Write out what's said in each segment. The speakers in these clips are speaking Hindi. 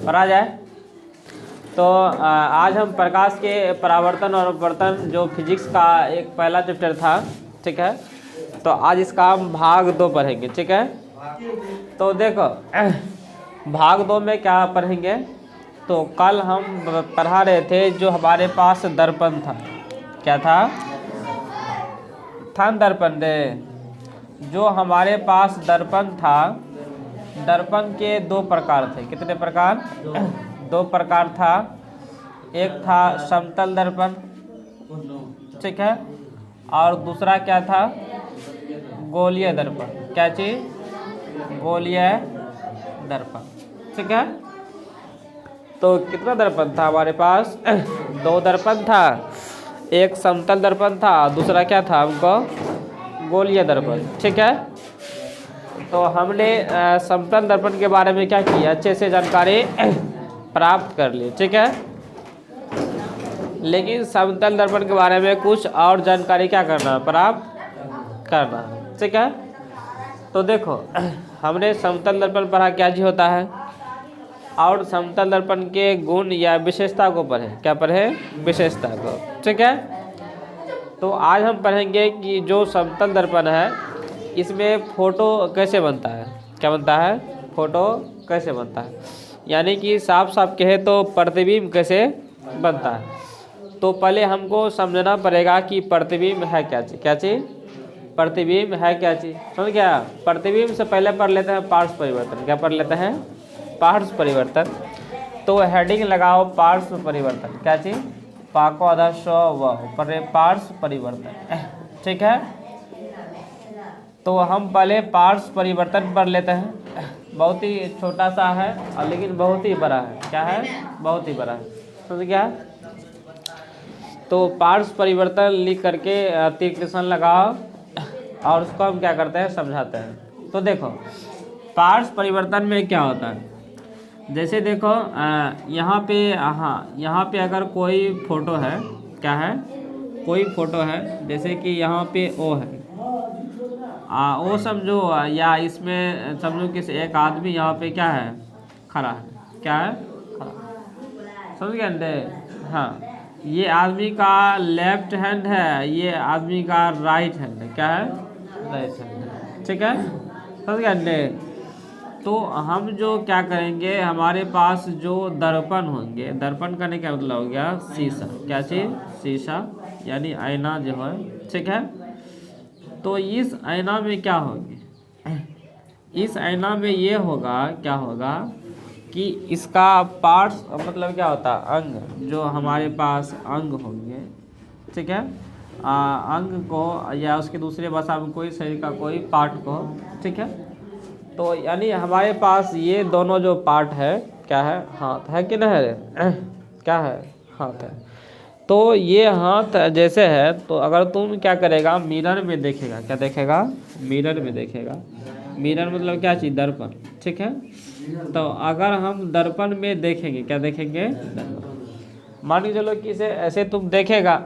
पढ़ा जाए। तो आज हम प्रकाश के परावर्तन और अपवर्तन जो फिजिक्स का एक पहला चैप्टर था, ठीक है, तो आज इसका हम भाग 2 पढ़ेंगे, ठीक है। तो देखो भाग 2 में क्या पढ़ेंगे, तो कल हम पढ़ा रहे थे जो हमारे पास दर्पण था, क्या था दर्पण दे, जो हमारे पास दर्पण था, दर्पण के 2 प्रकार थे। कितने प्रकार? 2 प्रकार था। एक था समतल दर्पण, ठीक है, और दूसरा क्या था? गोलीय दर्पण। क्या चीज? गोलीय दर्पण, ठीक है। तो कितना दर्पण था हमारे पास? 2 दर्पण था। एक समतल दर्पण था, दूसरा क्या था हमको? गोलीय दर्पण, ठीक है। तो हमने समतल दर्पण के बारे में क्या किया, अच्छे से जानकारी प्राप्त कर ली, ठीक है। लेकिन समतल दर्पण के बारे में कुछ और जानकारी क्या करना, प्राप्त करना, ठीक है। तो देखो हमने समतल दर्पण पढ़ा क्या जी होता है, और समतल दर्पण के गुण या विशेषता को पढ़े। क्या पढ़े? विशेषता को, ठीक है। तो आज हम पढ़ेंगे कि जो समतल दर्पण है इसमें फोटो कैसे बनता है। क्या बनता है? फोटो कैसे बनता है, यानी कि साफ साफ कहे तो प्रतिबिंब कैसे बनता है। तो पहले हमको समझना पड़ेगा कि प्रतिबिंब है क्या चीज़। क्या चीज़? प्रतिबिंब है क्या चीज़, समझ गया। प्रतिबिंब से पहले पढ़ लेते हैं पार्श्व परिवर्तन। क्या पढ़ लेते हैं? पार्श्व परिवर्तन। तो हेडिंग लगाओ पार्श्व परिवर्तन। क्या चीज़? पाको आधा सौ व पार्श्व परिवर्तन, ठीक है। तो हम पहले पार्श्व परिवर्तन पढ़ लेते हैं। बहुत ही छोटा सा है और लेकिन बहुत ही बड़ा है। क्या है? बहुत ही बड़ा है, समझ गया। तो पार्श्व परिवर्तन लिख करके तीर निशान लगाओ और उसको हम क्या करते हैं, समझाते हैं। तो देखो पार्श्व परिवर्तन में क्या होता है, जैसे देखो यहाँ पे, हाँ यहाँ पे अगर कोई फोटो है, क्या है, कोई फोटो है, जैसे कि यहाँ पे ओ है, ओ समझो, या इसमें समझो कि एक आदमी यहाँ पे क्या है, खड़ा है। क्या है? खड़ा, समझ गए। हाँ, ये आदमी का लेफ्ट हैंड है, ये आदमी का राइट हैंड है। क्या है? राइट हैंड है, ठीक है, समझ गए। तो हम जो क्या करेंगे, हमारे पास जो दर्पण होंगे, दर्पण करने का मतलब हो गया शीशा। क्या चीज़? शीशा, यानी आईना जो है, ठीक है। तो इस आईना में क्या होंगे, इस आईना में ये होगा, क्या होगा कि इसका पार्ट्स, मतलब क्या होता है, अंग, जो हमारे पास अंग होंगे, ठीक है, अंग को या उसके दूसरे भाषा में कोई शरीर का कोई पार्ट को, ठीक है। तो यानी हमारे पास ये दोनों जो पार्ट है, क्या है, हाथ है कि नहीं है, क्या है, हाथ है। तो ये हाथ जैसे है, तो अगर तुम क्या करेगा, मिरर में देखेगा। क्या देखेगा? मिरर में देखेगा। मिरर मतलब क्या चीज़? दर्पण, ठीक है। तो अगर हम दर्पण में देखेंगे, क्या देखेंगे? मान के चलो कि इसे ऐसे तुम देखेगा,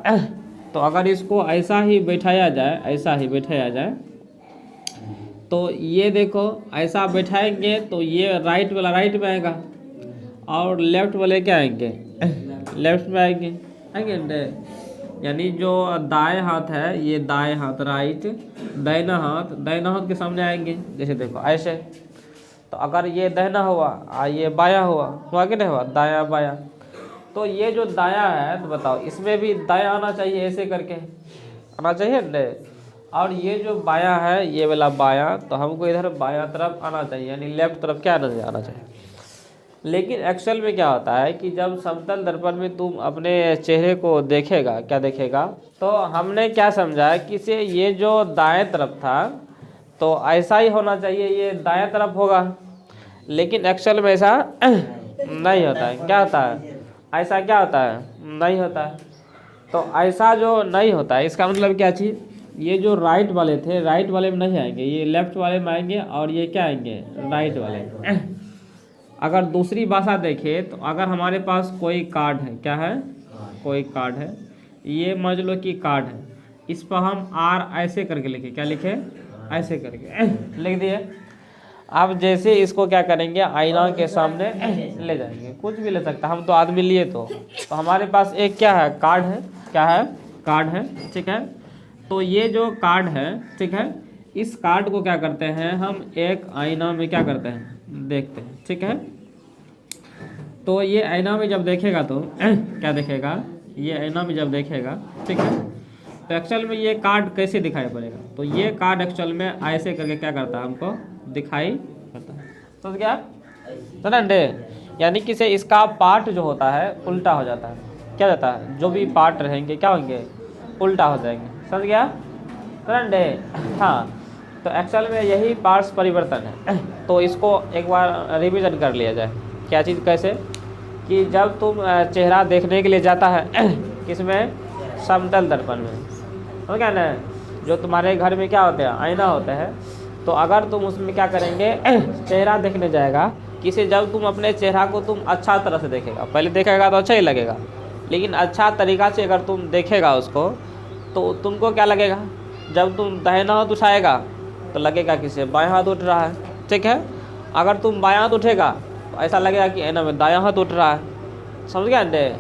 तो अगर इसको ऐसा ही बैठाया जाए, ऐसा ही बैठाया जाए, तो ये देखो ऐसा बैठाएंगे तो ये राइट वाला राइट में आएगा और लेफ्ट वाले क्या आएंगे? लेफ्ट में आएंगे, आएंगे। यानी जो दाएं हाथ है, ये दाएं हाथ राइट, दाहिना हाथ के सामने आएंगे। जैसे देखो ऐसे, तो अगर ये दाहिना हुआ ये बायां हुआ कि नहीं हुआ, दाया बाया। तो ये जो दाया है, तो बताओ इसमें भी दाया आना चाहिए, ऐसे करके आना चाहिए नहीं। और ये जो बाया है, ये वाला बाया, तो हमको इधर बाया तरफ आना चाहिए, यानी लेफ्ट तरफ क्या आना चाहिए। लेकिन एक्चुअल में क्या होता है कि जब समतल दर्पण में तुम अपने चेहरे को देखेगा, क्या देखेगा, तो हमने क्या समझा कि से ये जो दाएं तरफ था तो ऐसा ही होना चाहिए, ये दाएं तरफ होगा। लेकिन एक्चुअल में ऐसा नहीं होता है। क्या होता है? ऐसा क्या होता है? नहीं होता है। तो ऐसा जो नहीं होता है, इसका मतलब क्या चीज़, ये जो राइट वाले थे, राइट वाले में नहीं आएंगे, ये लेफ्ट वाले में आएंगे, और ये क्या आएंगे? राइट वाले में। अगर दूसरी भाषा देखें, तो अगर हमारे पास कोई कार्ड है, क्या है, कोई कार्ड है, ये मान लो कि कार्ड है, इस पर हम आर ऐसे करके लिखे। क्या लिखे? ऐसे करके लिख दिए। आप जैसे इसको क्या करेंगे, आईना के सामने ले जाएंगे, कुछ भी ले सकता है, हम तो आदमी लिए तो हमारे पास एक क्या है, कार्ड है, क्या है, कार्ड है, ठीक है। तो ये जो कार्ड है, ठीक है, इस कार्ड को क्या करते हैं हम, एक आईना में क्या करते हैं, देखते हैं, ठीक है। तो ये आईना में जब देखेगा तो क्या देखेगा, ये आईना में जब देखेगा, ठीक है, तो एक्चुअल में ये कार्ड कैसे दिखाई पड़ेगा, तो ये कार्ड एक्चुअल में ऐसे करके क्या करता है, हमको दिखाई पड़ता है। तो क्या समझे, यानी कि से इसका पार्ट जो होता है उल्टा हो जाता है, क्या जाता है, जो भी पार्ट रहेंगे क्या होंगे, उल्टा हो जाएंगे, समझ गया समझे। हाँ, तो एक्चुअल में यही पार्ट्स परिवर्तन है। तो इसको एक बार रिवीजन कर लिया जाए, क्या चीज़ कैसे, कि जब तुम चेहरा देखने के लिए जाता है किसमें, समतल दर्पण में, हो क्या ना, जो तुम्हारे घर में क्या होते हैं, आईना होता है, तो अगर तुम उसमें क्या करेंगे, चेहरा देखने जाएगा किसी, जब तुम अपने चेहरा को तुम अच्छा तरह से देखेगा, पहले देखेगा तो अच्छा ही लगेगा, लेकिन अच्छा तरीक़ा से अगर तुम देखेगा उसको, तो तुमको क्या लगेगा, जब तुम दाहिना हाथ उठाएगा तो लगेगा किसी बायां हाथ उठ रहा है, ठीक है। अगर तुम बायां हाथ उठेगा तो ऐसा लगेगा कि आईना में दायां हाथ उठ रहा है, समझ गया अंडे,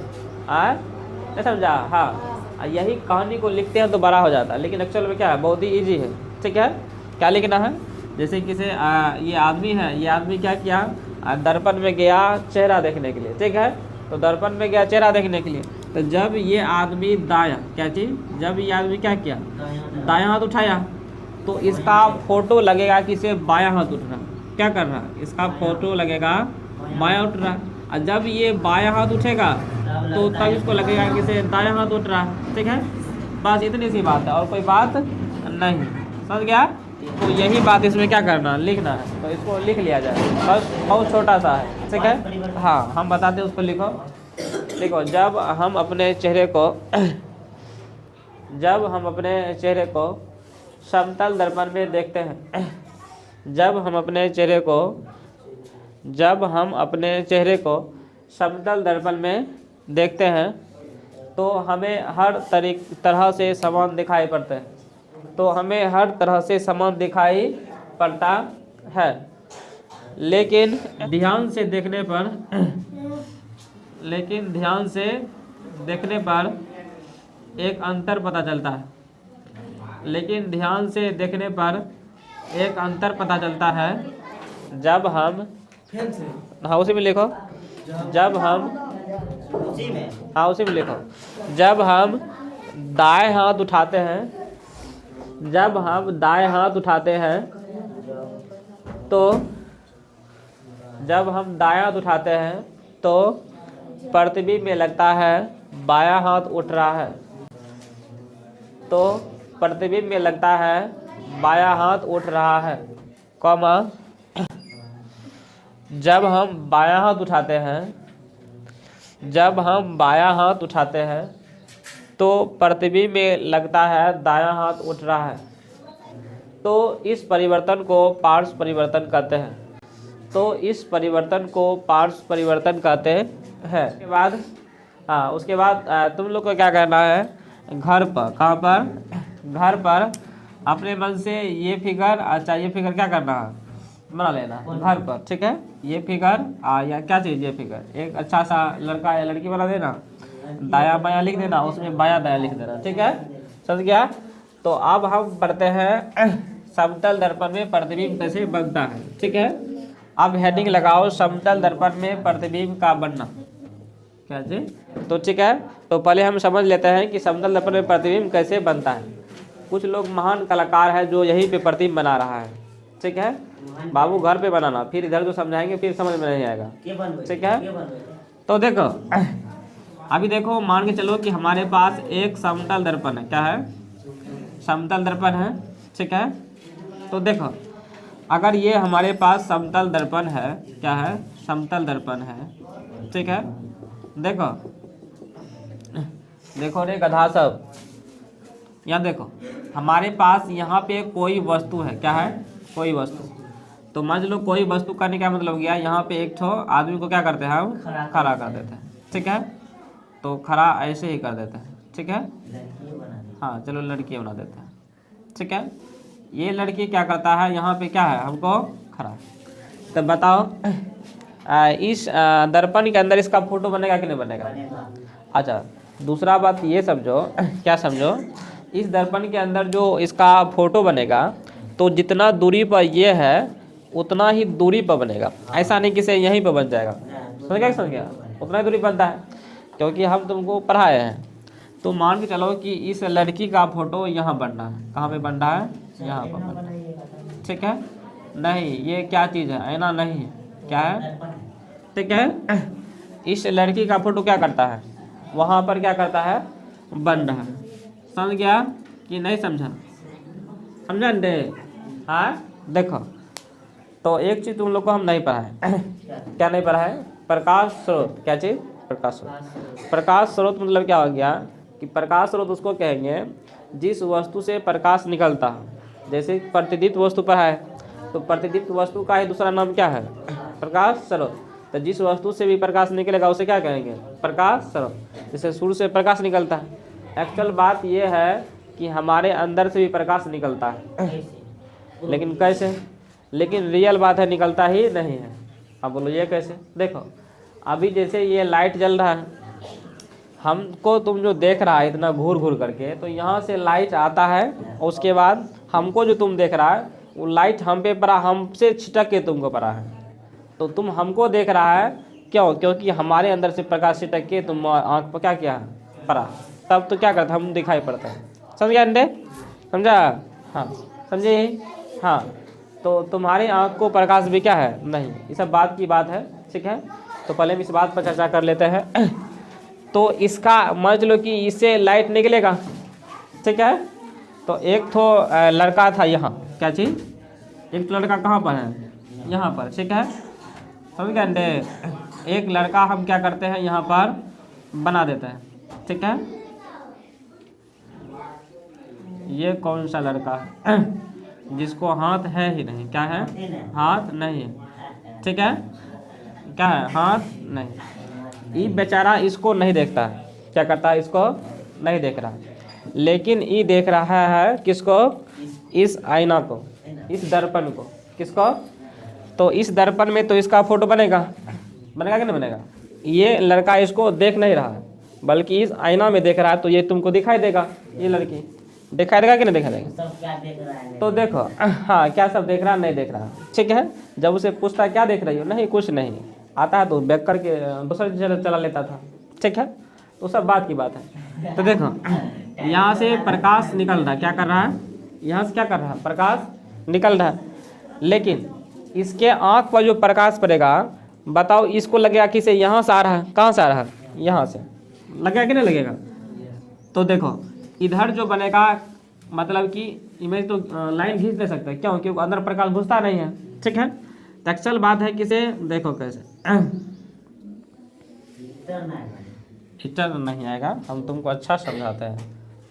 नहीं समझा। हाँ, यही कहानी को लिखते हैं तो बड़ा हो जाता है, लेकिन एक्चुअल में क्या है, बहुत ही ईजी है, ठीक है। क्या लिखना है, जैसे किसी ये आदमी है, ये आदमी क्या किया, दर्पण में गया चेहरा देखने के लिए, ठीक है, तो दर्पण में गया चेहरा देखने के लिए, तो जब ये आदमी दायां, क्या चीज़, जब ये आदमी क्या किया, दायां हाथ उठाया, तो इसका फोटो लगेगा कि इसे बायां हाथ उठ रहा, क्या कर रहा है, इसका फोटो लगेगा बायां उठ रहा, और जब ये बायां हाथ उठेगा तो तब इसको लगेगा कि इसे दायां हाथ उठ रहा, ठीक है। बस इतनी सी बात है, और कोई बात नहीं, समझ गया। तो यही बात इसमें क्या करना, लिखना है, तो इसको लिख लिया जाए, बस बहुत छोटा सा है, ठीक है। हाँ, हम बताते हैं, उसको लिखो, देखो, जब हम अपने चेहरे को जब हम अपने चेहरे को समतल दर्पण में देखते हैं, जब हम अपने चेहरे को समतल दर्पण में देखते हैं तो हमें हर तरह से समान दिखाई पड़ते हैं, तो हमें हर तरह से समान दिखाई पड़ता है, लेकिन ध्यान से देखने पर एक अंतर पता चलता है, लेकिन ध्यान से देखने पर एक अंतर पता चलता है, जब हम, हाँ उसी में लिखो, जब हम, हाँ उसी में लिखो, जब हम दाएं हाथ उठाते हैं, जब हम दाएं हाथ उठाते हैं तो जब हम दायां हाथ उठाते हैं तो प्रतिबिंब में लगता है बायां हाथ उठ रहा है, तो प्रतिबिंब में लगता है बायां हाथ उठ रहा है, कॉमा, जब हम बायां हाथ उठाते हैं, जब हम बायां हाथ उठाते हैं तो प्रतिबिंब में लगता है दायां हाथ उठ रहा है, तो इस परिवर्तन को पार्श्व परिवर्तन कहते हैं, तो इस परिवर्तन को पार्श्व परिवर्तन कहते हैं। उसके बाद, हाँ उसके बाद तुम लोग को क्या करना है, घर पर, कहाँ पर, घर पर अपने मन से ये फिगर, अच्छा ये फिगर क्या करना है, बना लेना घर पर, ठीक है। ये फिगर या क्या चीज़, ये फिगर एक अच्छा सा लड़का या लड़की बना देना, दाया बाया लिख देना, उसमें बाया दाया लिख देना, ठीक है, समझ गया। तो अब हम पढ़ते हैं समतल दर्पण में प्रतिबिंब कैसे बनता है, ठीक है। अब हेडिंग लगाओ, समतल दर्पण में प्रतिबिंब का बनना, क्या जी, तो ठीक है। तो पहले हम समझ लेते हैं कि समतल दर्पण में प्रतिबिंब कैसे बनता है। कुछ लोग महान कलाकार है जो यहीं पे प्रतिबिंब बना रहा है, ठीक है। बाबू घर पे बनाना, फिर इधर जो समझाएंगे फिर समझ में नहीं आएगा, ठीक है। तो देखो, अभी देखो, मान के चलो कि हमारे पास एक समतल दर्पण है, क्या है, समतल दर्पण है, ठीक है। तो देखो, अगर ये हमारे पास समतल दर्पण है, क्या है, समतल दर्पण है, ठीक है। देखो देखो रे गधा सब, यहाँ देखो, हमारे पास यहाँ पे कोई वस्तु है, क्या है, कोई वस्तु। तो मान लो कोई वस्तु करने का मतलब गया, यहाँ पे एक ठो आदमी को क्या करते हैं हम, खड़ा कर देते हैं, ठीक है। तो खड़ा ऐसे ही कर देते हैं, ठीक है। हाँ चलो लड़की बना देते हैं, ठीक है। ये लड़की क्या करता है, यहाँ पे क्या है, हमको खड़ा तो बताओ इस दर्पण के अंदर इसका फोटो बनेगा कि नहीं बनेगा? अच्छा, दूसरा बात ये समझो, क्या समझो, इस दर्पण के अंदर जो इसका फोटो बनेगा तो जितना दूरी पर ये है उतना ही दूरी पर बनेगा, ऐसा नहीं कि से यहीं पर बन जाएगा। समझ गया? उतना ही दूरी बनता है, क्योंकि हम तुमको पढ़ाए हैं। तो मान के चलो कि इस लड़की का फोटो यहाँ बन रहा है। कहाँ पे बन रहा है? यहाँ पर बन रहा है। ठीक है? नहीं, ये क्या चीज़ है? आईना नहीं है, क्या है? ठीक है? इस लड़की का फोटो क्या करता है? वहाँ पर क्या करता है? बन रहा है। समझ गया कि नहीं समझा? समझा ने? हाँ, देखो, तो एक चीज़ तुम लोग को हम नहीं पढ़ा है। क्या नहीं पढ़ा है? प्रकाश स्रोत। क्या चीज़? प्रकाश स्रोत। प्रकाश स्रोत मतलब क्या हो गया कि प्रकाश स्रोत उसको कहेंगे जिस वस्तु से प्रकाश निकलता है। जैसे प्रतिदीप्त वस्तु पर है, तो प्रतिदीप्त वस्तु का ही दूसरा नाम क्या है? प्रकाश स्रोत। तो जिस वस्तु से भी प्रकाश निकलेगा उसे क्या कहेंगे? प्रकाश स्रोत। जैसे सूर्य से प्रकाश निकलता है। एक्चुअल बात यह है कि हमारे अंदर से भी प्रकाश निकलता है, लेकिन कैसे? लेकिन रियल बात है निकलता ही नहीं है। अब बोलो ये कैसे? देखो, अभी जैसे ये लाइट जल रहा है, हमको तुम जो देख रहा है इतना घूर घूर करके, तो यहाँ से लाइट आता है, उसके बाद हमको जो तुम देख रहा है वो लाइट हम पे पड़ा, हमसे छिटक के तुमको पड़ा है। तो तुम हमको देख रहा है, क्यों? क्योंकि हमारे अंदर से प्रकाश छिटक के तुम आँख पर क्या किया है? पड़ा। तब तो क्या करता, हम दिखाई पड़ता है। समझ गया अंडे? समझा? हाँ, समझे? हाँ, तो तुम्हारे आँख को प्रकाश भी क्या है? नहीं। ये सब बात की बात है। ठीक है? तो पहले हम इस बात पर चर्चा कर लेते हैं। तो इसका मान लो कि इससे लाइट निकलेगा। ठीक है? तो एक तो लड़का था यहाँ, क्या चीज़? एक लड़का कहाँ पर है? यहाँ पर। ठीक है? समझ गए अंडे? एक लड़का हम क्या करते हैं यहाँ पर बना देते हैं। ठीक है? ये कौन सा लड़का है जिसको हाथ है ही नहीं? क्या है? हाथ नहीं है। ठीक है? क्या है? हाथ नहीं। ये बेचारा इसको नहीं देखता है। क्या करता है? इसको नहीं देख रहा, लेकिन ये देख रहा है किसको? इस आईना को, इस दर्पण को। किसको? तो इस दर्पण में तो इसका फोटो बनेगा। बनेगा कि नहीं बनेगा? ये लड़का इसको देख नहीं रहा है, बल्कि इस आईना में देख रहा है, तो ये तुमको दिखाई देगा। ये लड़की दिखाई देगा कि नहीं दिखाई देगा? सब क्या देख रहा है? तो देखो, हाँ, क्या सब देख रहा है? नहीं देख रहा। ठीक है? जब उसे पूछता क्या देख रही हो? नहीं, कुछ नहीं। आता है तो बैक करके दूसरा चीज़ चला लेता था। ठीक है? तो सब बात की बात है। तो देखो, यहाँ से प्रकाश निकल रहा है। क्या कर रहा है? यहाँ से क्या कर रहा है? प्रकाश निकल रहा है, लेकिन इसके आँख पर जो प्रकाश पड़ेगा, बताओ इसको लगेगा कि से यहाँ से आ रहा है? कहाँ से आ रहा है? यहाँ से। लगेगा कि नहीं लगेगा? तो देखो, इधर जो बनेगा, मतलब कि इमेज तो लाइन खींच दे सकते हैं। क्यों? क्योंकि अंदर प्रकाश घुसता नहीं है। ठीक है? तो एक्चुअल बात है कि से देखो कैसे हीटर नहीं आएगा। हम तुमको अच्छा समझाते हैं।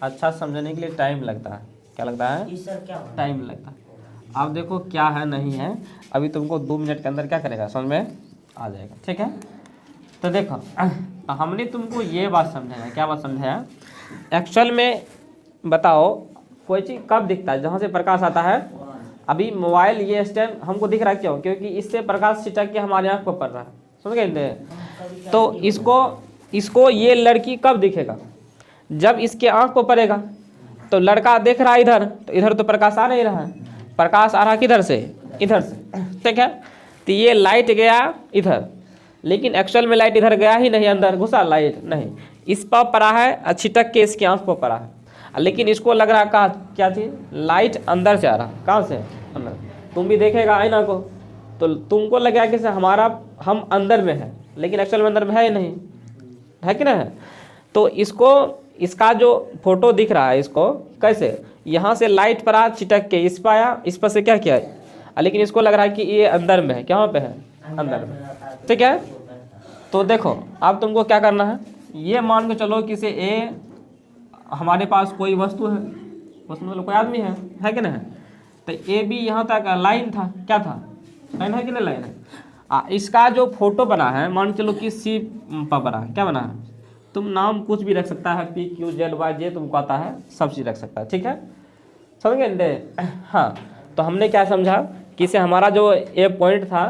अच्छा समझने के लिए टाइम लगता है। क्या लगता है? टाइम लगता है। अब देखो क्या है नहीं है, अभी तुमको 2 मिनट के अंदर क्या करेगा समझ में आ जाएगा। ठीक है? तो देखो, हमने तुमको ये बात समझाया। क्या बात समझाया? एक्चुअल में बताओ, कोई चीज़ कब दिखता है? जहाँ से प्रकाश आता है। अभी मोबाइल ये स्टैंड हमको दिख रहा है, क्यों? क्योंकि इससे प्रकाश छिटक के हमारे आँख पर पड़ रहा है। समझ गए? तो इसको ये लड़की कब दिखेगा? जब इसके आँख पर पड़ेगा। तो लड़का देख रहा है इधर, तो इधर तो प्रकाश आ नहीं रहा है। प्रकाश आ रहा किधर से? इधर से। ठीक है? तो ये लाइट गया इधर, लेकिन एक्चुअल में लाइट इधर गया ही नहीं, अंदर घुसा लाइट नहीं। इस पर पड़ा है, छिटक के इसकी आँख पर पड़ा है, लेकिन इसको लग रहा कहाँ? क्या चीज़? लाइट अंदर से आ रहा। कहाँ से? अंदर। तुम भी देखेगा आईना को, तो तुमको लगेगा कि हम अंदर में है, लेकिन एक्चुअल में अंदर में है ही नहीं। है कि नहीं? तो इसका जो फोटो दिख रहा है, इसको कैसे? यहाँ से लाइट पड़ा, छिटक के इस पर आया, इस पर से क्या किया, लेकिन इसको लग रहा है कि ये अंदर में है। कहाँ पे है? अंदर में। ठीक है? तो देखो, अब तुमको क्या करना है, ये मान के चलो कि से ए हमारे पास कोई वस्तु है, वस्तु मतलब कोई आदमी है कि नहीं? तो ए बी यहाँ तक लाइन था। क्या था? लाइन है कि नहीं? लाइन है। इसका जो फोटो बना है, मान चलो कि सी पर बना है। क्या बना है? तुम नाम कुछ भी रख सकता है, पी क्यू जेड वाई जे तुमको आता है, सब चीज़ रख सकता है। ठीक है? समझ गए? हाँ, तो हमने क्या समझा कि से हमारा जो ए पॉइंट था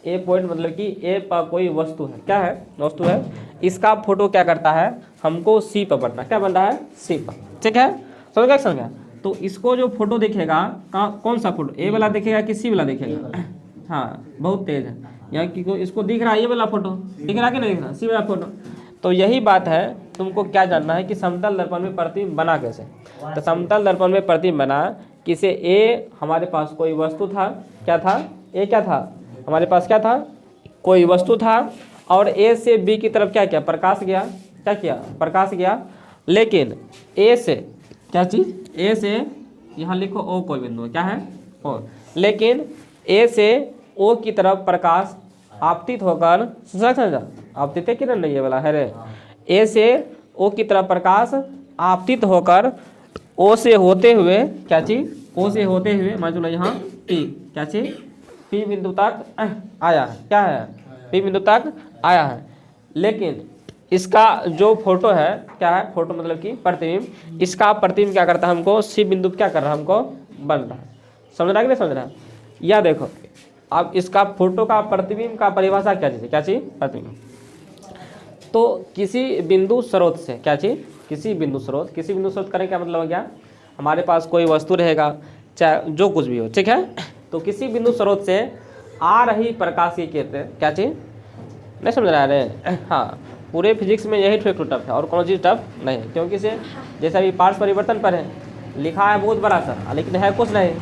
ए पॉइंट मतलब कि ए पर कोई वस्तु है, क्या है, वस्तु है, इसका फोटो क्या करता है, हमको सी पर बनना, क्या बन रहा है, सी पर, ठीक है, समझ गया, समझ गया। तो इसको जो फोटो दिखेगा कौन सा फोटो, ए वाला दिखेगा कि सी वाला दिखेगा, हाँ बहुत तेज है, यहाँ की इसको दिख रहा है ये वाला फोटो, दिख रहा है कि नहीं दिख रहा, सी वाला फोटो। तो यही बात है, तुमको क्या जानना है कि समतल दर्पण में प्रतिबिंब बना कैसे। तो समतल दर्पण में प्रतिबिंब बना किसे, ए हमारे पास कोई वस्तु था, क्या था, ए क्या था, हमारे पास क्या था, कोई वस्तु था, और ए से बी की तरफ क्या किया, प्रकाश गया, क्या किया, प्रकाश गया, लेकिन ए से क्या चीज़, ए से यहाँ लिखो ओ कोई बिंदु, क्या है, ओ, लेकिन ए से ओ की तरफ प्रकाश आपतित होकर, समझा, आपतित है कि नहीं, ये वाला है रे, ए से ओ की तरफ प्रकाश आपतित होकर ओ से होते हुए, क्या चीज, ओ से होते हुए मान लो यहाँ पी, क्या चीज, पी बिंदु तक आया है, क्या है, पी बिंदु तक आया है, लेकिन इसका जो फोटो है, क्या है, फोटो मतलब कि प्रतिबिंब, इसका प्रतिबिंब क्या करता है, हमको सी बिंदु क्या कर रहा है, हमको बन रहा है, समझ रहा है कि नहीं समझ रहा है। या देखो अब इसका फोटो का प्रतिबिंब का परिभाषा क्या चीज़ है, क्या चीज़, प्रतिबिंब। तो किसी बिंदु स्रोत से, क्या चीज़, किसी बिंदु स्रोत, किसी बिंदु स्रोत करें क्या मतलब हो गया, हमारे पास कोई वस्तु रहेगा चाहे जो कुछ भी हो, ठीक है, तो किसी बिंदु स्रोत से आ रही प्रकाश की किरणें, क्या चीज़, नहीं समझ रहा है, हाँ पूरे फिजिक्स में यही ट्रिक टफ है और कौन चीज़ टफ नहीं है, क्योंकि से जैसे अभी पार्श्व परिवर्तन पर है, लिखा है बहुत बड़ा सा लेकिन है कुछ नहीं,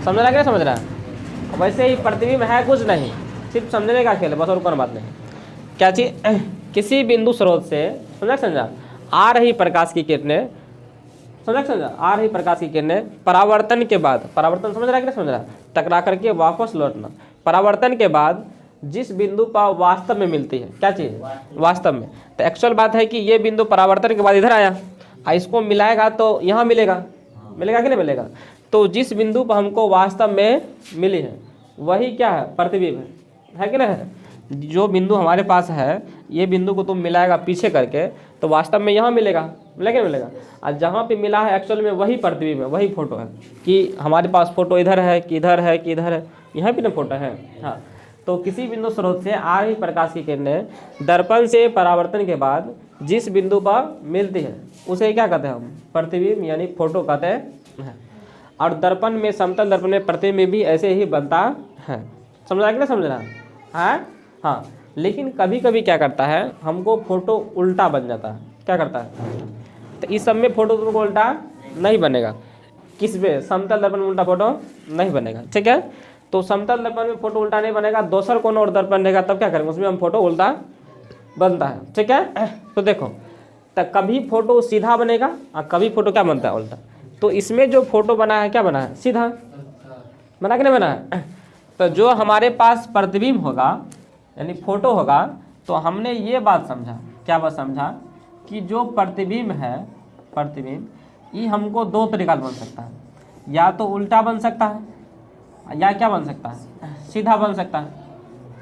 समझ रहा है क्या, समझ रहा है, वैसे ही प्रतिबिंब है कुछ नहीं, सिर्फ समझने का खेल है बस, और कोई बात नहीं, क्या चीज़, किसी बिंदु स्रोत से, समझा, आ रही प्रकाश की किरणें, समझा, आ रही प्रकाश की किरणें परावर्तन के बाद, परावर्तन समझ रहा है कि नहीं समझ रहा, टकरा करके वापस लौटना, परावर्तन के बाद जिस बिंदु पर वास्तव में मिलती है, क्या चीज़, वास्तव में, तो एक्चुअल बात है कि ये बिंदु परावर्तन के बाद इधर आया, इसको मिलाएगा तो यहाँ मिलेगा, मिलेगा कि नहीं मिलेगा, तो जिस बिंदु पर हमको वास्तव में मिली है वही क्या है, प्रतिबिंब है कि नहीं, जो बिंदु हमारे पास है ये बिंदु को तुम मिलाएगा पीछे करके तो वास्तव में यहाँ मिलेगा, मिलेगा मिलेगा, और जहाँ पे मिला है एक्चुअल में वही प्रतिबिंब है, वही फोटो है, कि हमारे पास फोटो इधर है कि इधर है कि इधर है, यहाँ पे ना फोटो है, हाँ। तो किसी बिंदु स्रोत से आ रही प्रकाश की किरणें दर्पण से परावर्तन के बाद जिस बिंदु पर मिलती है उसे क्या कहते हैं हम, प्रतिबिंब यानी फोटो कहते हैं। और दर्पण में, समतल दर्पण में प्रतिबिंब भी ऐसे ही बनता है, समझ रहा कि नहीं समझ रहा है, हाँ, लेकिन कभी कभी क्या करता है, हमको फोटो उल्टा बन जाता है, क्या करता है, तो इस सब में फोटो तुमको उल्टा नहीं बनेगा, किस में, समतल दर्पण में उल्टा फोटो नहीं बनेगा, ठीक है। तो समतल दर्पण में फोटो उल्टा नहीं बनेगा, दोसर कोण और दर्पण रहेगा तब क्या करेंगे, उसमें हम फोटो उल्टा बनता है, ठीक है। तो देखो तो कभी फोटो सीधा बनेगा और कभी फोटो क्या बनता है, उल्टा। तो इसमें जो फोटो बना है क्या बना है, सीधा बना कि नहीं बना है। तो जो हमारे पास प्रतिबिंब होगा यानी फोटो होगा, तो हमने ये बात समझा, क्या बात समझा, कि जो प्रतिबिंब है, प्रतिबिंब ये हमको दो तरीका बन सकता है, या तो उल्टा बन सकता है या क्या बन सकता है, सीधा बन सकता है,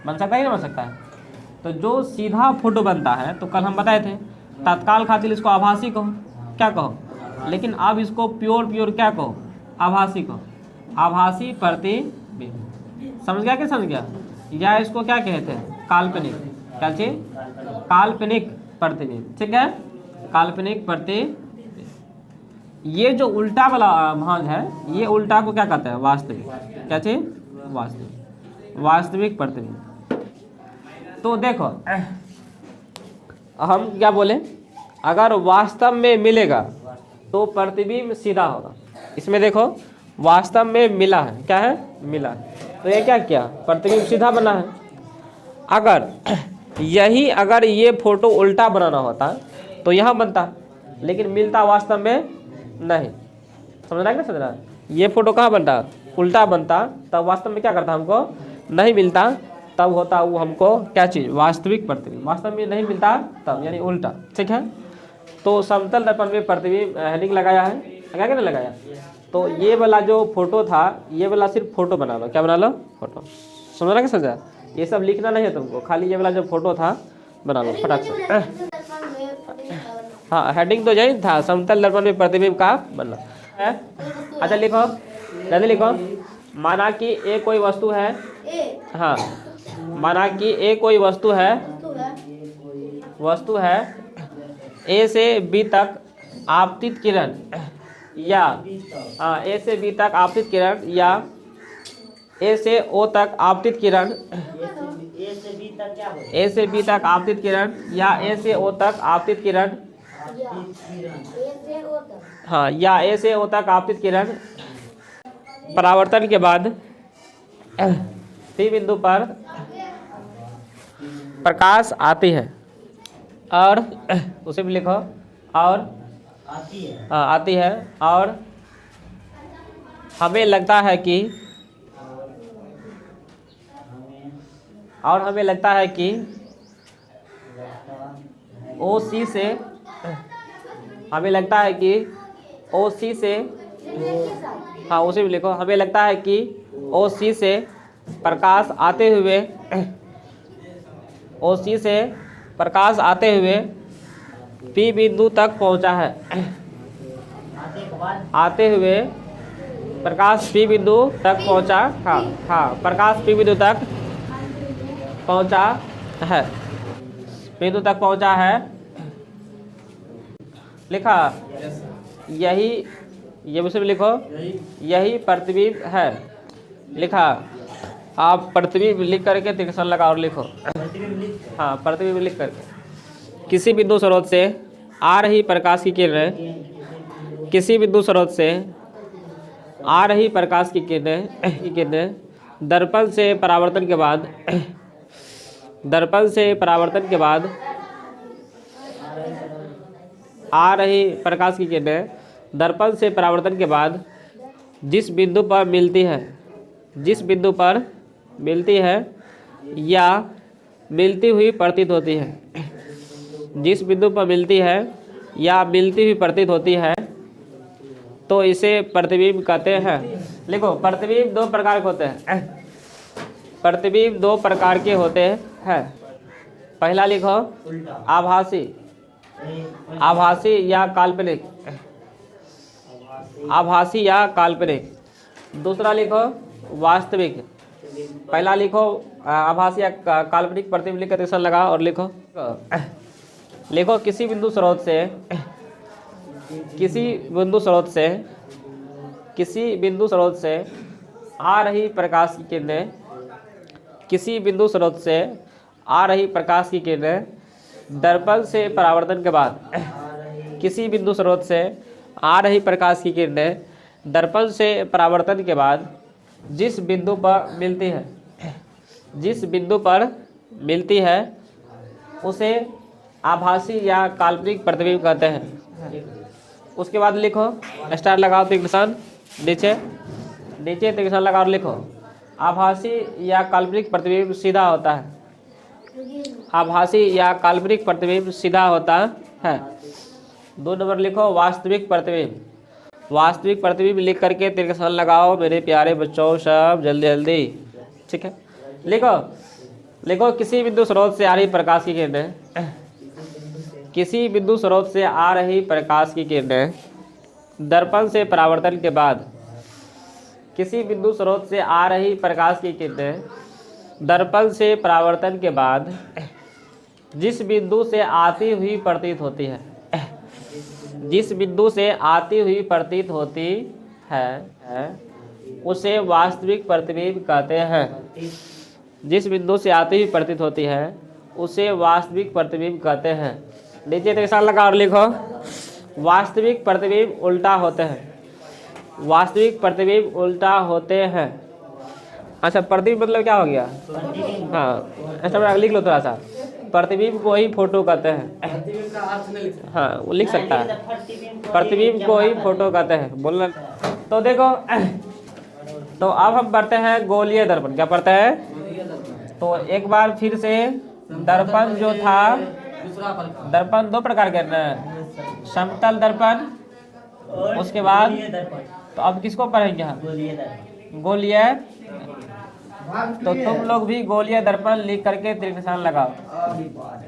बन सकता है कि नहीं बन सकता है। तो जो सीधा फोटो बनता है तो कल हम बताए थे तत्काल खातिर इसको आभासी कहो, क्या कहो, लेकिन अब इसको प्योर क्या कहो, आभासी कहो, आभासी प्रतिबिंब, समझ गया क्या, समझ गया। या इसको क्या कहते हैं, काल्पनिक, क्या चीज, काल्पनिक प्रतिबिंब, ठीक है, काल्पनिक प्रतिबिंब। ये जो उल्टा वाला भाग है ये उल्टा को क्या कहते हैं, वास्तविक, क्या चीज, वास्तविक, वास्तविक प्रतिबिंब। तो देखो हम क्या बोले, अगर वास्तव में मिलेगा तो प्रतिबिंब सीधा होगा। इसमें देखो वास्तव में मिला है, क्या है, मिला है, तो ये क्या किया, प्रतिबिंब सीधा बना है। अगर ये फोटो उल्टा बनाना होता तो यहाँ बनता, लेकिन मिलता वास्तव में नहीं, समझ रहा है कि नहीं समझ रहा है। ये फोटो कहाँ बनता, उल्टा बनता, तब वास्तव में क्या करता, हमको नहीं मिलता, तब होता वो हमको क्या चीज़, वास्तविक प्रतिबिंब। वास्तव में नहीं मिलता तब यानी उल्टा, ठीक है। तो समतल दर्पण में प्रतिबिंब हेडिंग लगाया है, लगा के नहीं लगाया। तो ये वाला जो फोटो था, ये वाला सिर्फ फोटो बना लो, क्या बना लो, फोटो, समझ रहा कि समझा। ये सब लिखना नहीं है तुमको, खाली ये वाला जो फोटो था बना लो फटाक से। हाँ हेडिंग तो यही था, समतल दर्पण में प्रतिबिंब का बनना है। अच्छा लिखो, जल्दी लिखो। माना कि ए कोई वस्तु है, हाँ, माना कि ए कोई वस्तु है ए से बी तक आपतित किरण या ए से बी तक आपतित किरण या ए से ओ तक आपतित किरण ए से बी तक आपतित किरण या ए से ओ तक आपतित किरण हाँ या ए से ओ तक आपतित किरण परावर्तन के बाद पी बिंदु पर प्रकाश आती है और उसे भी लिखो और आती है और हमें लगता है कि ओ सी से हमें लगता है कि ओ सी से हाँ उसे भी लिखो। हमें लगता है कि ओ सी से प्रकाश आते हुए पी बिंदु तक पहुंचा है। आते हुए प्रकाश पी बिंदु तक पहुंचा हाँ प्रकाश पी बिंदु तक पहुंचा है लिखा। यही ये मुझसे भी लिखो। यही प्रतिबिंब है लिखा। आप प्रतिबिंब लिख करके तिरछा लगा और लिखो। हाँ प्रतिबिंब लिख करके किसी बिंदु स्रोत से आ रही प्रकाश की किरणें दर्पण से परावर्तन के बाद आ रही प्रकाश की किरणें दर्पण से परावर्तन के बाद जिस बिंदु पर मिलती है या मिलती हुई प्रतीत होती है तो इसे प्रतिबिंब कहते हैं। लिखो प्रतिबिंब दो प्रकार के होते हैं। पहला लिखो आभासी या काल्पनिक। दूसरा लिखो वास्तविक। पहला लिखो आभासी या काल्पनिक प्रतिबिंब लिख कर लगाओ और लिखो किसी बिंदु स्रोत से आ रही प्रकाश की किरणें दर्पण से परावर्तन के बाद जिस बिंदु पर मिलती है उसे आभासी या काल्पनिक प्रतिबिंब कहते हैं। उसके बाद लिखो स्टार लगाओ तो निशान नीचे तो निशान लगाओ और लिखो आभासी या काल्पनिक प्रतिबिंब सीधा होता है। 2 नंबर लिखो वास्तविक प्रतिबिंब लिख करके तिरछा लगाओ मेरे प्यारे बच्चों सब जल्दी ठीक है। लिखो किसी बिंदु स्रोत से आ रही प्रकाश की किरणें दर्पण से परावर्तन के बाद जिस बिंदु से आती हुई प्रतीत होती है उसे वास्तविक प्रतिबिंब कहते हैं। नीचे निशान लगा और लिखो वास्तविक प्रतिबिंब उल्टा होते हैं। अच्छा प्रतिबिंब मतलब क्या हो गया? हाँ ऐसा लिख लो थोड़ा सा। प्रतिबिंब को ही फोटो कहते हैं। हाँ वो लिख सकता है। प्रतिबिंब को ही फोटो कहते हैं बोलना। तो देखो तो अब हम पढ़ते हैं गोलीय दर्पण। क्या पढ़ते हैं? तो एक बार फिर से दर्पण जो था दर्पण 2 प्रकार के हैं। समतल दर्पण उसके बाद तो अब किसको पढ़ेंगे हम? गोलीय। तो तुम लोग भी गोलीय दर्पण लिख करके निशान लगाओ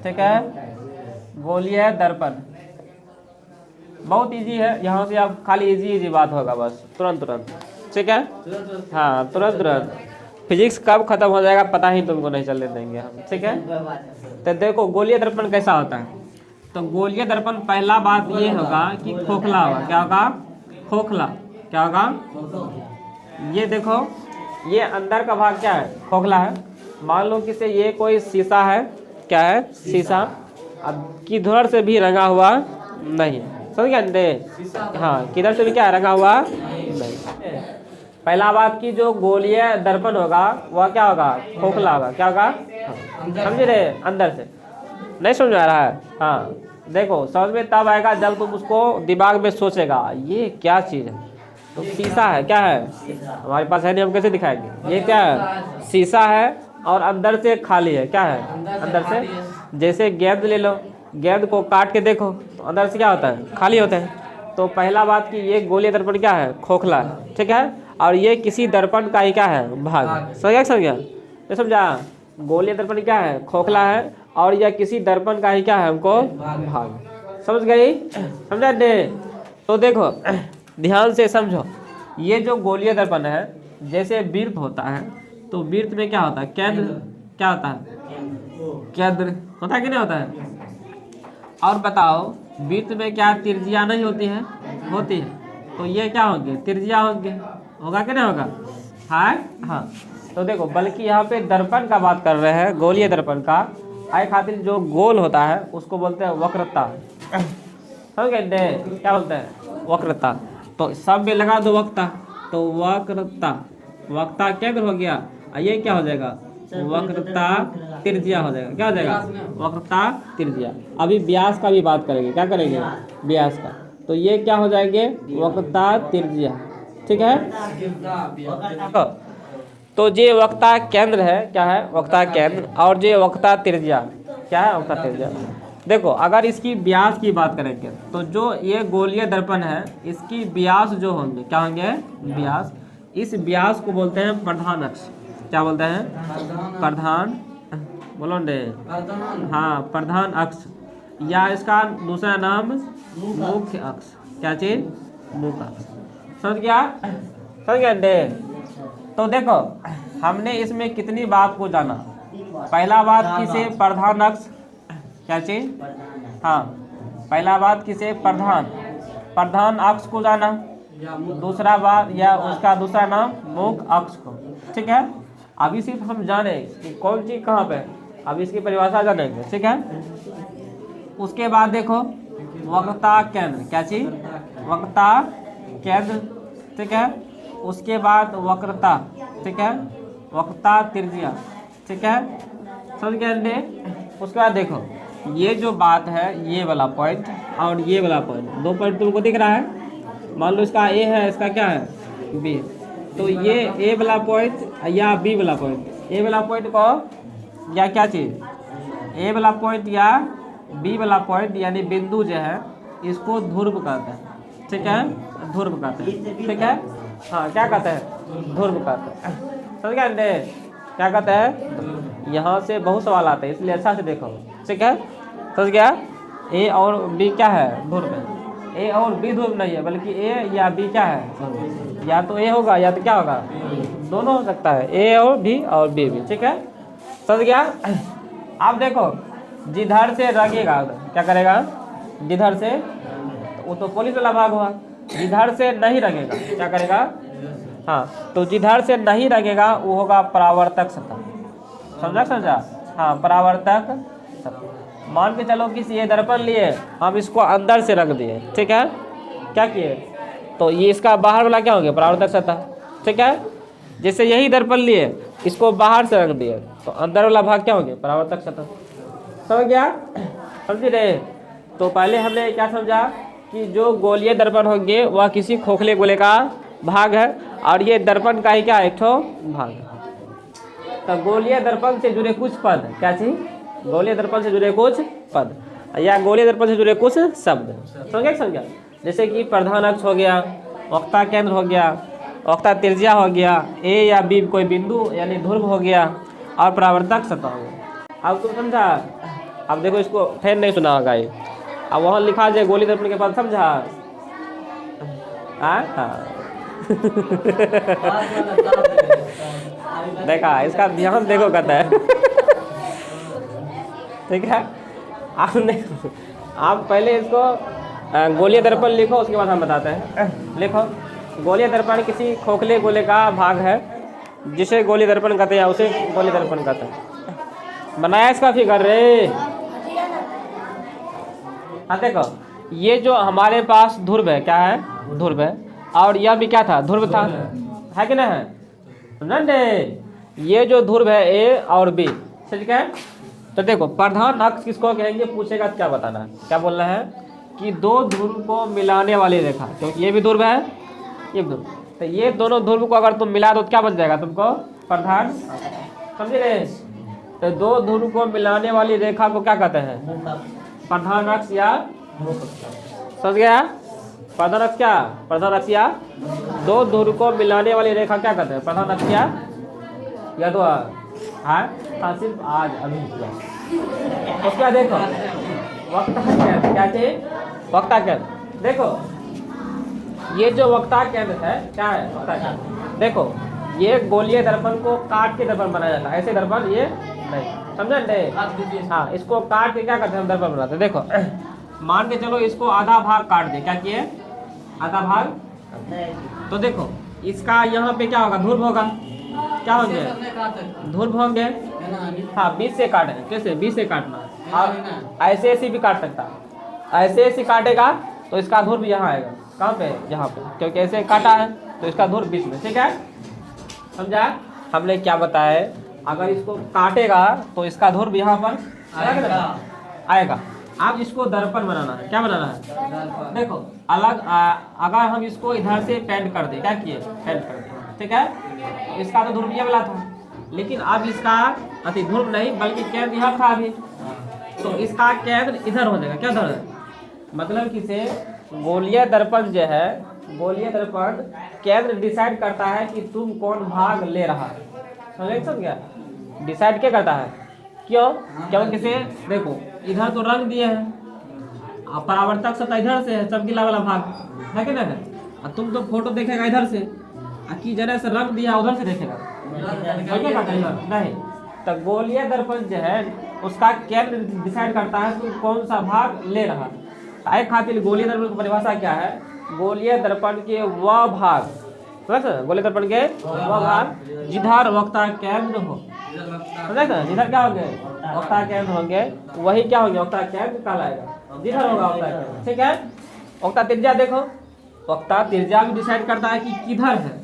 ठीक है। गोलीय दर्पण बहुत इजी है। यहाँ से आप खाली इजी बात होगा बस तुरंत ठीक है। हाँ तुरंत फिजिक्स कब खत्म हो जाएगा पता ही तुमको नहीं चलने देंगे हम, ठीक है। तो देखो गोलीय दर्पण कैसा होता है। तो गोलीय दर्पण पहला बात ये होगा कि खोखला होगा। क्या होगा? खोखला। क्या होगा? ये देखो, ये अंदर का भाग क्या है? खोखला है। मान लो कि से ये कोई शीशा है। क्या है? शीशा। अब किधर से भी रंगा हुआ नहीं है, समझ गए? हाँ, किधर से भी क्या है? रंगा हुआ नहीं। पहला बात की जो गोलीय दर्पण होगा वह क्या होगा? खोखला होगा। क्या होगा? समझ रहे? अंदर से नहीं समझ आ रहा है? हाँ देखो, समझ में तब आएगा जब तुम उसको दिमाग में सोचेगा ये क्या चीज़ है। तो शीशा है। क्या है? हमारे पास है नहीं, हम कैसे दिखाएंगे? ये क्या है? शीशा है और अंदर से खाली है। क्या है? अंदर से। जैसे गेंद ले लो, गेंद को काट के देखो तो अंदर से क्या होता है? खाली होता है। तो पहला बात कि ये गोलीय दर्पण क्या है? खोखला है, ठीक है। और ये किसी दर्पण का ही क्या है? भाग। समझ गया? ये समझा? गोलीय दर्पण क्या है? खोखला है और यह किसी दर्पण का ही क्या है? हमको भाग। समझ गई? समझा दे? तो देखो ध्यान से समझो, ये जो गोलीय दर्पण है जैसे वृत्त होता है, तो वृत्त में क्या होता है? केंद्र। क्या होता है? केंद्र होता है कि नहीं होता है? और बताओ वृत्त में क्या त्रिज्या नहीं होती है? होती है। तो ये क्या होंगे? त्रिज्या होंगे। होगा कि नहीं होगा? हाँ। तो देखो, बल्कि यहाँ पे दर्पण का बात कर रहे हैं, गोलीय दर्पण का। आए खातिर जो गोल होता है उसको बोलते हैं वक्रता। समझ गए? क्या बोलते हैं? वक्रता। तो सब में लगा दो वक्ता, तो वक्रता। वक्ता केंद्र हो गया। ये क्या हो जाएगा? वक्रता त्रिज्या हो जाएगा। क्या हो जाएगा? वक्रता त्रिज्या। अभी व्यास का भी बात करेंगे। क्या करेंगे? व्यास का। तो ये क्या हो जाएंगे? वक्रता त्रिज्या, ठीक है। तो ये वक्ता केंद्र है। क्या है? वक्ता केंद्र। और ये वक्ता त्रिज्या क्या है? वक्ता त्रिज्या। देखो अगर इसकी व्यास की बात करेंगे तो जो ये गोलीय दर्पण है इसकी व्यास जो होंगे क्या होंगे? व्यास। इस व्यास को बोलते हैं प्रधान अक्ष। क्या बोलते हैं? प्रधान। बोलो ने? हाँ, प्रधान अक्ष, या इसका दूसरा नाम मुख्य अक्ष। क्या चीज? मुख्य अक्ष। समझ गया? समझ गया? तो देखो हमने इसमें कितनी बात को जाना। पहला बात किसे? प्रधान अक्ष। क्या चीज? हाँ, पहला बात किसे? प्रधान अक्ष को जाना। दूसरा बात या उसका दूसरा नाम मुख्य अक्ष को, ठीक है। अभी सिर्फ हम जाने कि कौन चीज कहाँ पे, अभी इसकी परिभाषा जानेंगे, ठीक है। उसके बाद देखो वक्रता केंद्र। क्या चीज? वक्रता केंद्र, ठीक है। उसके बाद वक्रता, ठीक है। वक्रता त्रिज्या, ठीक है। समझ गए? उसके बाद देखो ये जो बात है, ये वाला पॉइंट और ये वाला पॉइंट, दो पॉइंट तुमको दिख रहा है। मान लो इसका ए है, इसका क्या है? बी। तो ये ए वाला पॉइंट या बी वाला पॉइंट, ए वाला पॉइंट को या क्या चीज? ए वाला पॉइंट या बी वाला पॉइंट यानी बिंदु जो है इसको ध्रुव कहते हैं, ठीक है। ध्रुव कहते हैं, ठीक है। हाँ, क्या कहते हैं? ध्रुव कहते हैं। समझ गए? क्या कहते हैं? यहाँ से बहुत सवाल आते हैं, इसलिए अच्छा से देखो, ठीक है। समझ गया? ए और बी क्या है? ध्रुव है। ए और बी ध्रुव नहीं है, बल्कि ए या बी क्या है? या तो ए होगा या तो क्या होगा? दोनों हो सकता है, ए और बी भी, ठीक है। समझ गया? आप देखो जिधर से रंगेगा क्या करेगा? जिधर से, वो तो पुलिस वाला भाग हुआ। जिधर से नहीं रंगेगा क्या करेगा? हाँ, तो जिधर से नहीं रंगेगा वो होगा परावर्तक सतह। समझा? हाँ, परावर्तक सतह। मान के चलो कि ये दर्पण लिए, हम इसको अंदर से रख दिए, ठीक है। क्या किए? तो ये इसका बाहर वाला क्या हो गया? परावर्तक सतह, ठीक है। जैसे यही दर्पण लिए, इसको बाहर से रख दिए, तो अंदर वाला भाग क्या हो गया? परावर्तक सतह। समझ गया? समझ रहे? तो पहले हमने क्या समझा कि जो गोलीय दर्पण होंगे वह किसी खोखले गोले का भाग है, और ये दर्पण का ही क्या है? एक ठो भाग है। तो गोलीय दर्पण से जुड़े कुछ पद, क्या चीज? गोलीय दर्पण से जुड़े कुछ पद या गोलीय दर्पण से जुड़े कुछ शब्द। समझ? जैसे कि प्रधान अक्ष हो गया, वक्ता केंद्र हो गया, वक्ता त्रिज्या हो गया, ए या बी कोई बिंदु यानी ध्रुव हो गया, और परावर्तक सतह हो गया। अब तुम समझा? अब देखो इसको फिर नहीं सुना होगा ये। अब वहाँ लिखा जाए गोलीय दर्पण के पास, समझा? हाँ देखा, इसका ध्यान देखो कहता है। ठीक है, आप देखो, आप पहले इसको गोलीय दर्पण लिखो, उसके बाद हम बताते हैं। लिखो, गोलीय दर्पण किसी खोखले गोले का भाग है जिसे गोलीय दर्पण कहते हैं, उसे गोलीय दर्पण कहते हैं। बनाया इसका फिगर रे। हाँ देखो, ये जो हमारे पास ध्रुव है, क्या है, ध्रुव है, और यह भी क्या था, ध्रुव था, है कि नहीं है, समझे। ये जो ध्रुव है ए और बी, ठीक है। तो देखो, प्रधान अक्ष किसको कहेंगे, पूछेगा क्या बताना है, क्या बोलना है कि दो ध्रुव को मिलाने वाली रेखा, क्योंकि ये भी ध्रुव है, ये ध्रुव, तो ये दोनों ध्रुव को अगर तुम मिला दो तो क्या बन जाएगा तुमको, प्रधान, समझे रहे। तो दो ध्रुव को मिलाने वाली रेखा को क्या कहते हैं, प्रधान अक्ष या, समझ गया, प्रधान अक्ष क्या, प्रधान अक्ष या दो ध्रुव को मिलाने वाली रेखा क्या कहते हैं, प्रधान अक्ष या तो हाँ, सिर्फ आज अभी उसका देखो वक्ता केंद्र, क्या चीज, वक्ता केंद्र। देखो ये जो वक्ता केंद्र है, क्या है वक्ता केंद्र, देखो ये गोलीय दर्पण को काट के दर्पण बनाया जाता है, ऐसे दर्पण ये नहीं, समझे नहीं। हाँ, इसको काट के क्या करते हैं, हम दर्पण बनाते हैं। देखो मान के चलो इसको आधा भाग काट दे, क्या किए, आधा भाग, तो देखो इसका यहाँ पे क्या होगा, ध्रुव होगा, क्या होंगे, ध्रुव होंगे। हाँ, 20 से काटे, कैसे 20 से काटना, और ऐसे ऐसे भी काट सकता है, ऐसे ऐसे काटेगा तो इसका ध्रुव यहाँ आएगा, कहाँ पे, यहाँ पे, क्योंकि ऐसे काटा है तो इसका ध्रुव 20 में, ठीक है, समझा। हमने क्या बताया, अगर इसको काटेगा तो इसका ध्रुव यहाँ पर आएगा। अब इसको दर्पण बनाना है, क्या बनाना है, देखो अलग अगर हम इसको इधर से पेंट कर दे, क्या किए, पेंट कर दे, ठीक है, इसका तो ध्रुव ये वाला था, लेकिन अब इसका अति ध्रुव नहीं बल्कि केंद्र यहाँ था अभी, तो इसका केंद्र इधर हो जाएगा, क्या इधर, मतलब किसे, गोलीय दर्पण जो है, गोलीय दर्पण केंद्र डिसाइड करता है कि तुम कौन भाग ले रहा है, समझ गया, डिसाइड क्या करता है, क्यों, क्योंकि से देखो इधर तो रंग दिए हैं, परावर्तक सतह इधर से है, चमकीला वाला भाग है कि नहीं है, तुम तो फोटो देखेगा इधर से, कि जरा से रंग दिया उधर से देखेगा नहीं। तो गोलीय दर्पण जो है उसका केंद्र डिसाइड करता है तुम कौन सा भाग ले रहा है। एक खातिर गोलीय दर्पण की परिभाषा क्या है, गोलीय दर्पण के वह भाग, गोलीय दर्पण के वह भाग जिधर वक्ता केंद्र हो, जिधर क्या होंगे, वक्ता केंद्र होंगे, वही क्या होंगे, वक्ता केंद्र कहलाएगा, जिधर होगा वक्ता केंद्र, ठीक है। वक्ता त्रिज्या देखो, वक्ता त्रिज्या भी डिसाइड करता है कि किधर है,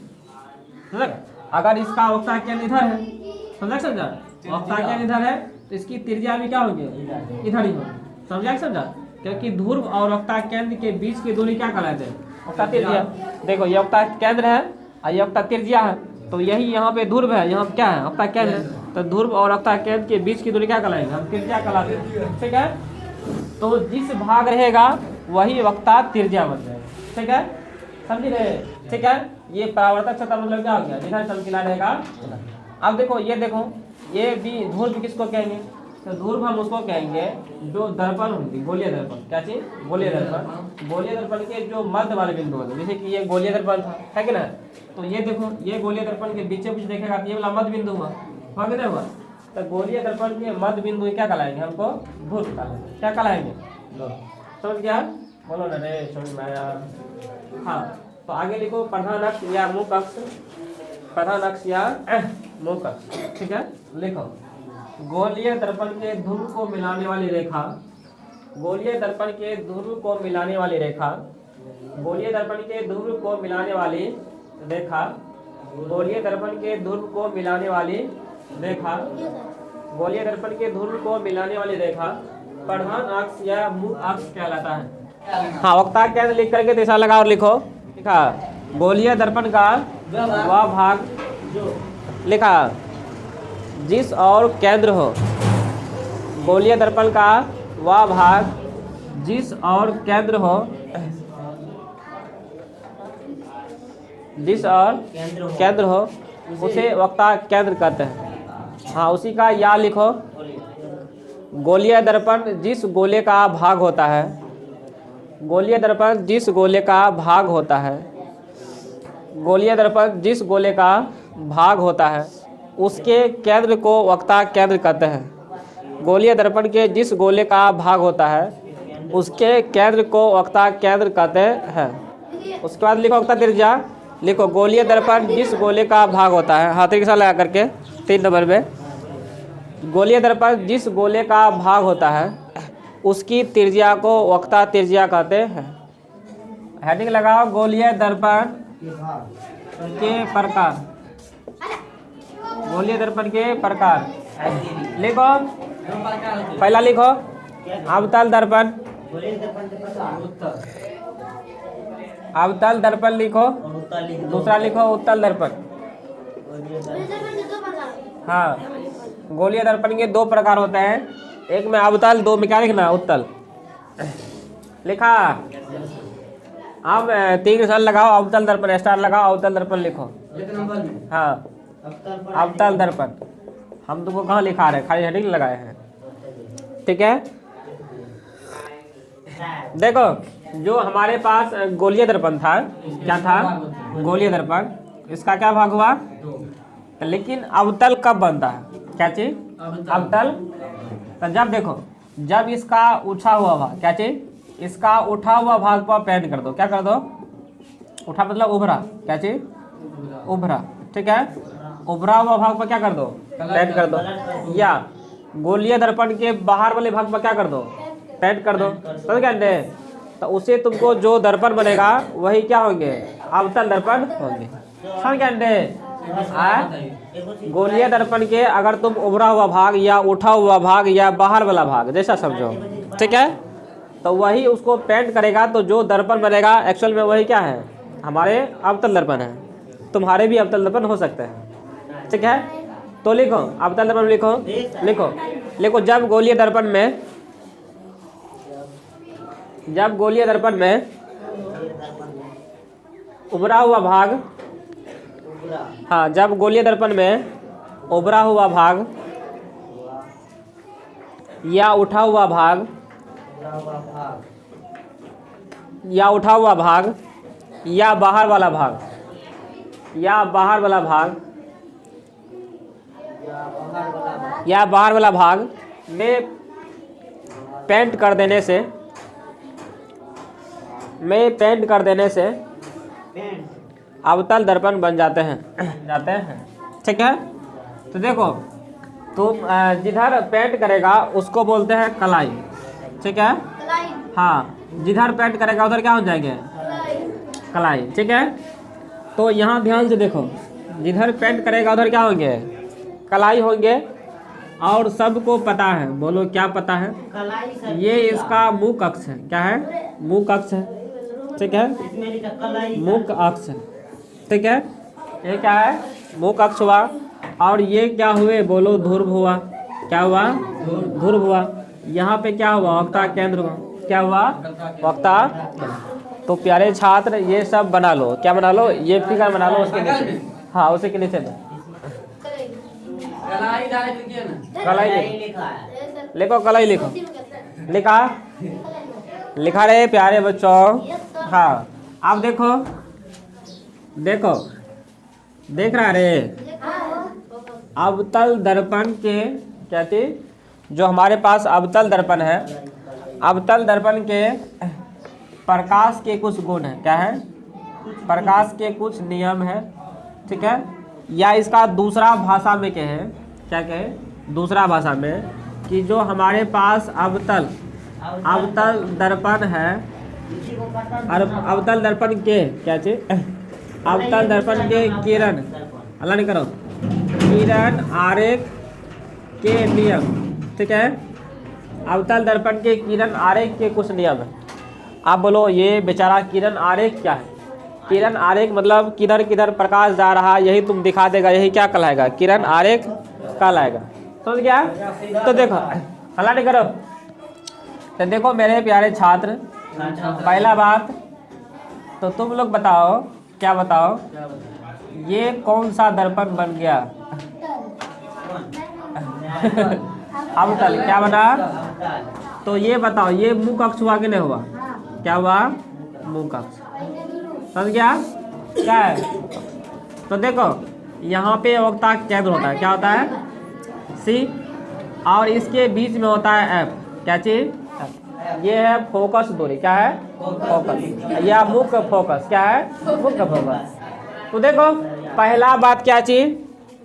समझ, अगर इसका वक्ता केंद्र इधर है, समझा, वक्ता केंद्र इधर है तो इसकी त्रिज्या भी क्या होगी, इधर ही होगी, समझा, क्योंकि ध्रुव और वक्ता केंद्र के बीच की दूरी क्या कहलाते हैं, वक्ता त्रिज्या। देखो ये वक्ता केंद्र है और ये वक्ता त्रिज्या है, तो यही यहाँ पे ध्रुव है, यहाँ क्या है, वक्ता केंद्र है, तो ध्रुव और वक्ता केंद्र के बीच की दूरी क्या कहलाएगी, हम त्रिज्या कहलाते हैं, ठीक है। तो जिस भाग रहेगा वही वक्ता त्रिज्या बन जाएगा, ठीक है, समझ रहे, ठीक है। ये परावर्तक सतह मतलब क्या हो गया, जिधर चमकीला रहेगा। अब देखो ये भी ध्रुव किसको कहेंगे, तो ध्रुव हम उसको कहेंगे जो दर्पण होंगे, गोलीय दर्पण, क्या चीज, गोलीय दर्पण, गोलीय दर्पण के जो मध्य वाले बिंदु होते हैं, जैसे कि ये गोलीय दर्पण था, है कि ना, तो ये देखो ये गोलीय दर्पण के बीचे बीच देखेगा तो ये वाला मध्य बिंदु हुआ कि नहीं हुआ, तो गोलीय दर्पण के मध्य बिंदु क्या कहलाएंगे, हमको ध्रुव कहलाएंगे, क्या कहलाएंगे, समझ गया, बोलो ना रे, समझ में आया। हाँ, तो आगे लिखो प्रधान अक्ष या मुख अक्ष, प्रधान अक्ष या मुख अक्ष, ठीक है। लिखो गोलीय दर्पण के ध्रुव को मिलाने वाली रेखा, गोलीय दर्पण के ध्रुव को मिलाने वाली रेखा, गोलीय दर्पण के ध्रुव को मिलाने वाली रेखा, गोलीय दर्पण के ध्रुव को मिलाने वाली रेखा, गोलीय दर्पण के ध्रुव को मिलाने वाली रेखा प्रधान अक्ष या मुख अक्ष कहलाता है। हाँ, वक्ता केंद्र लिख करके दिशा लगा और लिखो, लिखा गोलीय दर्पण का वह भाग लिखा जिस और केंद्र हो, गोलीय दर्पण का वह भाग जिस और केंद्र हो, जिस और केंद्र हो उसे वक्ता केंद्र कहते हैं। हाँ, उसी का या लिखो, गोलीय दर्पण जिस गोले का भाग होता है, गोलीय दर्पण जिस गोले का भाग होता है, गोलीय दर्पण जिस गोले का भाग होता है, उसके केंद्र को वक्ता केंद्र कहते हैं। गोलीय दर्पण के जिस गोले का भाग होता है उसके केंद्र को वक्ता केंद्र कहते हैं। उसके बाद लिखो वक्ता त्रिज्या। लिखो गोलीय दर्पण जिस गोले का भाग होता है, हाथी के साथ लगा करके 3 नंबर में, गोलीय दर्पण जिस गोले का भाग होता है उसकी त्रिज्या को वक्ता त्रिज्या कहते हैं। हेडिंग लगाओ गोलीय दर्पण के प्रकार। गोलीय दर्पण के प्रकार लिखो। पहला लिखो अवतल दर्पण, अवतल दर्पण लिखो। दूसरा लिखो उत्तल दर्पण। हाँ, गोलीय दर्पण के 2 प्रकार होते हैं, एक में अवतल, 2 में क्या लिखना उत्तल। लिखा। अब 3 निशान लगाओ, अवतल दर्पण स्टार लगाओ, अवतल दर्पण लिखो। हाँ, अवतल दर्पण हम तुमको कहाँ लिखा रहे, खाली हेडिंग लगाए हैं, ठीक है। देखो जो हमारे पास गोलीय दर्पण था, क्या था, गोलीय दर्पण, इसका क्या भाग हुआ, लेकिन अवतल कब बनता है, क्या चीज, अवतल। तो जब देखो, जब इसका उठा हुआ भाग, क्या चीज, इसका उठा हुआ भाग पर पेंट कर दो, क्या कर दो, उठा मतलब उभरा, क्या चीज, उभरा, ठीक है। उभरा हुआ भाग पर क्या कर दो, पेंट कर दो। या गोलीय दर्पण के बाहर वाले भाग पर क्या कर दो, पेंट कर दो, समझ गए। तो उसे तुमको जो दर्पण बनेगा वही क्या होंगे, अवतल दर्पण होंगे, समझ गए। गोलीय दर्पण के अगर तुम उभरा हुआ भाग या उठा हुआ भाग या बाहर वाला भाग जैसा समझो, ठीक है, तो वही उसको पेंट करेगा, तो जो दर्पण बनेगा एक्चुअल में वही क्या है, हमारे अवतल दर्पण है। तुम्हारे भी अवतल दर्पण हो सकते हैं, ठीक है। तो लिखो अवतल दर्पण, लिखो लिखो लिखो। जब गोलीय दर्पण में, जब गोलीय दर्पण में उभरा हुआ भाग, हाँ, जब गोलीय दर्पण में उभरा हुआ भाग या उठा हुआ भाग या उठा हुआ भाग या बाहर वाला भाग या बाहर वाला भाग या बाहर वाला भाग में पेंट कर देने से, में पेंट कर देने से अवतल दर्पण बन जाते हैं, ठीक है। तो देखो तुम जिधर पेंट करेगा उसको बोलते हैं कलाई, ठीक है। हाँ, जिधर पेंट करेगा उधर क्या हो जाएंगे, कलाई, ठीक है। तो यहाँ ध्यान से देखो, जिधर पेंट करेगा उधर क्या होंगे, कलाई होंगे। और सबको पता है, बोलो क्या पता है, ये इसका मुख अक्ष है, क्या है, मुख अक्ष है, ठीक है, मुख अक्ष है, ठीक है। ये क्या है, मुख अक्ष हुआ। और ये क्या हुए, बोलो ध्रुव हुआ, क्या हुआ, ध्रुव हुआ। यहाँ पे क्या हुआ, वक्ता केंद्र हुआ, क्या हुआ, वक्ता। तो प्यारे छात्र ये सब बना लो, क्या बना लो, ये फिगर बना लो उसके नीचे, हाँ उसी के नीचे कलाई लिखो, कलाई लिखो, लिखा, लिखा रहे प्यारे बच्चों। हाँ, आप देखो, देखो देख रहा रे, अवतल दर्पण के, क्या चीज, जो हमारे पास अवतल दर्पण है, अवतल दर्पण के प्रकाश के कुछ गुण हैं, क्या है, प्रकाश के कुछ नियम है, ठीक है। या इसका दूसरा भाषा में कहें, क्या कहें, दूसरा भाषा में, कि जो हमारे पास अवतल दर्पण है, अवतल दर्पण के, क्या चीज, अवतल दर्पण के किरण, अल्लाह नहीं करो, किरण आरेख के नियम, ठीक है। अवतल दर्पण के किरण आरेख के कुछ नियम है। आप बोलो ये बेचारा किरण आरेख क्या है, किरण आरेख मतलब किधर किधर प्रकाश जा रहा है यही तुम दिखा देगा, यही क्या कहलाएगा, किरण आरेख कहलाएगा, समझ गया। तो देखो हल्ला नहीं करो। तो देखो मेरे प्यारे छात्र, पहला बात तो तुम लोग बताओ, क्या बताओ, ये कौन सा दर्पण बन गया, अवतल, क्या बना। तो ये बताओ, ये मुख अक्ष हुआ कि नहीं हुआ, क्या हुआ, मुख अक्ष, समझ गया क्या है। तो देखो यहाँ पे वक्ता केंद्र होता है, क्या होता है सी, और इसके बीच में होता है एफ, क्या चीज, ये है फोकस दूरी, क्या है फोकस, या मुख्य फोकस, क्या है मुख्य फोकस। तो देखो पहला बात क्या चीज,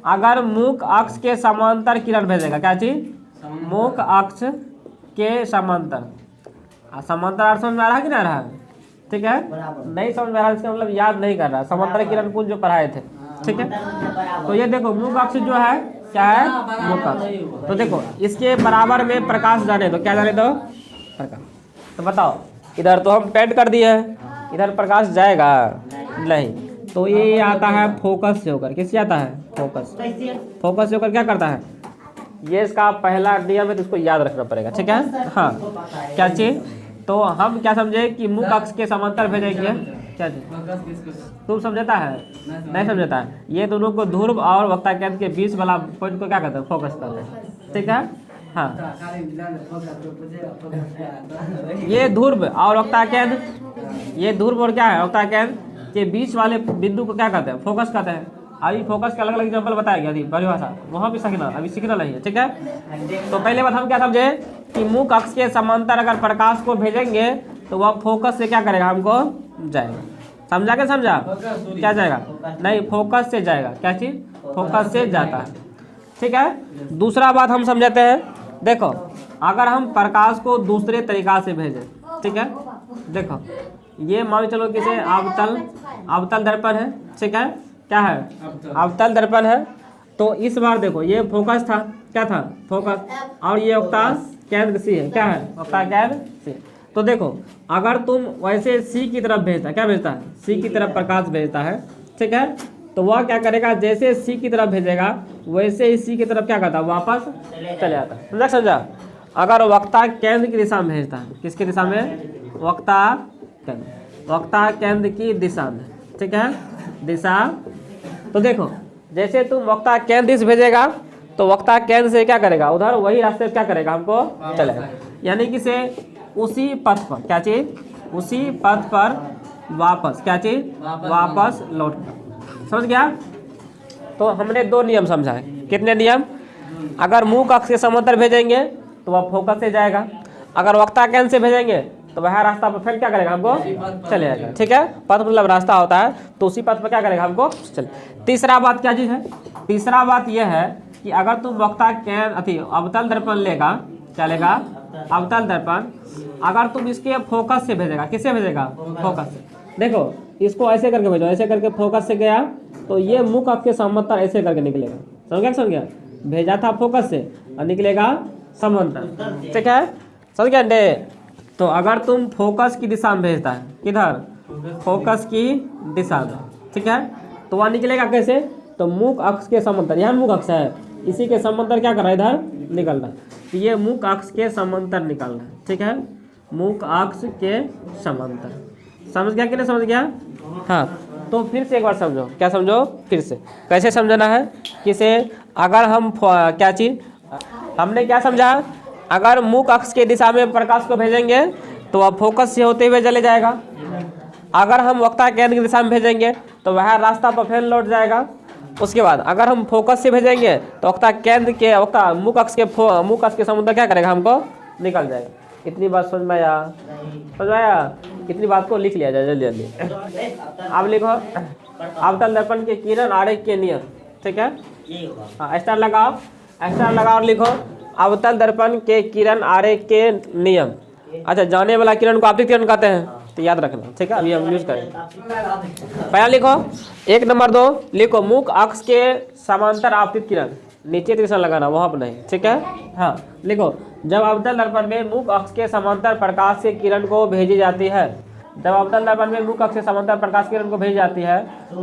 अगर मुख्य अक्ष के समांतर किरण भेजेगा, क्या चीज, मुख्य अक्ष के समांतर, समांतर अर्थ समझ में आ रहा है कि नहीं आ रहा है, ठीक है, नहीं समझ में आ रहा है इसका मतलब याद नहीं कर रहा, समांतर किरण कुंज जो पढ़ाए थे, ठीक है। तो ये देखो मुख्य अक्ष जो है क्या है मुख्य अक्ष, तो देखो इसके बराबर में प्रकाश जाने दो, क्या जाने दो प्रकाश, तो बताओ इधर तो हम पेंट कर दिए हैं, इधर प्रकाश जाएगा नहीं, तो ये आता है फोकस से होकर, किससे आता है फोकस, फोकस से होकर क्या करता है, ये इसका पहला नियम है तो इसको याद रखना पड़ेगा, ठीक है। हाँ क्या चीज, तो हम क्या समझे कि मुख्य अक्ष के समांतर भेजेंगे, क्या चीज तुम समझता है नहीं समझता है, ये दोनों को ध्रुव और वक्ता केंद्र के बीच वाला पॉइंट को क्या कहते हैं फोकस करते हैं, ठीक है। हाँ ये ध्रुव और वक्ता केंद्र, ये ध्रुव और क्या है वक्ता केंद्र के बीच वाले बिंदु को क्या कहते हैं फोकस कहते हैं। अभी फोकस का अलग अलग एग्जाम्पल बताया गया थी परिभाषा, वहाँ भी सीखना, अभी सीखना नहीं है, ठीक है। तो पहले बात हम क्या समझे कि मुख्य अक्ष के समांतर अगर प्रकाश को भेजेंगे तो वह फोकस से क्या करेगा, हमको जाएगा, समझा के समझा, क्या जाएगा नहीं फोकस से जाएगा, क्या चीज फोकस से जाता है, ठीक है। दूसरा बात हम समझाते हैं, देखो अगर हम प्रकाश को दूसरे तरीका से भेजें, ठीक है, देखो ये मान चलो किसे अवतल दर्पण है, ठीक है, क्या है अवतल दर्पण है, तो इस बार देखो ये फोकस था, क्या था फोकस, और ये वक्ता केंद्र सी है, क्या है वक्ता केंद्र सी। तो देखो अगर तुम वैसे सी की तरफ भेजता, क्या भेजता है सी की तरफ प्रकाश भेजता है, ठीक है, तो वह क्या करेगा जैसे सी की तरफ भेजेगा वैसे ही सी की तरफ क्या करता है वापस चले जाता है, समझा। अगर वक्ता केंद्र की दिशा में भेजता है, किसकी दिशा में, वक्ता केंद्र की दिशा में, ठीक है दिशा, तो देखो जैसे तुम वक्ता केंद्र से भेजेगा तो वक्ता केंद्र से क्या करेगा उधर वही रास्ते क्या करेगा हमको चलेगा, यानी कि से उसी पथ पर, क्या चीज उसी पथ पर वापस, क्या चीज वापस लौटना, समझ गया। तो हमने दो नियम समझा है, कितने नियम, अगर मुख्य अक्ष के समांतर भेजेंगे तो वह फोकस से जाएगा, अगर वक्ता केंद्र से भेजेंगे तो वह रास्ता पर फिर क्या करेगा हमको चले जाएगा, ठीक है, पथ मतलब रास्ता होता है, तो उसी पथ पर क्या करेगा हमको चले। तीसरा बात क्या चीज है, तीसरा बात यह है कि अगर तुम वक्ता केंद्र अवतल दर्पण लेगा, क्या लेगा अवतल दर्पण, अगर तुम इसके फोकस से भेजेगा, किससे भेजेगा फोकस से, देखो इसको ऐसे करके भेजो, ऐसे करके फोकस से गया तो ये मुख्य अक्ष के समांतर ऐसे करके निकलेगा, समझ गया, भेजा था फोकस से और निकलेगा समांतर, ठीक है, समझ गया ने। तो अगर तुम फोकस की दिशा में भेजता है, किधर फोकस की दिशा में, ठीक है, तो वह निकलेगा कैसे, तो मुख्य अक्ष के समांतर, यहाँ मुख्य अक्ष है इसी के समांतर क्या कर रहा है इधर निकलना, तो ये मुख्य अक्ष के समांतर निकलना, ठीक है, मुख्य अक्ष के समांतर, समझ गया कि नहीं समझ गया। हाँ तो फिर से एक बार समझो, क्या समझो फिर से, कैसे समझना है, किसे अगर हम क्या चीज हमने क्या समझा, अगर मुख्य अक्ष के दिशा में प्रकाश को भेजेंगे तो वह फोकस से होते हुए चले जाएगा, अगर हम वक्ता केंद्र की दिशा में भेजेंगे तो वह रास्ता पर फिर लौट जाएगा, उसके बाद अगर हम फोकस से भेजेंगे तो वक्ता केंद्र के वक्ता मुख्य अक्ष के समुद्र क्या करेगा हमको निकल जाएगा। इतनी बात समझ में आया, समझ में आया, इतनी बात को लिख लिया जाए जल्दी जल्दी। अब लिखो अवतल दर्पण के किरण आरेख के नियम, ठीक है, हाँ स्टार लगाओ, स्टार लगाओ और लिखो अवतल दर्पण के किरण आरेख के नियम। अच्छा जाने वाला किरण को आपतित किरण कहते हैं, तो याद रखना, ठीक है, अभी हम यूज करेंगे। पहला लिखो 1 नंबर 2 लिखो मुख्य अक्ष के समांतर आपतित किरण, नीचे निशान लगाना वहाँ पर नहीं, ठीक है। हाँ लिखो जब अवतल दर्पण में मुख्य अक्ष के समांतर प्रकाश से किरण को भेजी जाती है, जब अवतल दर्पण में मुख्य अक्ष से समांतर प्रकाश किरण को भेजी जाती है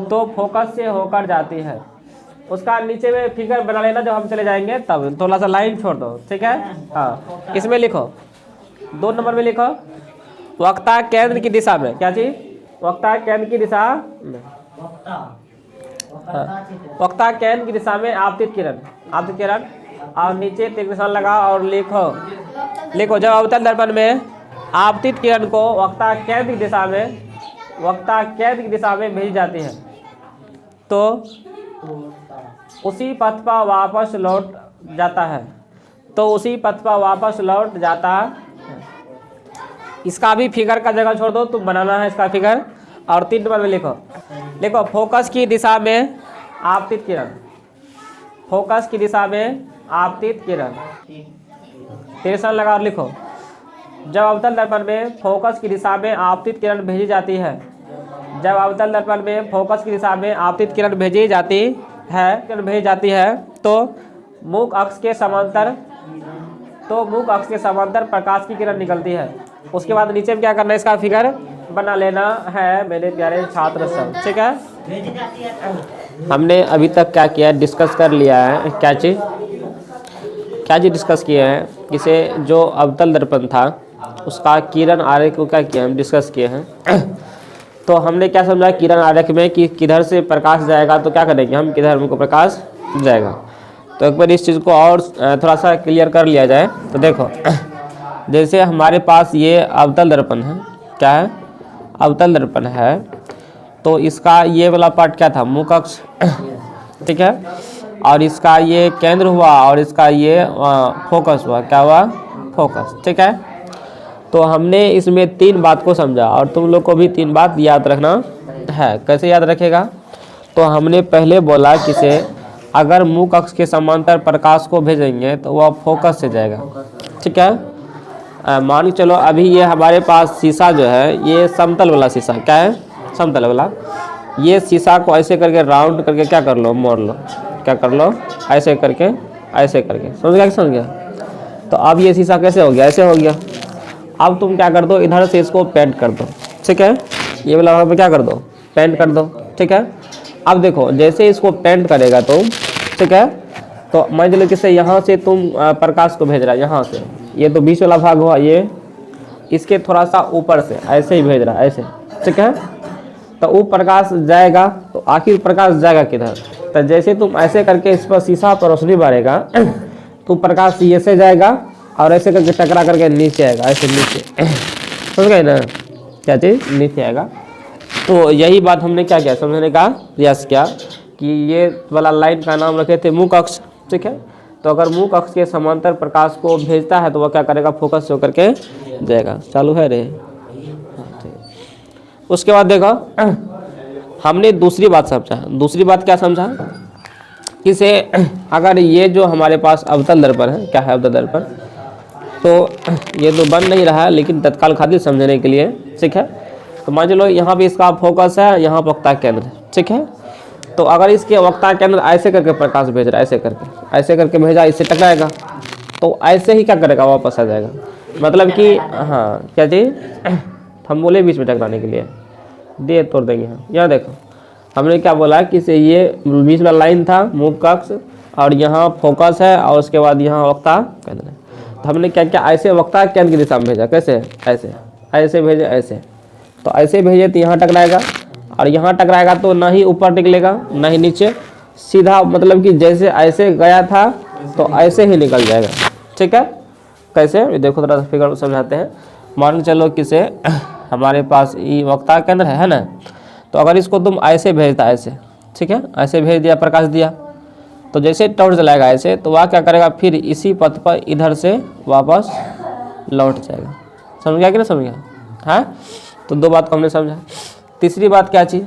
तो फोकस से होकर जाती है। उसका नीचे में फिगर बना लेना जब हम चले जाएंगे तब, थोड़ा सा लाइन छोड़ दो, ठीक है। हाँ इसमें लिखो 2 नंबर में लिखो वक्ता केंद्र की दिशा में, क्या चीज वक्ता केंद्र की दिशा में, वक्ता केंद्र की दिशा में आपतित किरण और नीचे तीर निशान लगाओ और लिखो जब अवतल दर्पण में आपतित किरण को वक्ता केंद्र की दिशा में भेजी जाती है तो उसी पथ पर वापस लौट जाता है, तो उसी पथ पर वापस लौट जाता है। इसका भी फिगर का जगह छोड़ दो, तुम बनाना है इसका फिगर। और 3 नंबर में लिखो फोकस की दिशा में आपतित किरण, फोकस की दिशा में आपतित किरण। तिरछा लगा और लिखो, जब अवतल दर्पण में फोकस की दिशा में आपतित किरण भेजी जाती है, जब अवतल दर्पण में फोकस की दिशा में आपतित किरण भेजी जाती है तो मुख अक्ष के समांतर प्रकाश की किरण निकलती है। उसके बाद नीचे में क्या करना है, इसका फिगर बना लेना है मेरे प्यारे छात्र सब, ठीक है। हमने अभी तक क्या किया, डिस्कस कर लिया है। क्या चीज़ डिस्कस किए हैं, इसे जो अवतल दर्पण था उसका किरण आरेख को क्या किया, हम डिस्कस किए हैं। तो हमने क्या समझा किरण आरेख में कि किधर से प्रकाश जाएगा, तो क्या करेंगे हम, किधर हमको प्रकाश जाएगा। तो एक बार इस चीज़ को और थोड़ा सा क्लियर कर लिया जाए। तो देखो जैसे हमारे पास ये अवतल दर्पण है, क्या है, अवतल दर्पण है, तो इसका ये वाला पार्ट क्या था, मुख अक्ष, ठीक है। और इसका ये केंद्र हुआ और इसका ये फोकस हुआ, क्या हुआ, फोकस, ठीक है। तो हमने इसमें 3 बात को समझा और तुम लोग को भी 3 बात याद रखना है। कैसे याद रखेगा, तो हमने पहले बोला कि से अगर मुख अक्ष के समांतर प्रकाश को भेजेंगे तो वह फोकस से जाएगा, ठीक है। मान के चलो अभी ये हमारे पास शीशा जो है ये समतल वाला शीशा, क्या है, समतल वाला। ये शीशा को ऐसे करके राउंड करके क्या कर लो, मोड़ लो, क्या कर लो, ऐसे करके समझ गया कि समझ गया। तो अब ये शीशा कैसे हो गया, ऐसे हो गया। अब तुम क्या कर दो, इधर से इसको पेंट कर दो, ठीक है। ये वाला वहाँ पे क्या कर दो, पेंट कर दो, ठीक है। अब देखो जैसे इसको पेंट करेगा तुम, ठीक है, तो मान लो किससे, यहाँ से तुम प्रकाश को भेज रहा है, यहाँ से, ये तो बीच वाला भाग हुआ, ये इसके थोड़ा सा ऊपर से ऐसे ही भेज रहा है, ऐसे, ठीक है। तो वो प्रकाश जाएगा, तो आखिर प्रकाश जाएगा किधर, तो जैसे तुम ऐसे करके इस पर शीशा पर रोशनी मारेगा तो प्रकाश ये से जाएगा और ऐसे करके टकरा करके नीचे आएगा, ऐसे नीचे, समझ गए ना, क्या चीज़, नीचे आएगा। तो यही बात हमने क्या किया, समझने का प्रयास किया कि ये वाला लाइन का नाम रखे थे मुख अक्ष, ठीक है। तो अगर मुख अक्ष के समांतर प्रकाश को भेजता है तो वह क्या करेगा, फोकस से होकर के जाएगा। चालू है रे। उसके बाद देखो हमने दूसरी बात समझा। दूसरी बात क्या समझा, किसे अगर ये जो हमारे पास अवतल दर्पण है, क्या है अवतल दर्पण, तो ये तो बन नहीं रहा है लेकिन तत्काल खातिर समझने के लिए, ठीक है। तो मान लो यहाँ पे इसका फोकस है, यहाँ वक्ता केंद्र, ठीक है। तो अगर इसके वक्ता केंद्र ऐसे करके प्रकाश भेज रहा है, ऐसे करके भेजा, इससे टकराएगा, तो ऐसे ही क्या करेगा, वापस आ जाएगा। मतलब कि हाँ, क्या चीज़, हम बोले बीच में टकराने के लिए दे तोड़ देंगे हम। यहाँ देखो हमने क्या बोला कि से ये बीच वाला लाइन था मुख अक्ष और यहाँ फोकस है और उसके बाद यहाँ वक्ता केंद्र है। तो हमने क्या किया, ऐसे वक्ता केंद्र की दिशा में भेजा, कैसे, ऐसे भेजे, ऐसे, तो ऐसे भेजे तो यहाँ टकराएगा और यहाँ टकराएगा तो ना ही ऊपर निकलेगा ना ही नीचे, सीधा, मतलब कि जैसे ऐसे गया था तो ऐसे ही निकल जाएगा, ठीक है। कैसे, देखो थोड़ा फिगर समझाते हैं। मान के चलो कि से हमारे पास ये वक्ता केंद्र है ना, तो अगर इसको तुम ऐसे भेजता, ऐसे, ठीक है, ऐसे भेज दिया, प्रकाश दिया, तो जैसे टॉर्च जलाएगा ऐसे, तो वह क्या करेगा, फिर इसी पथ पर इधर से वापस लौट जाएगा। समझ गया कि नहीं समझ गया, हाँ। तो 2 बात को हमने समझा। तीसरी बात क्या चीज़,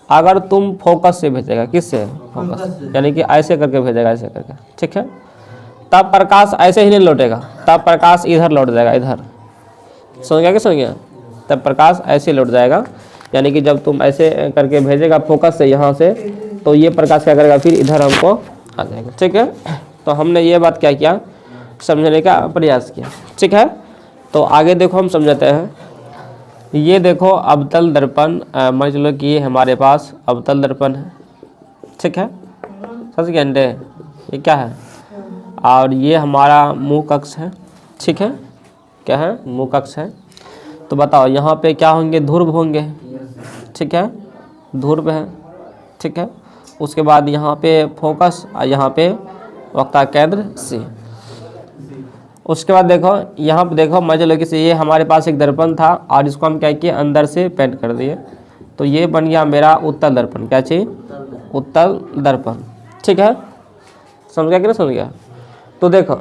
अगर तुम फोकस से भेजेगा, किससे, फोकस, यानी कि ऐसे करके भेजेगा, ऐसे करके, ठीक है, तब प्रकाश ऐसे ही नहीं लौटेगा, तब प्रकाश इधर लौट जाएगा, इधर, समझ गया कि समझ गया, तब प्रकाश ऐसे लौट जाएगा। यानी कि जब तुम ऐसे करके भेजेगा फोकस से यहाँ से, तो ये प्रकाश क्या करेगा, फिर इधर हमको आ जाएगा, ठीक है। तो हमने ये बात क्या किया, समझने का प्रयास किया, ठीक है। तो आगे देखो हम समझाते हैं। ये देखो अवतल दर्पण, मान लो कि ये हमारे पास अवतल दर्पण है, ठीक है, समझ गए, ये क्या है, और ये हमारा मुख अक्ष है, ठीक है, क्या है, मुख अक्ष है। तो बताओ यहाँ पे क्या होंगे, ध्रुव होंगे, ठीक है, ध्रुव है, ठीक है। उसके बाद यहाँ पे फोकस और यहाँ पे वक्ता केंद्र सी। उसके बाद देखो यहाँ पे देखो, मान लो कि ये हमारे पास एक दर्पण था और इसको हम क्या किए, अंदर से पेंट कर दिए, तो ये बन गया मेरा उत्तल दर्पण। क्या चाहिए, उत्तल दर्पण, ठीक है। समझ गया कि नहीं समझ गया? तो देखो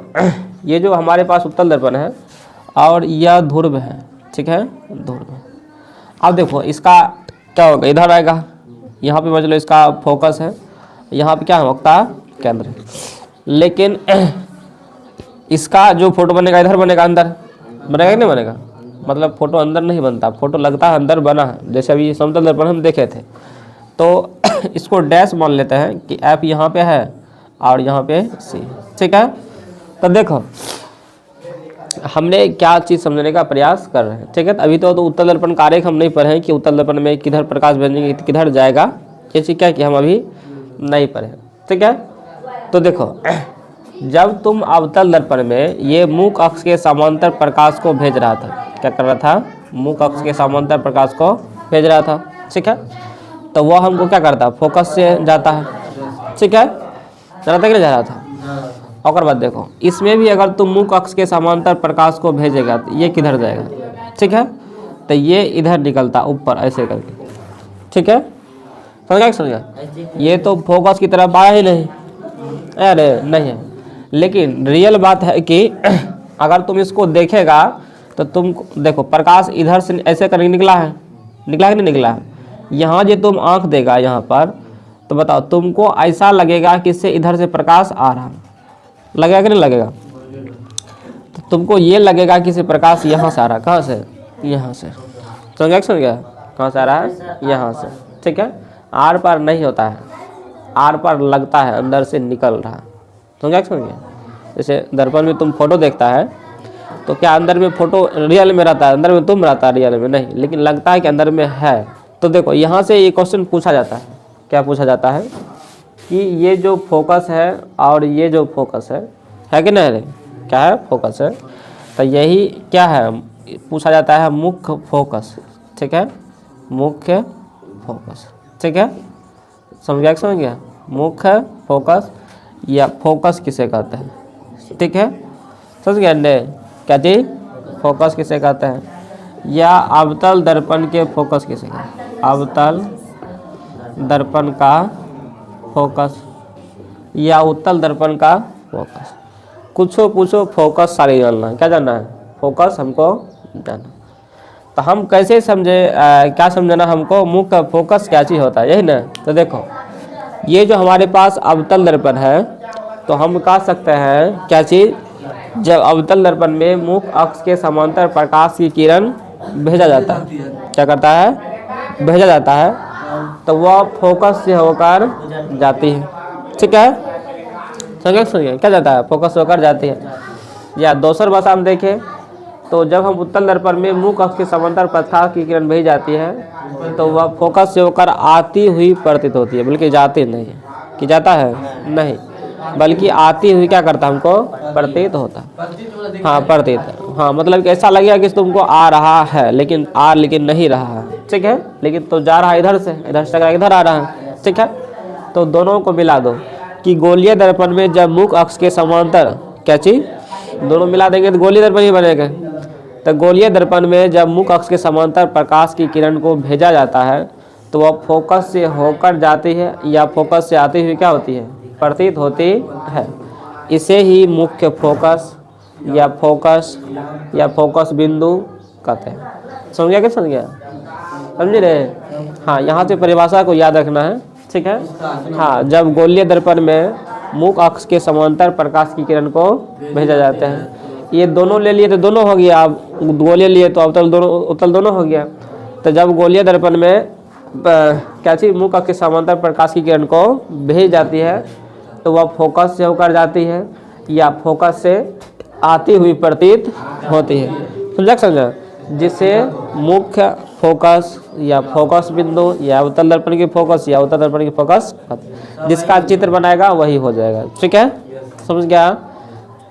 ये जो हमारे पास उत्तल दर्पण है और यह ध्रुव है, ठीक है, ध्रुव। अब देखो इसका क्या होगा, इधर आएगा, यहाँ पे मतलब इसका फोकस है, यहाँ पे क्या होता केंद्र। लेकिन इसका जो फोटो बनेगा इधर बनेगा, अंदर बनेगा कि नहीं बनेगा? मतलब फोटो अंदर नहीं बनता, फोटो लगता है अंदर बना है। जैसे अभी समतल दर्पण हम देखे थे, तो इसको डैश मान लेते हैं कि एफ यहाँ पे है और यहाँ पे सी, ठीक है। तो देखो हमने क्या चीज़ समझने का प्रयास कर रहे हैं, ठीक है। अभी तो उत्तल दर्पण का आरेख हम नहीं पढ़े हैं कि उत्तल दर्पण में किधर प्रकाश भेजेंगे किधर जाएगा, ये चीज़ क्या है कि हम अभी नहीं पढ़े, ठीक है। तो देखो जब तुम अवतल दर्पण में ये मुख अक्ष के समांतर प्रकाश को भेज रहा था, क्या कर रहा था, मुख अक्ष के समांतर प्रकाश को भेज रहा था, ठीक है। तो वह हमको क्या करता है, फोकस से जाता है, ठीक है, जाता कि नहीं जा रहा था। और बात देखो इसमें भी अगर तुम मुख अक्ष के समांतर प्रकाश को भेजेगा तो ये किधर जाएगा, ठीक है। तो ये इधर निकलता ऊपर ऐसे करके, ठीक है, समझ गया? ये तो फोकस की तरफ आया ही नहीं, अरे नहीं है। लेकिन रियल बात है कि अगर तुम इसको देखेगा तो तुम देखो प्रकाश इधर से ऐसे करके निकला है, निकला कि नहीं निकला है। यहाँ जो तुम आंख देगा यहाँ पर, तो बताओ तुमको ऐसा लगेगा कि इससे इधर से प्रकाश आ रहा है, लगेगा कि नहीं लगेगा? तो तुमको ये लगेगा कि इसे प्रकाश यहाँ से आ रहा है, कहाँ से, यहाँ से, समझ गया? कहाँ से आ रहा है, यहाँ से, ठीक है। आर पार नहीं होता है, आर पार लगता है, अंदर से निकल रहा है, समझ गया? जैसे दर्पण में तुम फोटो देखता है तो क्या अंदर में फोटो रियल में रहता है, अंदर में तुम रहता है, रियल में नहीं, लेकिन लगता है कि अंदर में है। तो देखो यहाँ से ये क्वेश्चन पूछा जाता है, क्या पूछा जाता है कि ये जो फोकस है और ये जो फोकस है कि नहीं, क्या है, फोकस है। तो यही क्या है, पूछा जाता है मुख्य फोकस, ठीक है, मुख्य फोकस, ठीक है, समझ गया? मुख्य फोकस या फोकस किसे कहते हैं, ठीक है, समझ गया ने, क्या चीज, फोकस किसे कहते हैं, या अवतल दर्पण के फोकस किसे कहते हैं, अवतल दर्पण का फोकस या उत्तल दर्पण का फोकस। कुछ पूछो फोकस सारी जानना है, क्या जानना है, फोकस हमको जानना। तो हम कैसे समझे, क्या समझना हमको, मुख्य फोकस क्या चीज़ होता है, यही ना। तो देखो ये जो हमारे पास अवतल दर्पण है, तो हम कह सकते हैं क्या चीज़, जब अवतल दर्पण में मुख अक्ष के समांतर प्रकाश की किरण भेजा जाता है, क्या करता है, भेजा जाता है, तो वह फोकस से होकर जाती है, ठीक है, समझिए क्या जाता है, फोकस होकर जाती है। या दूसर भाषा में देखें तो जब हम उत्तल दर्पण में मुख अक्ष के समांतर प्रकाश की किरण भेजी जाती है तो वह फोकस से होकर आती हुई प्रतीत होती है, बल्कि जाती नहीं है, कि जाता है नहीं, बल्कि आती हुई क्या करता है, हमको प्रतीत होता है, हाँ प्रतीत, हाँ मतलब ऐसा लगेगा कि तुमको आ रहा है, लेकिन नहीं रहा है, ठीक है, लेकिन तो जा रहा है इधर से टकरा इधर आ रहा है, ठीक है। तो दोनों को मिला दो कि गोलीय दर्पण में जब मुख अक्ष के समांतर, क्या चीज, दोनों मिला देंगे तो गोलीय दर्पण ही बनेगा। तो गोलीय दर्पण में जब मुख अक्ष के समांतर प्रकाश की किरण को भेजा जाता है तो वह फोकस से होकर जाती है या फोकस से आती हुई क्या होती है, प्रतीत होती है। इसे ही मुख्य फोकस या फोकस बिंदु कहते हैं। समझ गया, क्या समझ गया, समझ रहे? हाँ, यहाँ से परिभाषा को याद रखना है, ठीक है। हाँ, जब गोलीय दर्पण में मुख अक्ष के समांतर प्रकाश की किरण को भेजा जाता है, ये दोनों ले लिए तो दोनों हो गया, अब गोलीय लिए तो उत्तल दोनों हो गया। तो जब गोलीय दर्पण में क्या चीज, मुख अक्ष के समांतर प्रकाश की किरण को भेज जाती है तो वह फोकस से होकर जाती है या फोकस से आती हुई प्रतीत होती है, समझा, जिसे मुख्य फोकस या फोकस बिंदु या उत्तल दर्पण की फोकस या उत्तल दर्पण की फोकस, जिसका चित्र बनाएगा वही हो जाएगा, ठीक है, समझ गया।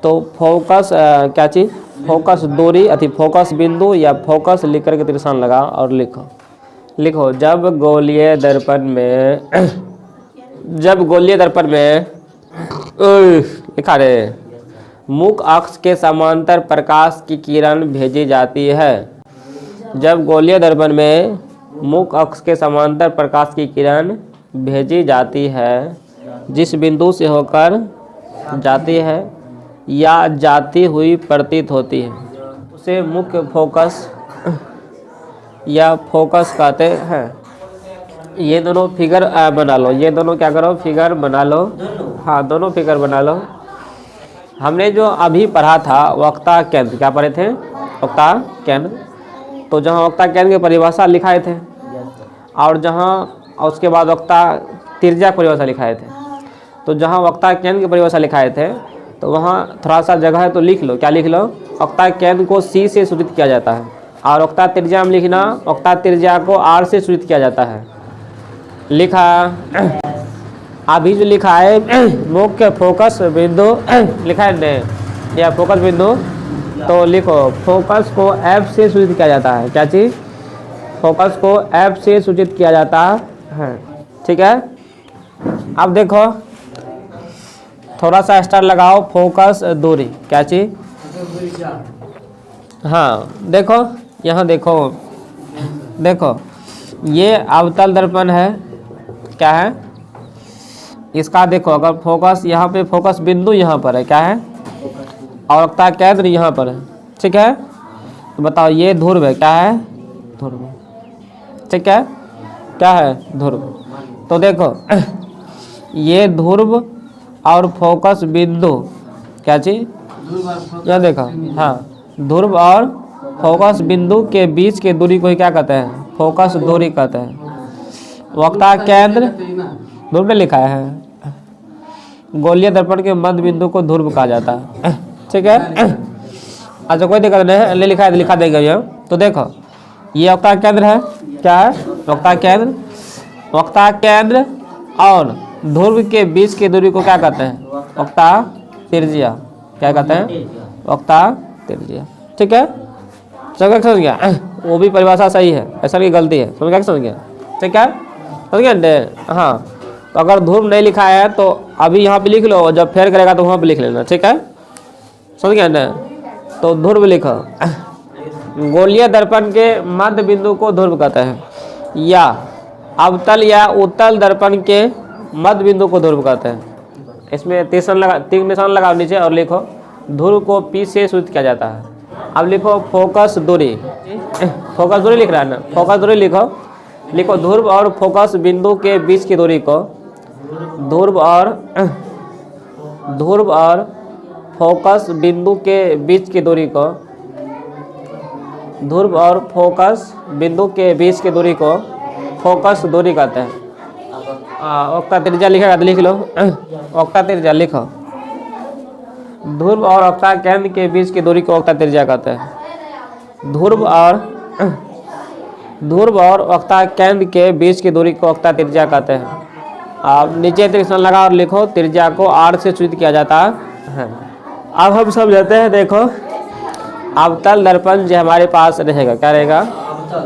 तो फोकस क्या चीज, फोकस दूरी अति फोकस बिंदु या फोकस लिख करके त्रिशान लगा और लिखो जब गोलीय दर्पण में लिखा रे, मुख अक्ष के समांतर प्रकाश की किरण भेजी जाती है। जब गोलीय दर्पण में मुख अक्ष के समांतर प्रकाश की किरण भेजी जाती है, जिस बिंदु से होकर जाती है या जाती हुई प्रतीत होती है उसे मुख्य फोकस या फोकस कहते हैं। ये दोनों फिगर बना लो, ये दोनों क्या करो, फिगर बना लो। हाँ, दोनों फिगर बना लो। हमने जो अभी पढ़ा था वक्ता केंद्र, क्या पढ़े थे, वक्ता केंद्र। तो जहाँ वक्ता केंद्र की परिभाषा लिखाए थे और जहाँ उसके बाद वक्ता त्रिज्या परिभाषा लिखाए थे। तो जहाँ वक्ता केंद्र की परिभाषा लिखाए थे तो वहाँ थोड़ा सा जगह है तो लिख लो। क्या लिख लो, वक्ता केंद्र को C से सूचित किया जाता है और वक्ता त्रिज्या में लिखना वक्ता त्रिज्या को R से सूचित किया जाता है। लिखा अभी जो लिखा है मुख्य फोकस बिंदु लिखा है नहीं, या फोकस बिंदु, तो लिखो फोकस को F से सूचित किया जाता है। क्या चीज़, फोकस को F से सूचित किया जाता है। ठीक है, अब देखो थोड़ा सा स्टार लगाओ, फोकस दूरी, क्या चीज़, हाँ देखो यहाँ देखो, देखो ये अवतल दर्पण है, क्या है इसका, देखो अगर फोकस यहाँ पे, फोकस बिंदु यहाँ पर है, क्या है, और वक्ता केंद्र यहाँ पर है। ठीक है, तो बताओ ये ध्रुव है, क्या है, ध्रुव। ठीक है, क्या है, ध्रुव। तो देखो ये ध्रुव और फोकस बिंदु, क्या चीज, यहाँ देखो, हाँ ध्रुव और फोकस बिंदु के बीच के दूरी को क्या कहते हैं, फोकस दूरी कहते हैं। वक्ता केंद्र ध्रुव में लिखा है, गोलीय दर्पण के मध्य बिंदु को ध्रुव कहा जाता है। ठीक है, अच्छा कोई दिक्कत नहीं है, ले लिखा है लिखा देगा ये। तो देखो ये वक्ता केंद्र है, क्या है, वक्ता केंद्र। वक्ता केंद्र और ध्रुव के बीच की दूरी को क्या कहते हैं, वक्ता त्रिज्या, क्या कहते हैं, वक्ता त्रिज्या। ठीक है, समझ गया, वो भी परिभाषा सही है, ऐसा नहीं गलती है, समझ गया, समझ गया। ठीक है, समझ गया। हाँ, तो अगर ध्रुव नहीं लिखा है तो अभी यहाँ पे लिख लो, जब फेर करेगा तो वहाँ पे लिख लेना। ठीक है, समझ गया ना। तो ध्रुव लिखो, गोलीय दर्पण के मध्य बिंदु को ध्रुव कहते हैं, या अवतल या उत्तल दर्पण के मध्य बिंदु को ध्रुव कहते हैं। इसमें तीन निशान लगाओ नीचे और लिखो ध्रुव को P से सूचित किया जाता है। अब लिखो फोकस दूरी, फोकस दूरी लिख रहा है ना, फोकस दूरी लिखो, लिखो ध्रुव और फोकस बिंदु के बीच की दूरी को, ध्रुव और फोकस बिंदु के बीच की दूरी को, ध्रुव और फोकस बिंदु के बीच की दूरी को फोकस दूरी कहते हैं। वक्ता त्रिज्या लिखेगा तो लिख लो, वक्ता त्रिज्या लिखो, ध्रुव और वक्ता केंद्र के बीच की दूरी को वक्ता त्रिज्या कहते हैं। ध्रुव और वक्ता केंद्र के बीच की दूरी को वक्ता त्रिज्या कहते हैं। अब नीचे त्रिकोण लगा और लिखो त्रिज्या को R से सूचित किया जाता है। अब हम समझते हैं, देखो अवतल दर्पण जो हमारे पास रहेगा, क्या रहेगा,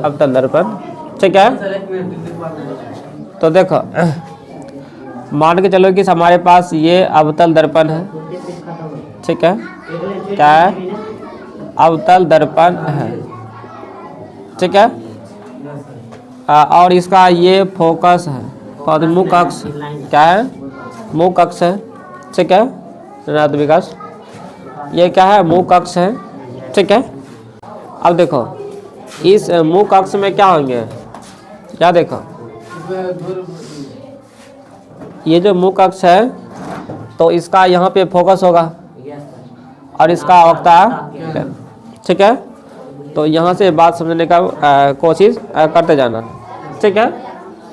अवतल दर्पण। ठीक है, तो देखो मान के चलो कि हमारे पास ये अवतल दर्पण है। ठीक है, क्या है, अवतल दर्पण है। ठीक है, और इसका ये फोकस है और मुख्य अक्ष, क्या है, मुख्य अक्ष है। ठीक है, ऋणात्मक विकास, ये क्या है, मुख्य अक्ष है। ठीक है, अब देखो इस मुख्य अक्ष में क्या होंगे, क्या देखो ये जो मुख्य अक्ष है तो इसका यहाँ पे फोकस होगा और इसका वक्ता। ठीक है, तो यहाँ से बात समझने का कोशिश करते जाना। ठीक है,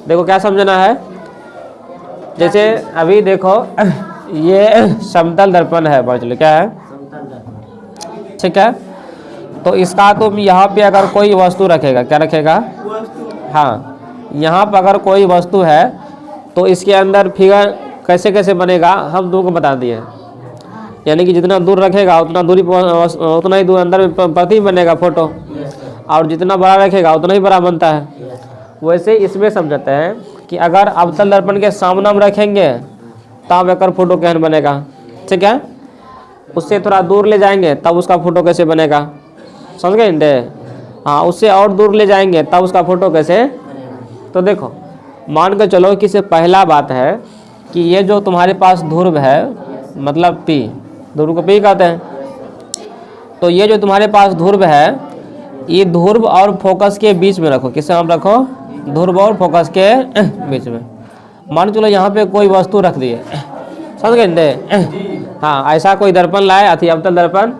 देखो क्या समझना है, जैसे अभी देखो ये समतल दर्पण है, मान लो क्या है। ठीक है, तो इसका तुम यहाँ पे अगर कोई वस्तु रखेगा, क्या रखेगा, हाँ यहाँ पर अगर कोई वस्तु है तो इसके अंदर फिगर कैसे कैसे बनेगा हम तुमको बता दिए। यानी कि जितना दूर रखेगा उतना दूरी उतना ही दूर अंदर प्रतिबिंब बनेगा फोटो, और जितना बड़ा रखेगा उतना ही बड़ा बनता है। वैसे इसमें समझते हैं कि अगर अवतल दर्पण के सामने हम रखेंगे तब एक फोटो कैन बनेगा। ठीक है, उससे थोड़ा दूर ले जाएंगे तब उसका फोटो कैसे बनेगा, समझ गए इंडे। हाँ, उससे और दूर ले जाएंगे तब उसका फोटो कैसे। तो देखो मान के चलो कि से पहला बात है कि ये जो तुम्हारे पास ध्रुव है मतलब P, ध्रुव को P कहते हैं। तो ये जो तुम्हारे पास ध्रुव है, ये ध्रुव और फोकस के बीच में रखो। किससे हम रखो? ध्रुव और फोकस के बीच में। मान चलो यहाँ पे कोई वस्तु रख दिए, समझ गए? हाँ, ऐसा कोई दर्पण लाए, अति अवतल दर्पण,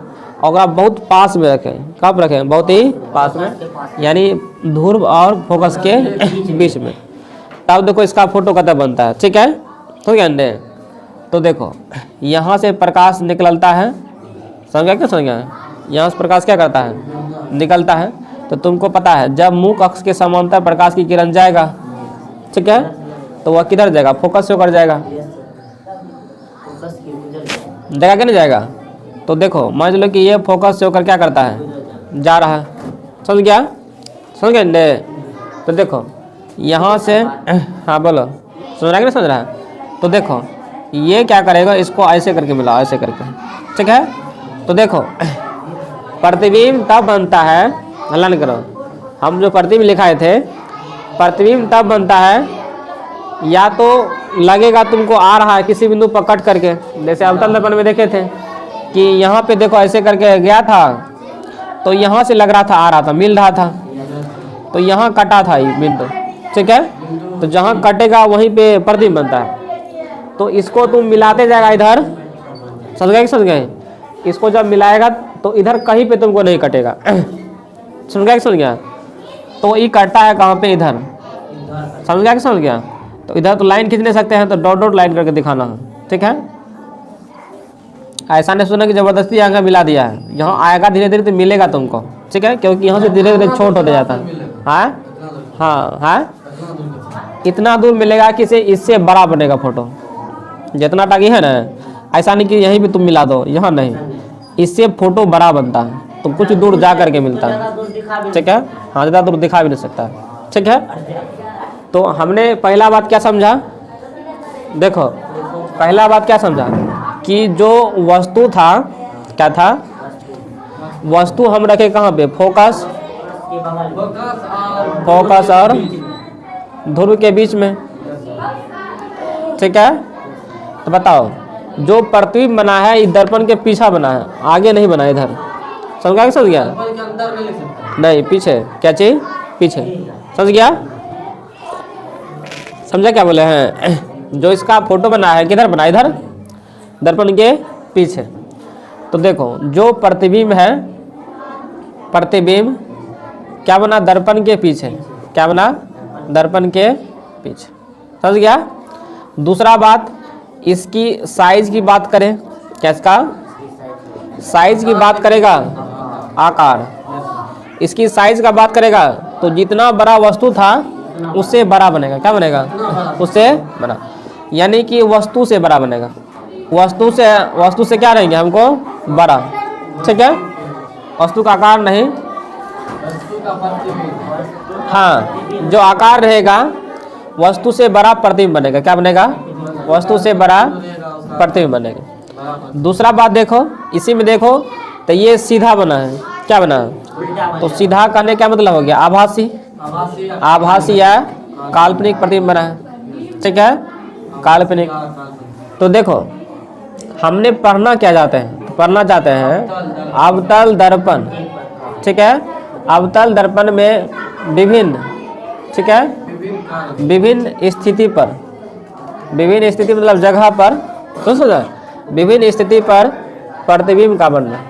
और आप बहुत पास में रखें। कब रखें? बहुत ही पास में, यानी ध्रुव और फोकस के बीच में। तब देखो इसका फोटो कैसा बनता है, ठीक है? ठीक है। तो देखो यहाँ से प्रकाश निकलता है, समझा क्या? समझ गया? यहाँ से प्रकाश क्या करता है? निकलता है। तो तुमको पता है जब मुख अक्ष के समांतर प्रकाश की किरण जाएगा, ठीक है, तो वह किधर जाएगा? फोकस से होकर जाएगा, जाएगा कि नहीं जाएगा? तो देखो मान लो कि ये फोकस से होकर क्या करता है? जा रहा है। समझ गया? समझ गए? तो देखो यहाँ से, हाँ बोलो, समझ रहा है कि नहीं समझ रहा है? तो देखो ये क्या करेगा? इसको ऐसे करके मिलाओ, ऐसे करके, ठीक है? तो देखो प्रतिबिंब तब बनता है, हल्ला नहीं करो, हम जो प्रतिबिंब लिखाए थे, प्रतिबिंब तब बनता है या तो लगेगा तुमको आ रहा है किसी बिंदु पर कट करके, जैसे अवतल दर्पण में देखे थे कि यहाँ पे देखो ऐसे करके गया था, तो यहाँ से लग रहा था आ रहा था, मिल रहा था, तो यहाँ कटा था ये बिंदु, ठीक है? तो जहाँ कटेगा वहीं पे प्रतिबिंब बनता है। तो इसको तुम मिलाते जाएगा इधर, समझ गए? समझ गए? इसको जब मिलाएगा तो इधर कहीं पे तुमको नहीं कटेगा, समझ गया? समझ गया? तो ये कटता है कहाँ पे? इधर, समझ गया? समझ गया? तो इधर तो लाइन खींच नहीं सकते हैं, तो डॉट डॉट लाइन करके दिखाना है, ठीक है? ऐसा नहीं सुना कि जबरदस्ती यहाँ मिला दिया है, यहाँ आएगा धीरे धीरे तो मिलेगा तुमको, ठीक है? क्योंकि यहाँ से धीरे धीरे छोट होते जाता है। हाँ हाँ, इतना दूर मिलेगा कि इससे बड़ा बनेगा फोटो, जितना टाकी है ना। ऐसा नहीं कि यहीं पे तुम मिला दो, यहाँ नहीं, इससे फोटो बड़ा बनता है, तो कुछ दूर जा करके मिलता है, ठीक है? हाँ, ज़्यादा दूर दिखा भी नहीं सकता, ठीक है? तो हमने पहला बात क्या समझा? देखो पहला बात क्या समझा कि जो वस्तु था, क्या था? वस्तु हम रखे कहाँ पे? फोकस, फोकस और ध्रुव के बीच में, ठीक है? तो बताओ जो प्रतिबिंब बना है इस दर्पण के पीछा बना है, आगे नहीं बना, इधर। समझ गया? समझ गया? नहीं, पीछे। क्या चीज? पीछे। समझ गया? समझा क्या बोले हैं? जो इसका फोटो बना है किधर बना? इधर, दर्पण के पीछे। तो देखो जो प्रतिबिंब है, प्रतिबिंब क्या बना? दर्पण के पीछे। क्या बना? दर्पण के पीछे। समझ गया? दूसरा बात, इसकी साइज की बात करें, क्या इसका साइज की बात करेगा? आकार, इसकी साइज का बात करेगा तो जितना बड़ा वस्तु था उससे बड़ा बनेगा। क्या बनेगा? उससे बड़ा, यानी कि वस्तु से बड़ा बनेगा। वस्तु से क्या रहेंगे? हमको बड़ा, ठीक है? वस्तु का आकार नहीं, हाँ, जो आकार रहेगा वस्तु से बड़ा प्रतिबिंब बनेगा। क्या बनेगा? वस्तु से बड़ा प्रतिबिंब बनेगा। दूसरा बात देखो, इसी में देखो तो ये सीधा बना है। क्या बना? तो सीधा करने क्या मतलब हो गया? आभासी, आभासी या काल्पनिक प्रतिबिंब बना है, ठीक है? काल्पनिक। तो देखो हमने पढ़ना क्या चाहते हैं? तो पढ़ना चाहते हैं अवतल दर्पण, ठीक है? अवतल दर्पण में विभिन्न, ठीक है, विभिन्न स्थिति पर, विभिन्न स्थिति मतलब जगह पर, तो समझा, विभिन्न स्थिति पर प्रतिबिंब का बनना।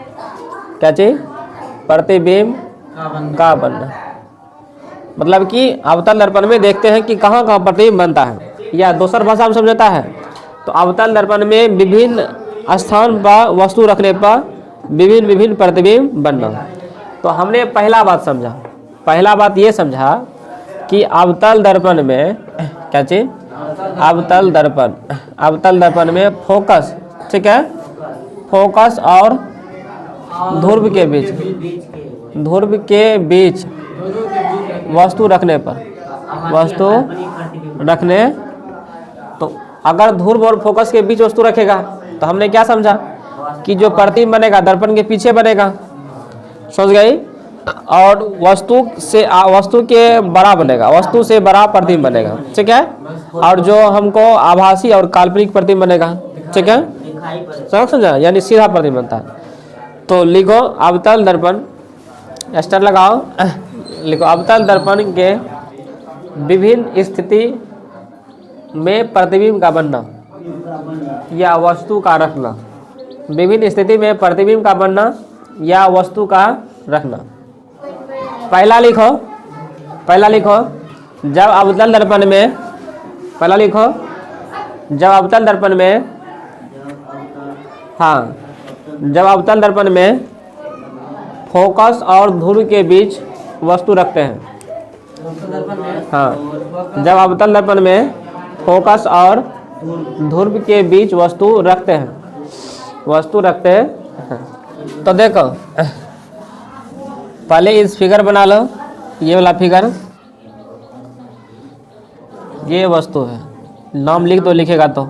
क्या चीज? प्रतिबिंब का बनना। मतलब कि अवतल दर्पण में देखते हैं कि कहाँ कहाँ प्रतिबिंब बनता है, या दूसर भाषा में समझता है तो अवतल दर्पण में विभिन्न स्थान पर वस्तु रखने पर विभिन्न प्रतिबिंब बनना। तो हमने पहला बात समझा, पहला बात ये समझा कि अवतल दर्पण में क्या चीज? अवतल दर्पण, अवतल दर्पण में फोकस, ठीक है, फोकस और ध्रुव के बीच, ध्रुव के बीच वस्तु रखने पर, वस्तु रखने, तो अगर ध्रुव और फोकस के बीच वस्तु रखेगा तो हमने क्या समझा कि जो प्रतिबिंब बनेगा दर्पण के पीछे बनेगा, समझ गई? और वस्तु के बड़ा बनेगा, वस्तु से बड़ा प्रतिबिंब बनेगा, ठीक है? और जो हमको आभासी और काल्पनिक प्रतिबिंब बनेगा, ठीक है? समझा, यानी सीधा प्रतिबिंब बनता है। तो लिखो अवतल दर्पण, स्टार लगाओ, लिखो अवतल दर्पण के विभिन्न स्थिति में प्रतिबिंब का बनना या वस्तु का रखना। विभिन्न स्थिति में प्रतिबिंब का बनना या वस्तु का रखना। पहला लिखो जब अवतल दर्पण में, पहला लिखो जब अवतल दर्पण में, हाँ, जब अवतल दर्पण में फोकस और ध्रुव के बीच वस्तु रखते हैं। हाँ, जब अवतल दर्पण में फोकस और ध्रुव के बीच वस्तु रखते हैं, तो देखो पहले इस फिगर बना लो, ये वाला फिगर, ये वस्तु है, नाम लिख दो, लिखेगा तो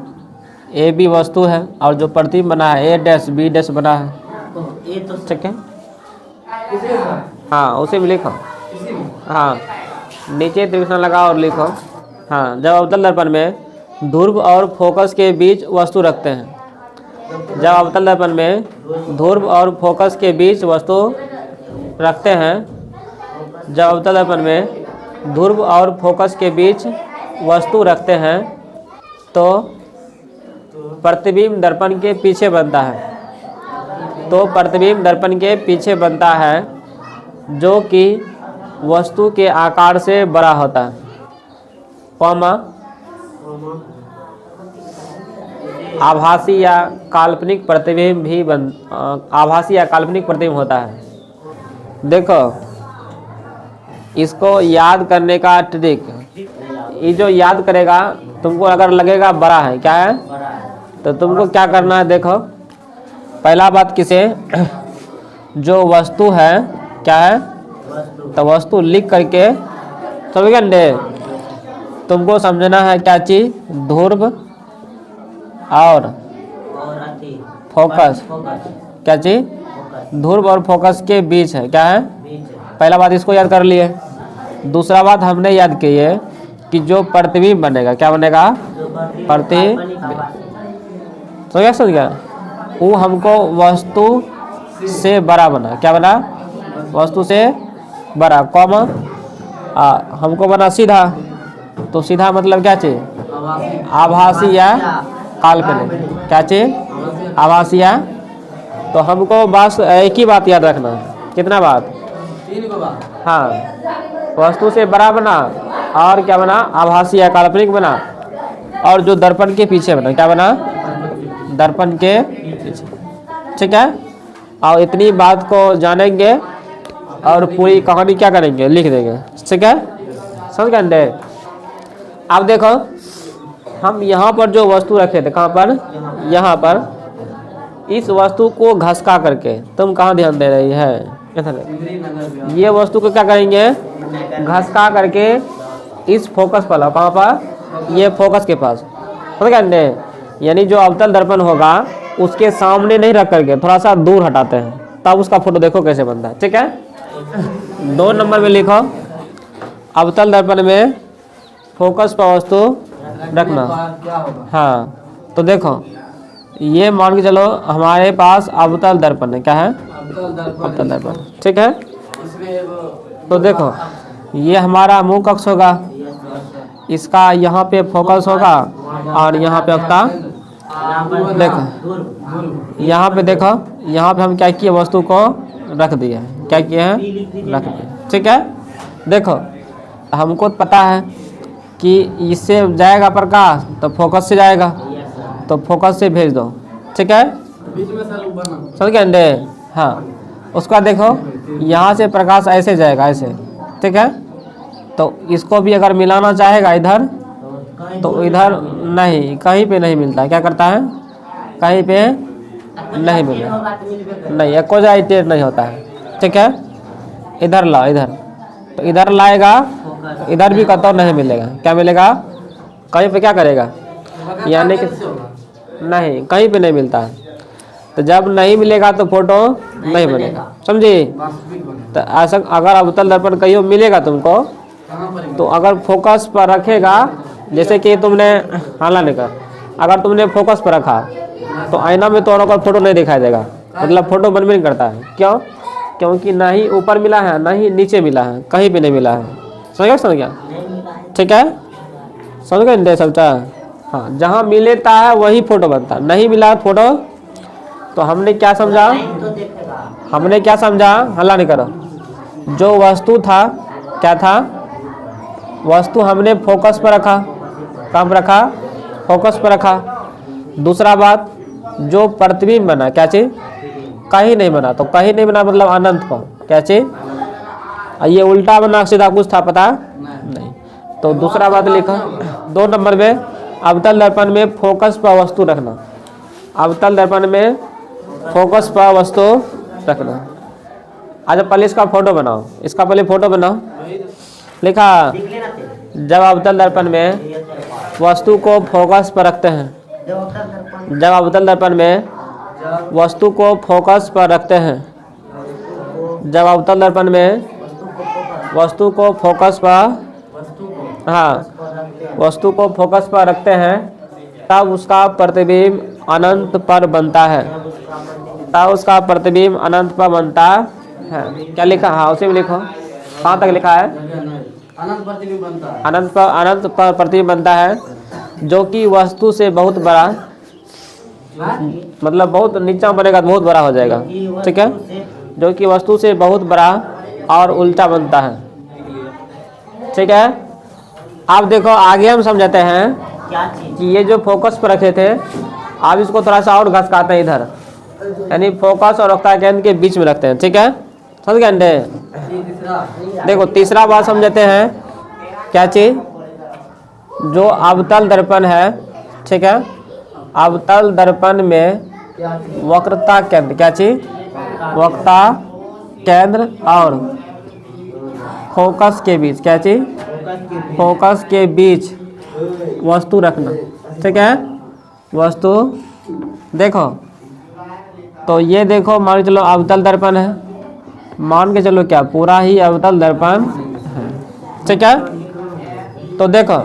ए बी वस्तु है और जो प्रतिबिंब बना है ए डैश बी डैश बना है, ठीक है। हाँ उसे भी लिखो, हाँ नीचे त्रिकोण लगाओ और लिखो। हाँ, जब अवतल दर्पण में ध्रुव और फोकस के बीच वस्तु रखते हैं, जब अवतल दर्पण में ध्रुव और फोकस के बीच वस्तु रखते हैं, जब अवतल दर्पण में ध्रुव और फोकस के बीच वस्तु रखते हैं तो प्रतिबिंब दर्पण के पीछे बनता है। तो प्रतिबिंब दर्पण के पीछे बनता है जो कि वस्तु के आकार से बड़ा होता है, आभासी या काल्पनिक प्रतिबिंब भी आभासी या काल्पनिक प्रतिबिंब होता है। देखो इसको याद करने का ट्रिक, ये जो याद करेगा तुमको अगर लगेगा बड़ा है, क्या है, तो तुमको क्या करना है, देखो पहला बात किसे, जो वस्तु है, क्या है, तो वस्तु लिख करके समझ गए, तुमको समझना है क्या चीज, ध्रुव और फोकस, क्या चीज, ध्रुव और फोकस के बीच है, क्या है, पहला बात इसको याद कर लिए। दूसरा बात हमने याद की है कि जो प्रतिबिंब बनेगा, क्या बनेगा, प्रतिबिंब, समझ गया, वो हमको वस्तु से बड़ा बना, क्या बना, वस्तु से बड़ा, कॉमा हमको बना सीधा, तो सीधा मतलब क्या चीज, आभासी या काल्पनिक, क्या चीज, आभासी या, तो हमको बस एक ही बात याद रखना है, कितना बात, हाँ, वस्तु से बड़ा बना और क्या बना, आभासी या काल्पनिक बना, और जो दर्पण के पीछे बना, क्या बना, दर्पण के पीछे, ठीक है। और इतनी बात को जानेंगे और पूरी कहानी क्या करेंगे, लिख देंगे, ठीक है, समझ गए। अब देखो हम यहाँ पर जो वस्तु रखे थे, कहाँ पर, यहाँ पर, इस वस्तु को घसका करके, तुम कहाँ ध्यान दे रही है, इधर, ये वस्तु को क्या करेंगे, घसका करके इस फोकस पर, कहाँ पर, ये फोकस के पास, समझ गए, यानी जो अवतल दर्पण होगा उसके सामने नहीं रख करके थोड़ा सा दूर हटाते हैं, तब उसका फोटो देखो कैसे बनता है, ठीक है। 2 नंबर में लिखो अवतल दर्पण में फोकस पर वस्तु रखना। हाँ, तो देखो ये मान के चलो हमारे पास अवतल दर्पण है, क्या है, अवतल दर्पण, ठीक है। तो देखो ये हमारा मुख अक्ष होगा, इसका यहाँ पे फोकस होगा और यहाँ पे अवतल, देखो यहाँ पे, देखो यहाँ पे हम क्या किए, वस्तु को रख दिए, क्या किए हैं, रख दिए, ठीक है। देखो हमको पता है कि इससे जाएगा प्रकाश तो फोकस से जाएगा, तो फोकस से भेज दो, ठीक है, समझ गए। हाँ, उसका देखो यहाँ से प्रकाश ऐसे जाएगा, ऐसे, ठीक है, तो इसको भी अगर मिलाना चाहेगा इधर, तो इधर नहीं, कहीं पे नहीं मिलता, क्या करता है, कहीं पे नहीं मिलेगा, नहीं, एक्कोजाइटेड नहीं होता है, ठीक है। इधर लाओ, इधर, तो इधर लाएगा, इधर भी कतौ नहीं मिलेगा, क्या मिलेगा, कहीं पे क्या करेगा, यानी कि नहीं, कहीं पे नहीं मिलता है, तो जब नहीं मिलेगा तो फोटो नहीं बनेगा, समझे। तो ऐसा अगर अवतल दर्पण कहीं मिलेगा तुमको, तो अगर फोकस पर रखेगा, जैसे कि तुमने हाला नहीं कर, अगर तुमने फोकस पर रखा तो आईना में तो और फोटो नहीं दिखाई देगा, मतलब फोटो बन भी नहीं करता है। क्यों? क्योंकि ना ही ऊपर मिला है ना ही नीचे मिला है, कहीं भी नहीं मिला है। समझ गया? ठीक है, समझ गए समझा? हाँ, जहाँ मिलता है वही फोटो बनता है, नहीं मिला है फोटो। तो हमने क्या समझा? हमने क्या समझा? हल्ला नहीं करो। जो वस्तु था, क्या था? वस्तु हमने फोकस पर रखा। कब रखा? फोकस पर रखा। दूसरा बात, जो प्रतिबिंब बना, क्या चीज? कहीं नहीं बना। तो कहीं नहीं बना मतलब अनंत पर, क्या चीज? ये उल्टा बना सीधा कुछ था पता नहीं। तो दूसरा बात लिखा 2 नंबर में, अवतल दर्पण में फोकस पर वस्तु रखना। अवतल दर्पण में फोकस पर वस्तु रखना। अच्छा पहले इसका फोटो बनाओ, इसका पहले फोटो बनाओ। लिखा, जब अवतल दर्पण में वस्तु को फोकस पर रखते हैं, जब अवतल दर्पण में वस्तु को फोकस पर रखते हैं, जब अवतल दर्पण में वस्तु को फोकस पर, हाँ, वस्तु को फोकस पर रखते हैं, तब उसका प्रतिबिंब अनंत पर बनता है। तब उसका प्रतिबिंब अनंत पर बनता है। क्या लिखा? हाँ उसी में लिखो। कहाँ तक लिखा है? अनंत प्रतिबिंब बनता है। अनंत पर प्रतिबिंब बनता है, जो कि वस्तु से बहुत बड़ा, मतलब बहुत नीचा बनेगा तो बहुत बड़ा हो जाएगा। ठीक है, जो कि वस्तु से बहुत बड़ा और उल्टा बनता है। ठीक है, आप देखो आगे हम समझाते हैं कि ये जो फोकस पर रखे थे, आप इसको थोड़ा सा और घसकाते हैं इधर, यानी फोकस और वक्ता केंद्र के बीच में रखते हैं। ठीक है, समझ गए अंडे? देखो तीसरा बात समझते हैं, क्या चीज? जो अवतल दर्पण है, ठीक है, अवतल दर्पण में वक्रता केंद्र, क्या चीज? वक्ता केंद्र और फोकस के बीच, क्या चीज? फोकस के बीच वस्तु रखना। ठीक है, वस्तु देखो, तो ये देखो मान के चलो अवतल दर्पण है, मान के चलो क्या पूरा ही अवतल दर्पण है। ठीक है, तो देखो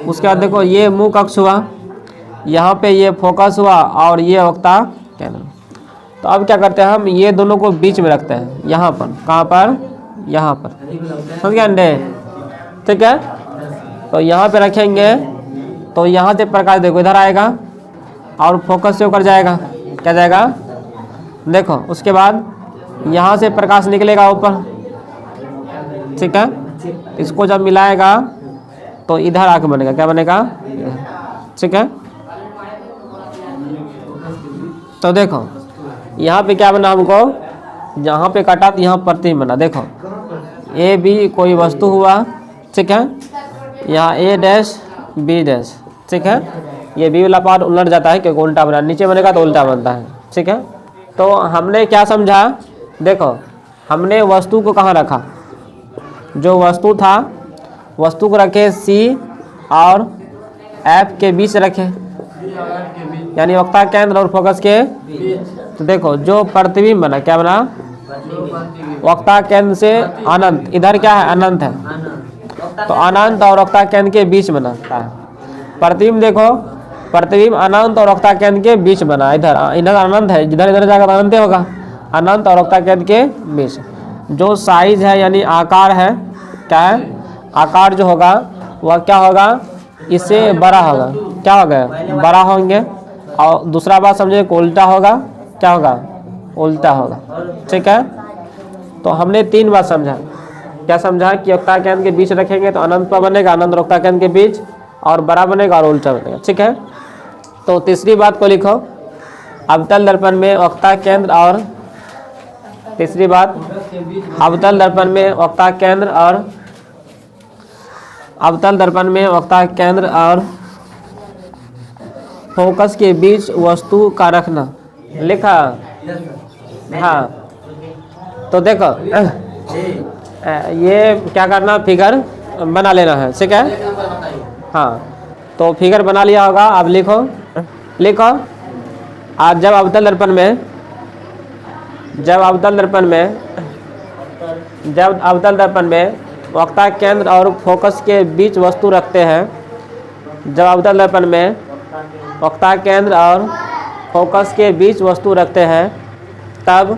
उसके बाद देखो ये मुख कक्ष हुआ, यहाँ पे ये फोकस हुआ और ये वक्ता केंद्र। तो अब क्या करते हैं हम, ये दोनों को बीच में रखते हैं, यहाँ पर। कहाँ पर? यहाँ पर। समझ गए अंडे? ठीक है, तो यहाँ पे रखेंगे तो यहाँ से प्रकाश देखो इधर आएगा और फोकस से होकर जाएगा, क्या जाएगा? देखो उसके बाद यहाँ से प्रकाश निकलेगा ऊपर। ठीक है, इसको जब मिलाएगा तो इधर आके बनेगा, क्या बनेगा? ठीक है, तो देखो यहाँ पे क्या बना हमको, जहाँ पे काटा तो यहाँ प्रतिबिंब बना। देखो ए बी कोई वस्तु हुआ, ठीक है, यहाँ ए डैश बी डैश। ठीक है, ये बी वाला पार्ट उलट जाता है क्योंकि उल्टा बना, नीचे बनेगा तो उल्टा बनता है। ठीक है, तो हमने क्या समझा? देखो हमने वस्तु को कहाँ रखा? जो वस्तु था, वस्तु को रखे सी और एफ के बीच रखे, यानी वक्ता केंद्र और फोकस के। तो देखो जो प्रतिबिंब बना, क्या बना? वक्ता केंद्र से अनंत, इधर क्या है? अनंत है, तो अनंत और वक्ता केंद्र के बीच बनाता है प्रतिबिंब। देखो प्रतिबिंब अनंत और वक्ता केंद्र के बीच बना, इधर इधर अनंत है, जिधर इधर जाएगा तो अनंत होगा। अनंत और वक्ता केंद्र के बीच जो साइज है यानी आकार है, क्या है? आकार जो होगा वह क्या होगा? इससे बड़ा होगा। क्या होगा? बड़ा होंगे। और दूसरा बात समझे कि उल्टा होगा, क्या होगा? उल्टा होगा। ठीक है, तो हमने 3 बात समझा। क्या समझा? कि वक्ता केंद्र के बीच रखेंगे तो अनंत पर बनेगा, अनंत वक्ता केंद्र के बीच, और बड़ा बनेगा और उल्टा बनेगा। ठीक है, तो तीसरी बात को लिखो, अवतल दर्पण में वक्ता केंद्र और, तीसरी बात अवतल दर्पण में वक्ता केंद्र और, अवतल दर्पण में वक्ता केंद्र और फोकस के बीच वस्तु का रखना। लिखा? हाँ, तो देखो ये क्या करना, फिगर बना लेना है। ठीक है, हाँ, तो फिगर बना लिया होगा। अब लिखो, लिखो आज जब अवतल दर्पण में, जब अवतल दर्पण में, जब अवतल दर्पण में वक्ता केंद्र और फोकस के बीच वस्तु रखते हैं, जब अवतल दर्पण में वक्ता केंद्र और फोकस के बीच वस्तु रखते हैं तब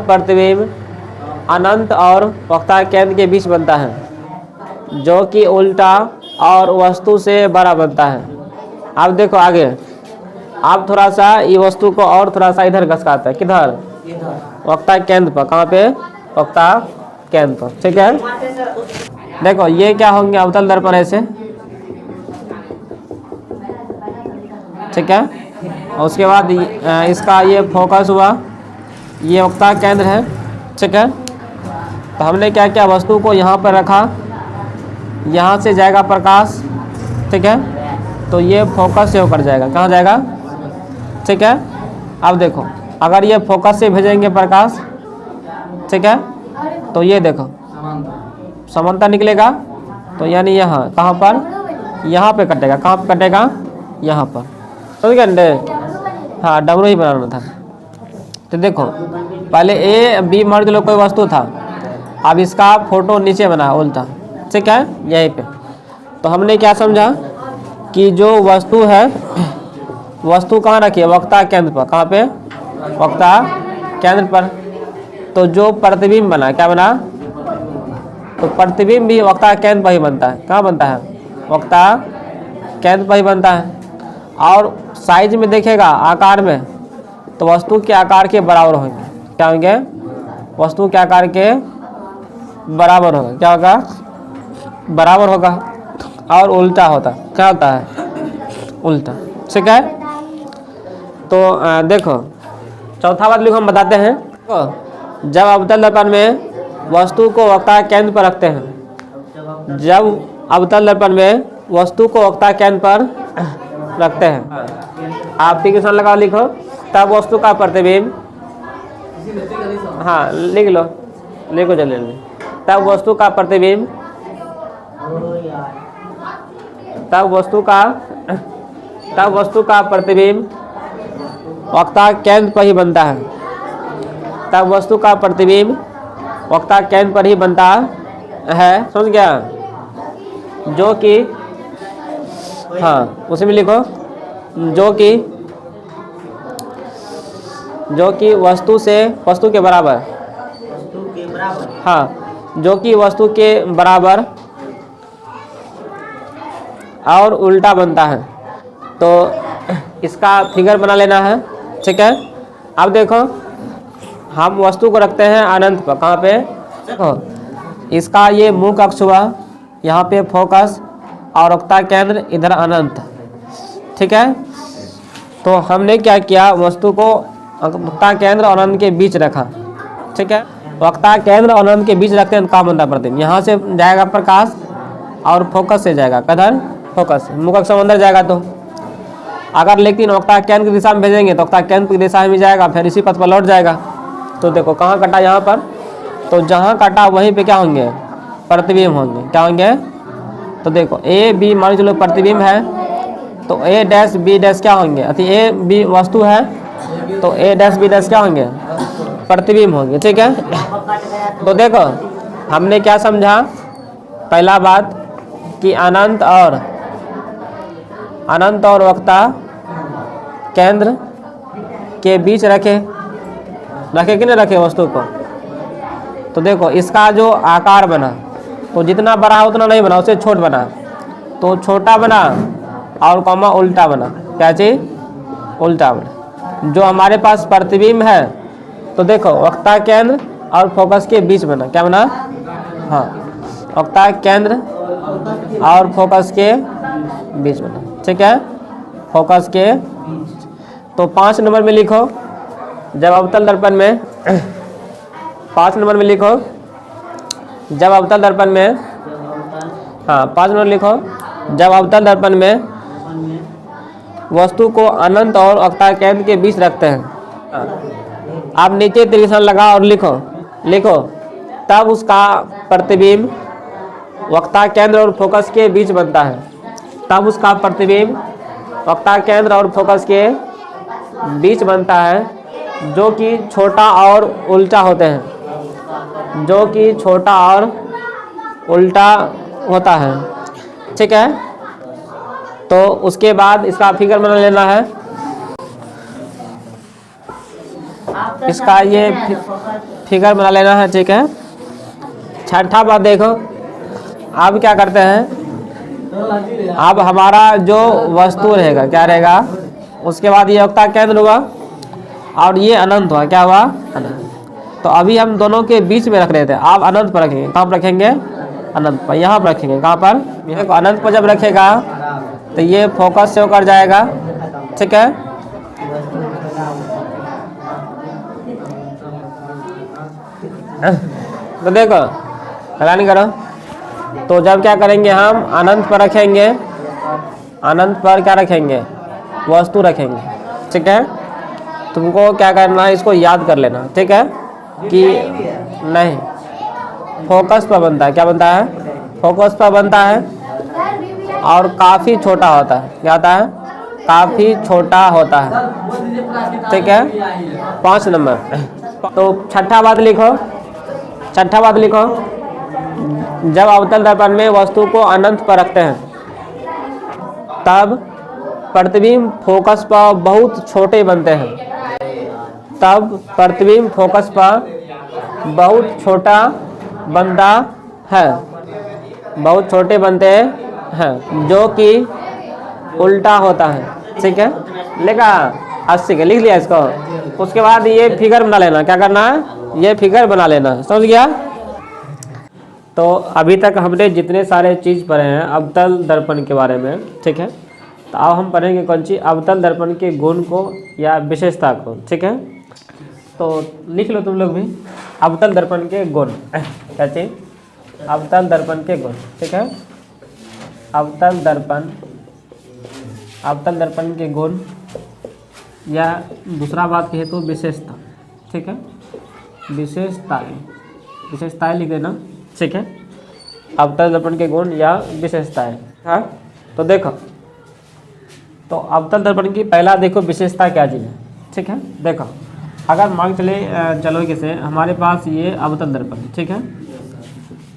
प्रतिबिंब अनंत और वक्ता केंद्र के बीच बनता है, जो कि उल्टा और वस्तु से बड़ा बनता है। अब देखो आगे, आप थोड़ा सा ये वस्तु को और थोड़ा सा इधर घसकाते हैं, किधर? वक्ता केंद्र पर। कहाँ पे? वक्ता केंद्र पर, ठीक है। देखो ये क्या होंगे? अवतल दर्पण ऐसे, ठीक है। और उसके बाद इसका ये फोकस हुआ, ये वक्ता केंद्र है, ठीक है। तो हमने क्या किया? वस्तु को यहाँ पर रखा, यहाँ से जाएगा प्रकाश, ठीक है। तो ये फोकस से होकर जाएगा, कहाँ जाएगा? ठीक है। अब देखो, अगर ये फोकस से भेजेंगे प्रकाश, ठीक है, तो ये देखो समानता निकलेगा। तो यानी यहाँ कहाँ पर? यहाँ पे कटेगा। कहाँ पे कटेगा? यहाँ पर, समझ गए? हाँ, डबरू ही बनाना था। तो देखो पहले ए बी मान के लो कोई वस्तु था, अब इसका फोटो नीचे बना उल्टा, ठीक है, यहीं पे। तो हमने क्या समझा कि जो वस्तु है, वस्तु कहाँ रखी है? वक्ता केंद्र पर। कहाँ पे? वक्ता केंद्र पर। तो जो प्रतिबिंब बना, क्या बना? तो प्रतिबिंब भी वक्ता केंद्र पर ही बनता है। कहाँ बनता है? वक्ता केंद्र पर ही बनता है। और साइज में देखेगा, आकार में, तो वस्तु के आकार के बराबर होंगे। क्या होंगे? वस्तु के आकार के बराबर होगा। क्या होगा? बराबर होगा। और उल्टा होता, क्या होता है? उल्टा, ठीक है। तो देखो चौथा बात लिखो, हम बताते हैं। जब अवतल दर्पण में वस्तु को वक्ता केंद्र पर रखते हैं, जब अवतल दर्पण में वस्तु को वक्ता केंद्र पर रखते हैं, आप टिकेशन लगाओ, लिखो, तब वस्तु का प्रतिबिंब, हाँ लिख लो, लिखो जल्दी। तब वस्तु का प्रतिबिंब, तब वस्तु का प्रतिबिंब वक्ता केंद्र पर ही बनता है। तब वस्तु का प्रतिबिंब वक्ता केंद्र पर ही बनता है, समझ गया? जो कि, हाँ उसमें लिखो, जो कि वस्तु के बराबर, हाँ, जो कि वस्तु के बराबर और उल्टा बनता है। तो इसका फिगर बना लेना है, ठीक है। अब देखो हम वस्तु को रखते हैं अनंत पर। कहाँ पे? देखो इसका ये मुख्य अक्ष हुआ, यहाँ पे फोकस और वक्ता केंद्र, इधर अनंत, ठीक है। तो हमने क्या किया? वस्तु को वक्ता केंद्र और अनंत के बीच रखा, ठीक है। वक्ता केंद्र और अनंत के बीच रखते हैं, कहाँ बनता है प्रतिबिंब? यहाँ से जाएगा प्रकाश और फोकस से जाएगा, कदर फोकस, मुख्य अक्ष अंदर जाएगा। तो अगर लेकिन वक्ता केंद्र की दिशा में भेजेंगे तो वक्ता केंद्र की दिशा में जाएगा, फिर इसी पथ पर लौट जाएगा। तो देखो कहाँ कटा? यहाँ पर। तो जहाँ कटा वहीं पे क्या होंगे? प्रतिबिंब होंगे। क्या होंगे? तो देखो ए बी मान लो प्रतिबिंब है, तो ए डैश बी डैश क्या होंगे? अति ए बी वस्तु है, तो ए डैश बी डैश क्या होंगे? प्रतिबिंब होंगे, ठीक है। तो देखो हमने क्या समझा? पहला बात कि अनंत और वक्ता केंद्र के बीच रखे कि नहीं रखे वस्तु को। तो देखो इसका जो आकार बना, तो जितना बड़ा उतना नहीं बना, उससे छोट बना, तो छोटा बना और कॉमा उल्टा बना। क्या चीज? उल्टा बना। जो हमारे पास प्रतिबिंब है, तो देखो वक्ता केंद्र और फोकस के बीच बना। क्या बना? हाँ, वक्ता केंद्र और फोकस के बीच बना, ठीक है। फोकस के, तो 5 नंबर में लिखो, जब अवतल दर्पण में 5 नंबर में लिखो, जब अवतल दर्पण में, हाँ 5 नंबर लिखो, जब अवतल दर्पण में वस्तु को अनंत और वक्ता केंद्र के बीच रखते हैं। आप नीचे तिरछा लगा और लिखो, तब उसका प्रतिबिंब वक्ता केंद्र और फोकस के बीच बनता है। तब उसका प्रतिबिंब वक्ता केंद्र और फोकस के बीच बनता है, जो कि छोटा और उल्टा होते हैं, जो कि छोटा और उल्टा होता है, ठीक है। तो उसके बाद इसका फिगर बना लेना है। इसका ये फिगर बना लेना है, ठीक है। छठा बात देखो, अब क्या करते हैं, अब हमारा जो वस्तु रहेगा क्या रहेगा, उसके बाद ये वक्ता केंद्र हुआ और ये अनंत हुआ, क्या हुआ, अनंत। तो अभी हम दोनों के बीच में रख रहे थे, आप अनंत पर रखेंगे, कहाँ पर रखेंगे, अनंत पर, यहाँ पर रखेंगे, कहाँ पर, देखो अनंत पर जब रखेगा तो ये फोकस से होकर जाएगा, ठीक है। तो देखो हैरानी करो, तो जब क्या करेंगे, हम अनंत पर रखेंगे, अनंत पर क्या रखेंगे, वस्तु रखेंगे, ठीक है। तुमको क्या करना है, इसको याद कर लेना, ठीक है, कि नहीं फोकस पर बनता है, क्या बनता है, फोकस पर बनता है और काफ़ी छोटा होता है, क्या होता है, काफ़ी छोटा होता है, ठीक है। 5 नंबर। तो छठा बात लिखो, छठा बात लिखो, जब अवतल दर्पण में वस्तु को अनंत पर रखते हैं तब प्रतिबिंब फोकस पर बहुत छोटे बनते हैं, तब प्रतिबिंब फोकस पर बहुत छोटा बनता है, बहुत छोटे बनते हैं, जो कि उल्टा होता है, ठीक है। लिखा 80 का, लिख लिया इसको। उसके बाद ये फिगर बना लेना, क्या करना है, ये फिगर बना लेना, समझ गया। तो अभी तक हमने जितने सारे चीज़ पढ़े हैं अवतल दर्पण के बारे में, ठीक है। तो अब हम पढ़ेंगे कौन सी, अवतल दर्पण के गुण को या विशेषता को, ठीक है। तो लिख लो तुम लोग भी, अवतल दर्पण के गुण, क्या चीज, अवतल दर्पण के गुण, ठीक है। अवतल दर्पण, अवतल दर्पण के गुण या दूसरा बात कहे तो विशेषता, ठीक है, विशेषताएं, विशेषताएं लिख देना, ठीक है। अवतल दर्पण के गुण या विशेषताएं, हाँ। तो देखो, तो अवतल दर्पण की पहला देखो विशेषता क्या चीज़ है, ठीक है। देखो अगर मान चलो कैसे, हमारे पास ये अवतल दर्पण है, ठीक है।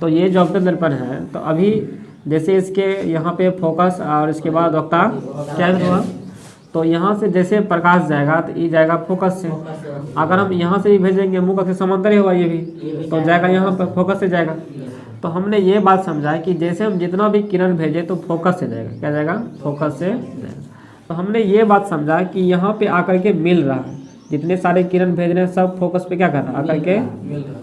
तो ये जो अवतल दर्पण है, तो अभी जैसे इसके यहाँ पे फोकस और इसके बाद वक्ता केंद्र हुआ, तो यहाँ से जैसे प्रकाश जाएगा तो ये जाएगा फोकस से, अगर हम यहाँ से भी भेजेंगे मुख से समांतर ही हुआ ये भी, तो जाएगा यहाँ पर फोकस से जाएगा। तो हमने ये बात समझा है कि जैसे हम जितना भी किरण भेजें तो फोकस से जाएगा, क्या जाएगा, फोकस से जाएगा। तो हमने ये बात समझा कि यहाँ पे आकर के मिल रहा है, जितने सारे किरण भेज रहे हैं सब फोकस पे क्या कर रहा है, आकर के मिल रहा है।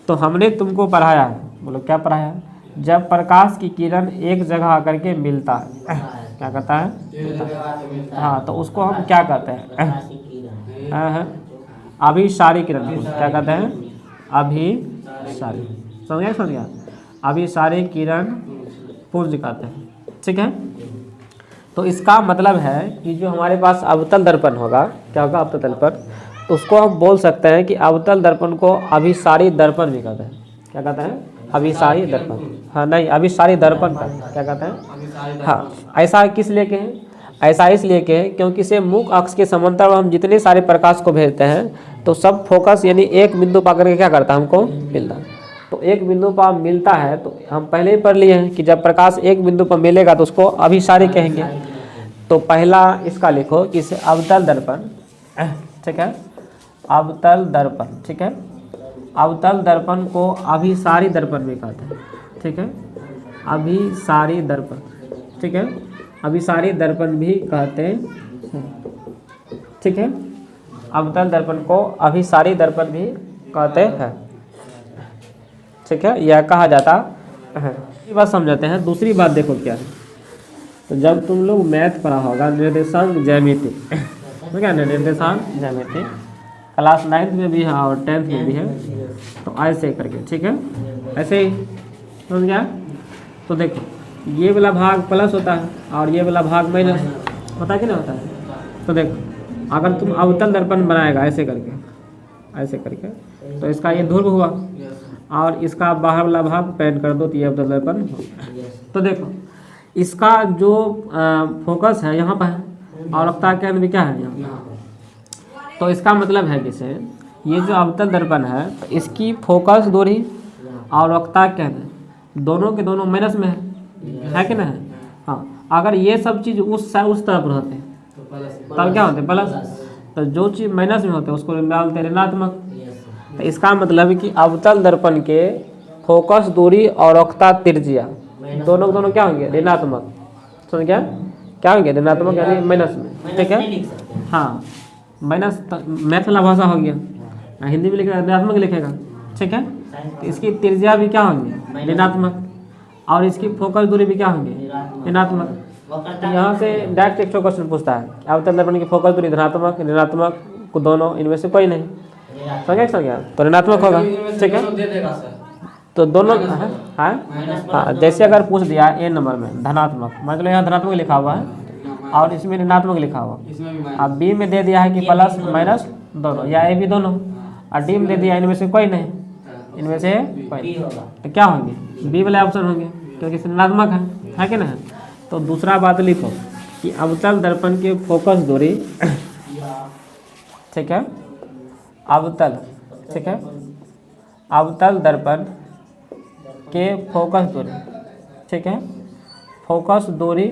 तो हमने तुमको पढ़ाया है, बोलो क्या पढ़ाया है, जब प्रकाश की किरण एक जगह आकर के मिलता है, क्या करता है, हाँ, तो उसको हम क्या कहते हैं, अभिसारी किरण, क्या कहते हैं, अभिसारी, समझ गया, अभिसारी किरण पुंज कहते हैं, ठीक है। तो इसका मतलब है कि जो हमारे पास अवतल दर्पण होगा, क्या होगा, अवतल दर्पण, तो उसको हम बोल सकते हैं कि अवतल दर्पण को अभिसारी दर्पण भी कहते हैं, क्या कहते हैं, अभिसारी दर्पण, हाँ नहीं अभिसारी दर्पण का क्या कहते हैं, हाँ। ऐसा किस लिए के हैं, ऐसा इसलिए के हैं क्योंकि से मुख अक्ष के समांतर हम जितने सारे प्रकाश को भेजते हैं तो सब फोकस यानी एक बिंदु पा करके क्या करता है, हमको मिलता है। तो एक बिंदु पर मिलता है, तो हम पहले ही पढ़ लिए हैं कि जब प्रकाश एक बिंदु पर मिलेगा तो उसको अभिसारी कहेंगे। तो पहला इसका लिखो कि इसे अवतल दर्पण, ठीक है, अवतल दर्पण, ठीक है। अवतल दर्पण को अभिसारी दर्पण भी कहते हैं, ठीक है, अभिसारी दर्पण, ठीक है, अभिसारी दर्पण भी कहते हैं, ठीक है। अवतल दर्पण को अभिसारी दर्पण भी कहते हैं, ठीक है, यह कहा जाता है। ये बात समझाते हैं। दूसरी बात देखो क्या है, तो जब तुम लोग मैथ पढ़ा होगा निर्देशांक ज्यामिति, तो क्या निर्देशांक ज्यामिति क्लास 9th में भी है और 10th में भी है, तो ऐसे करके, ठीक है, ऐसे ही, समझ गया। तो देखो ये वाला भाग प्लस होता है और ये वाला भाग माइनस होता है कि नहीं होता है। तो देखो अगर तुम अवतल दर्पण बनाएगा ऐसे करके, ऐसे करके, तो इसका ये ध्रुव हुआ और इसका बाहर वाला भाग पेंट कर दो तो ये अवतल दर्पण हो। तो देखो इसका जो फोकस है यहाँ पर है और वक्ता केंद्र भी क्या है यहाँ, तो इसका मतलब है जैसे ये जो अवतल दर्पण है तो इसकी फोकस दूरी और वक्ता केंद्र दोनों के दोनों माइनस में है कि नहीं, हाँ। अगर ये सब चीज़ उस तरफ रहते तब क्या होते प्लस, तो जो चीज़ माइनस में होते हैं उसको डालते ऋणात्मक। तो इसका मतलब है कि अवतल दर्पण के फोकस दूरी और वक्रता त्रिज्या दोनों क्या होंगे ऋणात्मक। समझ क्या होंगे ऋणात्मक यानी माइनस में, ठीक है। हाँ माइनस मैथ वाला भाषा हो गया, हिंदी में लिखेगा ऋणात्मक लिखेगा, ठीक है। तो इसकी त्रिज्या भी क्या होंगी ऋणात्मक और इसकी फोकस दूरी भी क्या होंगी ऋणात्मक। तो यहाँ से डायरेक्ट एक क्वेश्चन पूछता है अवतल दर्पण की फोकस दूरी धनात्मक ऋणात्मक को दोनों इनमें से कोई नहीं, समझ गया तो ऋणात्मक होगा, ठीक है। तो दोनों हाँ जैसे अगर पूछ दिया ए नंबर में धनात्मक, मतलब यहाँ धनात्मक लिखा हुआ है और इसमें ऋणात्मक लिखा हुआ, अब बी में दे दिया है कि प्लस माइनस दोनों या ए भी दोनों, और डी में दे दिया इनमें से कोई नहीं, इनमें से कोई नहीं, तो क्या होंगे बी वाले ऑप्शन होंगे क्योंकि ऋणात्मक है कि नहीं। तो दूसरा बात लिखो कि अवतल दर्पण की फोकस दूरी, ठीक है, अवतल, ठीक है, अवतल दर्पण के फोकस दूरी, ठीक है, फोकस दूरी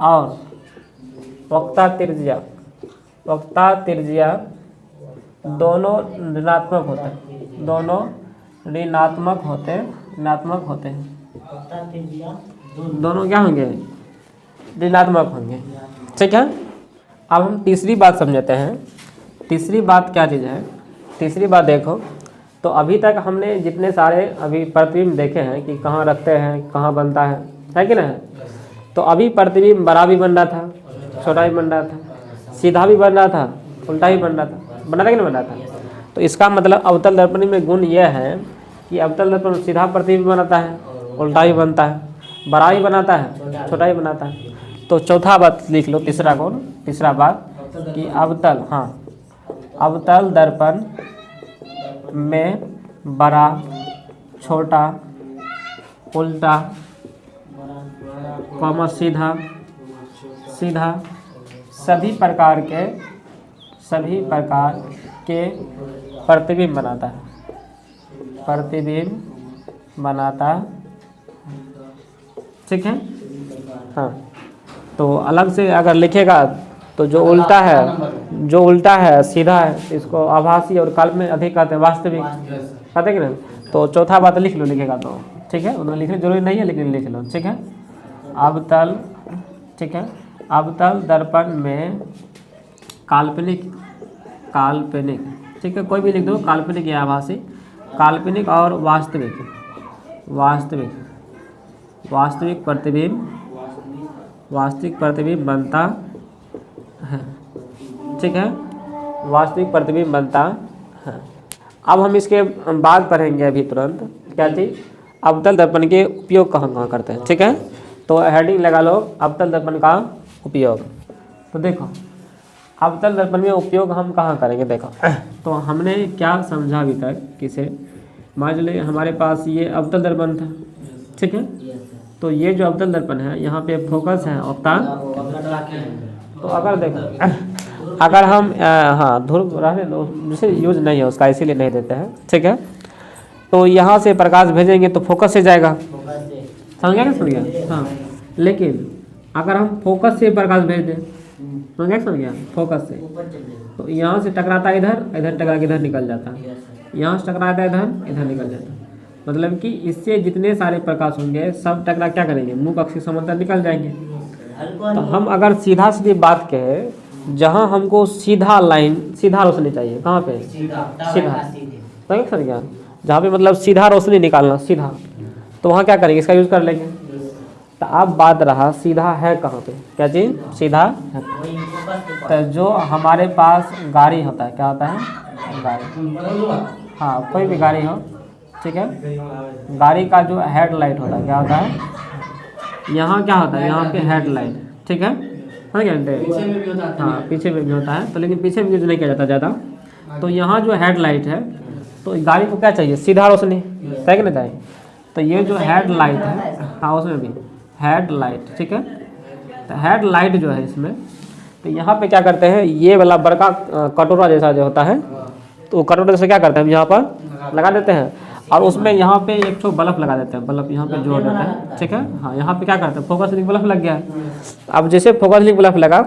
और वक्रता त्रिज्या दोनों ऋणात्मक होते हैं, दोनों ऋणात्मक होते हैं, दोनों क्या होंगे ऋणात्मक होंगे, ठीक है। अब हम तीसरी बात समझते हैं। तीसरी बात क्या चीज़ है, तीसरी बात देखो, तो अभी तक हमने जितने सारे अभी प्रतिबिंब देखे हैं कि कहाँ रखते हैं, कहाँ बनता है कि नहीं। तो अभी प्रतिबिंब बड़ा भी बन रहा था, छोटा भी बन रहा था, सीधा भी बन रहा था, उल्टा भी बन रहा था कि नहीं बन रहा था। तो इसका मतलब अवतल दर्पण में गुण यह है कि अवतल दर्पण सीधा प्रतिबिंब बनाता है, उल्टा भी बनता है, बड़ा भी बनाता है, छोटा भी बनाता है। तो चौथा बात लिख लो, तीसरा गुण, तीसरा बात कि अवतल, हाँ, अवतल दर्पण में बड़ा, छोटा, उल्टा, सीधा सभी प्रकार के प्रतिबिंब बनाता है, ठीक है। हाँ तो अलग से अगर लिखेगा तो जो उल्टा है सीधा है, इसको आभासी और काल्पनिक अधिक कहते हैं, वास्तविक कहते हैं कि नहीं। तो चौथा बात लिख लो, लिखेगा तो ठीक है, उन्हें लिखने जरूरी नहीं है लेकिन लिख लो, ठीक है। अवतल, ठीक है, अवतल दर्पण में काल्पनिक, ठीक है, कोई भी लिख दो, काल्पनिक या आभासी, काल्पनिक और वास्तविक प्रतिबिंब बनता है, ठीक है, वास्तविक प्रतिबिंब बनता है। अब हम इसके बाद पढ़ेंगे अभी तुरंत क्या चीज़, अवतल दर्पण के उपयोग कहाँ करते हैं, ठीक है। तो हेडिंग लगा लो अवतल दर्पण का उपयोग। तो देखो अवतल दर्पण में उपयोग हम कहाँ करेंगे, देखो तो हमने क्या समझा अभी तक किसे, मान लीजिए हमारे पास ये अवतल दर्पण था, ठीक है। तो ये जो अवतल दर्पण है यहाँ पे फोकस है वक्ता, तो अगर देखो अगर हम हाँ ध्रुव रहने दो, जिसे यूज नहीं है उसका इसीलिए नहीं देते हैं, ठीक है। तो यहाँ से प्रकाश भेजेंगे तो फोकस से जाएगा, समझ गया। हाँ लेकिन अगर हम फोकस से प्रकाश भेज दें, समझ गया, फोकस से, तो यहाँ से टकराता इधर टकरा के इधर निकल जाता है, यहाँ से टकराता इधर निकल जाता है। मतलब कि इससे जितने सारे प्रकाश होंगे सब टकरा क्या करेंगे, मुख अक्ष के समांतर निकल जाएंगे। तो हम अगर सीधी बात कहें, जहाँ हमको सीधा रोशनी चाहिए, कहाँ पे सीधा, समझ गया, जहाँ पे मतलब सीधा रोशनी निकालना सीधा, तो वहाँ क्या करेंगे, इसका यूज़ कर लेंगे। तो अब बात रहा सीधा है कहाँ पे, क्या चीज़ सीधा है, तो जो हमारे पास गाड़ी होता है, क्या होता है गाड़ी, हाँ कोई भी गाड़ी हो, ठीक है, गाड़ी का जो हेडलाइट होता है क्या होता है, यहाँ क्या होता है, यहाँ पे हेडलाइट, ठीक है, समझ गए। हाँ पीछे में भी होता है, तो लेकिन पीछे में यूज नहीं किया जाता ज़्यादा। तो यहाँ जो हेडलाइट है, तो गाड़ी को क्या चाहिए, सीधा रोशनी, है कि नहीं चाहिए। तो ये जो हेडलाइट है, हाँ उसमें भी हेडलाइट, ठीक है। तो हेडलाइट जो है इसमें, तो यहाँ पे क्या करते हैं, ये वाला बड़का कटोरा जैसा जो होता है, तो कटोरा जैसे क्या करते हैं हम यहाँ पर लगा देते हैं, और उसमें यहाँ पे एक तो बल्ब लगा देते हैं, बल्ब यहाँ पे जोड़ देते हैं, ठीक है। हाँ, यहाँ पे क्या करते हैं, फोकस लिंक बल्ब लग गया है। अब जैसे फोकस लिंक बल्ब लगा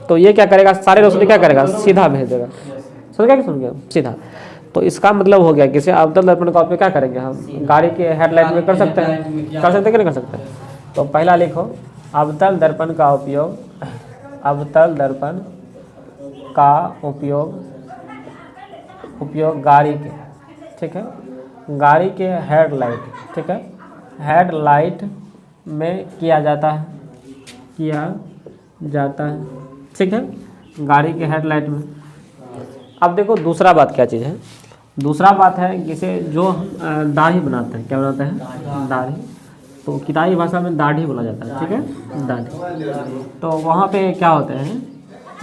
तो ये क्या करेगा, सारे रोशनी क्या करेगा, सीधा भेज देगा। समझ गया कि समझ गया, सीधा। तो इसका मतलब हो गया किसी अवतल दर्पण का उपयोग क्या करेंगे हम, गाड़ी के हेडलाइट में कर सकते हैं, कर सकते हैं कि नहीं कर सकते। तो पहला लिखो, अवतल दर्पण का उपयोग, अवतल दर्पण का उपयोग गाड़ी के, ठीक है, गाड़ी के हेडलाइट, ठीक है, हेडलाइट में किया जाता है, ठीक है, गाड़ी के हेडलाइट में। अब देखो दूसरा बात क्या चीज़ है, दूसरा बात है जिसे जो हम दाढ़ी बनाते हैं, क्या बनाते हैं, दाढ़ी। तो किताबी भाषा में दाढ़ी बोला जाता है, ठीक है, दाढ़ी। तो वहाँ पे क्या होते हैं,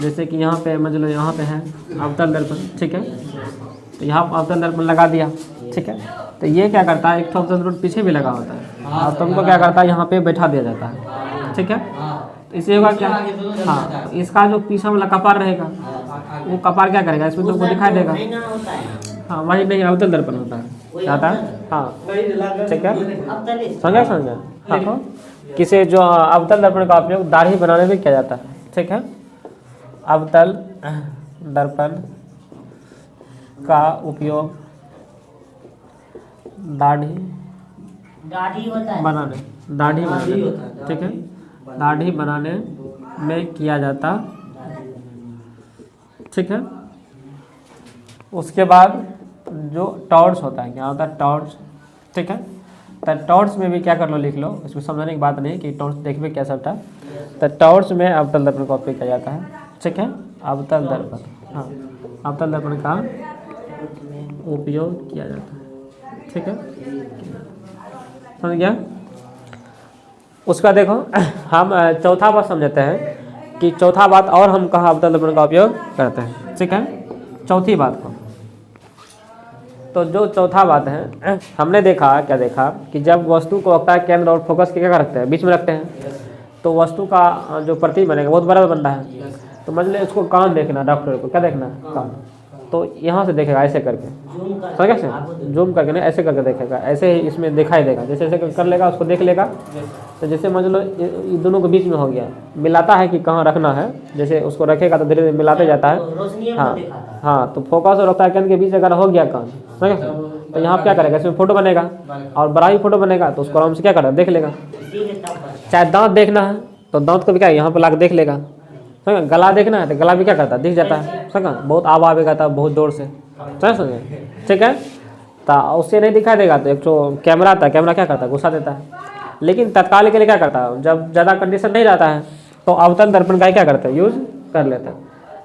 जैसे कि यहाँ पे मतलब यहाँ पे है अवतल दर्पण, ठीक है। तो यहाँ अवतल दर्पण लगा दिया, ठीक है। तो ये क्या करता है, एक तो अवतल दर्पण पीछे भी लगा होता है और तुमको क्या करता है, यहाँ पे बैठा दिया जाता है, ठीक है। तो इससे होगा क्या, हाँ, तो इसका जो पीछे वाला कपार रहेगा वो कपार क्या करेगा, इसमें तुमको दिखाई देगा। हाँ, वही नहीं अवतल दर्पण होता है, क्या होता है, हाँ, ठीक है, समझा। हाँ, तो किसी जो अवतल दर्पण का उपयोग दाढ़ी बनाने में किया जाता है, ठीक है। अवतल दर्पण का उपयोग दाढ़ी बनाने, ठीक है, दाढ़ी बनाने में किया जाता, ठीक है। उसके बाद जो टॉर्च होता है, क्या होता है, टॉर्च, ठीक है। तो टॉर्च में भी क्या कर लो, लिख लो, इसमें समझने की बात नहीं कि टॉर्च देखने क्या सब था। तो टॉर्च में अवतल दर्पण का उपयोग किया जाता है, ठीक है, अवतल दर्पण, हाँ, अवतल दर्पण का उपयोग किया जाता है, ठीक है, समझ गया। उसका देखो हम चौथा बात समझते हैं कि चौथा बात और हम कहाँ अवतल दर्पण का उपयोग करते हैं, ठीक है। चौथी बात को, तो जो चौथा बात है, हमने देखा, क्या देखा कि जब वस्तु को वक्ता केंद्र और फोकस के क्या रखते हैं, बीच में रखते हैं, तो वस्तु का जो प्रतीक बनेगा बहुत बड़ा बनता है। तो मतलब उसको कान देखना, डॉक्टर को क्या देखना, कान। तो यहाँ से देखेगा ऐसे करके, समझ गए, जूम करके नहीं, ऐसे करके देखेगा, ऐसे ही इसमें दिखाई देगा, जैसे ऐसे कर लेगा उसको देख लेगा। तो जैसे मान लो इन दोनों के बीच में हो गया, मिलाता है कि कहाँ रखना है, जैसे उसको रखेगा तो धीरे धीरे मिलाते जाता है। हाँ, तो फोकस और रफ्तार केंद्र के बीच अगर हो गया कान, समझ गए, तो यहाँ क्या करेगा, इसमें फोटो बनेगा और बड़ा ही फोटो बनेगा, तो उसको आराम से क्या करेगा, देख लेगा। चाहे दाँत देखना है तो दाँत को भी क्या यहाँ पर ला देख लेगा, समझ। गला देखना है तो गला भी क्या करता है, दिख जाता है, समझ। बहुत आवाज़ आएगा था बहुत जोर से, समझ, ठीक है। तो उससे नहीं दिखाई देगा तो एक तो कैमरा था, कैमरा क्या करता है, गुस्सा देता है। लेकिन तत्काल के लिए क्या करता है, जब ज़्यादा कंडीशन नहीं रहता है तो अवतल दर्पण का क्या करते हैं, यूज़ कर लेते हैं।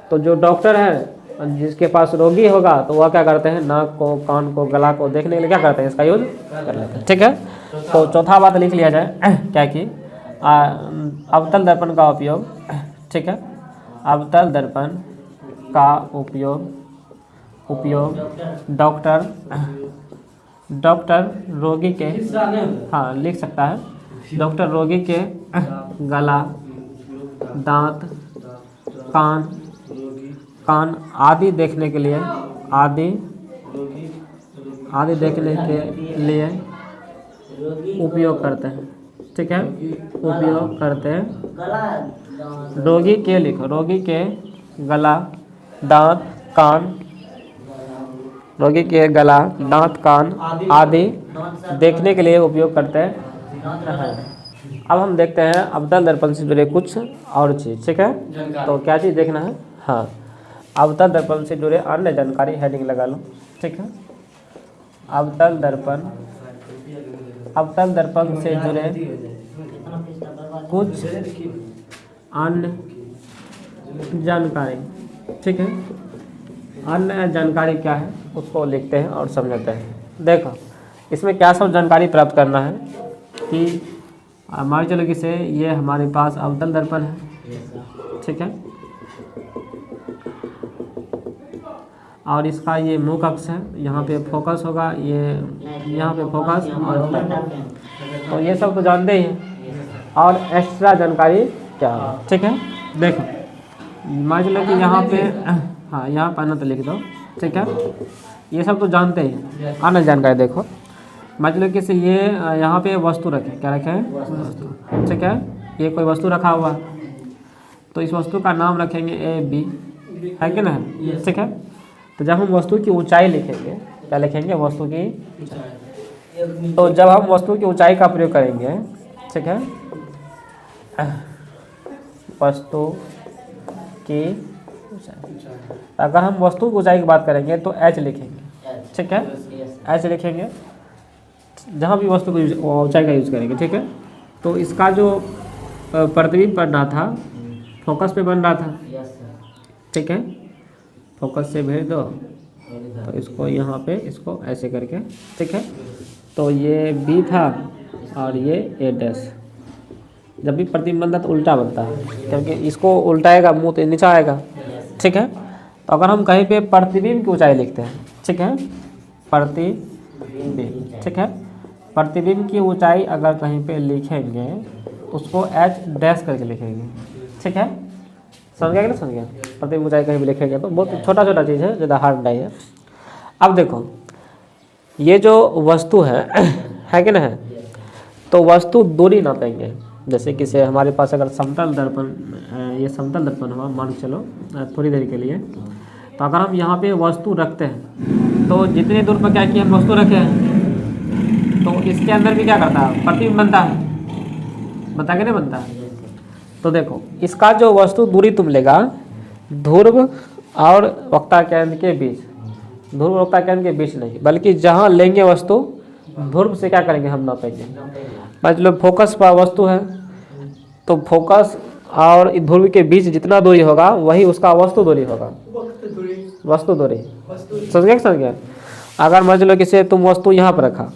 तो जो डॉक्टर है जिसके पास रोगी होगा तो वह क्या करते हैं, नाक को, कान को, गला को देखने के लिए क्या करते हैं, इसका यूज़ कर लेते हैं, ठीक है। तो चौथा बात लिख लिया जाए क्या कि अवतल दर्पण का उपयोग, ठीक है, अवतल दर्पण का उपयोग डॉक्टर रोगी के, हाँ लिख सकता है, डॉक्टर रोगी के गला, दांत, कान आदि देखने के लिए, आदि देखने के लिए उपयोग करते हैं, ठीक है, उपयोग करते हैं। रोगी के लिखो, रोगी के गला, दांत, कान, रोगी के गला, दांत, कान आदि देखने के लिए उपयोग करते हैं। अब हम देखते हैं अवतल दर्पण से जुड़े कुछ और चीज़, ठीक है। तो क्या चीज़ देखना है, हाँ, अवतल दर्पण से जुड़े अन्य जानकारी, हेडिंग लगा लो, ठीक है। अवतल दर्पण से जुड़े कुछ अन्य जानकारी, ठीक है। अन्य जानकारी क्या है उसको लिखते हैं और समझते हैं। देखो इसमें क्या सब जानकारी प्राप्त करना है कि मान चलो कि से ये हमारे पास अवतल दर्पण है, ठीक है, और इसका ये मुख्य अक्ष है, यहाँ पे फोकस होगा, ये यहाँ पे फोकस, और तो ये सब तो जानते ही हैं। और एक्स्ट्रा जानकारी क्या है, ठीक है। देखो मान चलो कि यहाँ पे, हाँ यहाँ पर ना तो लिख दो, ठीक है, ये सब तो जानते हैं। अन्य जानकारी देखो, मान लो किसी ये यहाँ पे वस्तु रखें, क्या रखें वस्तु, ठीक है। ये कोई वस्तु रखा हुआ है, तो इस वस्तु का नाम रखेंगे ए बी, है कि ना, ठीक है। तो जब हम वस्तु की ऊंचाई लिखेंगे, क्या लिखेंगे, वस्तु की, तो जब हम वस्तु की ऊंचाई का प्रयोग करेंगे, ठीक है, वस्तु की ऊंचाई, अगर हम वस्तु की ऊंचाई की बात करेंगे तो एच लिखेंगे, ठीक है, एच लिखेंगे जहाँ भी वस्तु की ऊंचाई का यूज करेंगे, ठीक है। तो इसका जो प्रतिबिंब बनना था फोकस पे बन रहा था, ठीक है, फोकस से भेज दो तो इसको यहाँ पे इसको ऐसे करके, ठीक है। तो ये बी था और ये ए डैश, जब भी प्रतिबिंब बनता है तो उल्टा बनता है, क्योंकि इसको उल्टाएगा मुंह तो नीचा आएगा, ठीक है। तो अगर हम कहीं पे प्रतिबिंब की ऊंचाई लिखते हैं, ठीक है, प्रतिबिंब, ठीक है, प्रतिबिंब की ऊंचाई अगर कहीं पे लिखेंगे उसको एच डैश करके लिखेंगे, ठीक है, समझ गया कि नहीं समझ गया। प्रतिबिंब ऊंचाई कहीं भी लिखेंगे तो बहुत छोटा छोटा चीज़ है, ज़्यादा हार्ड नहीं है। अब देखो ये जो वस्तु है कि ना है, तो वस्तु दूरी नापेंगे। जैसे कि से हमारे पास अगर समतल दर्पण, ये समतल दर्पण हुआ मान के चलो थोड़ी देर के लिए, तो अगर हम यहाँ पे वस्तु रखते हैं तो जितनी दूर पर क्या किया हम वस्तु रखे हैं, तो इसके अंदर भी क्या करता है, प्रतिबिंब बनता है, बता के नहीं बनता है। तो देखो इसका जो वस्तु दूरी तुम लेगा ध्रुव और वक्ता केंद्र के बीच, ध्रुव वक्ता केंद्र के बीच नहीं, बल्कि जहाँ लेंगे वस्तु ध्रुव से क्या करेंगे हम नापेंगे। मतलब फोकस पर वस्तु है तो फोकस और ध्रुव के बीच जितना दूरी होगा वही उसका वस्तु दूरी होगा, वस्तु दूरी, समझ गया। अगर मान लो किसी तुम वस्तु यहाँ पर रखा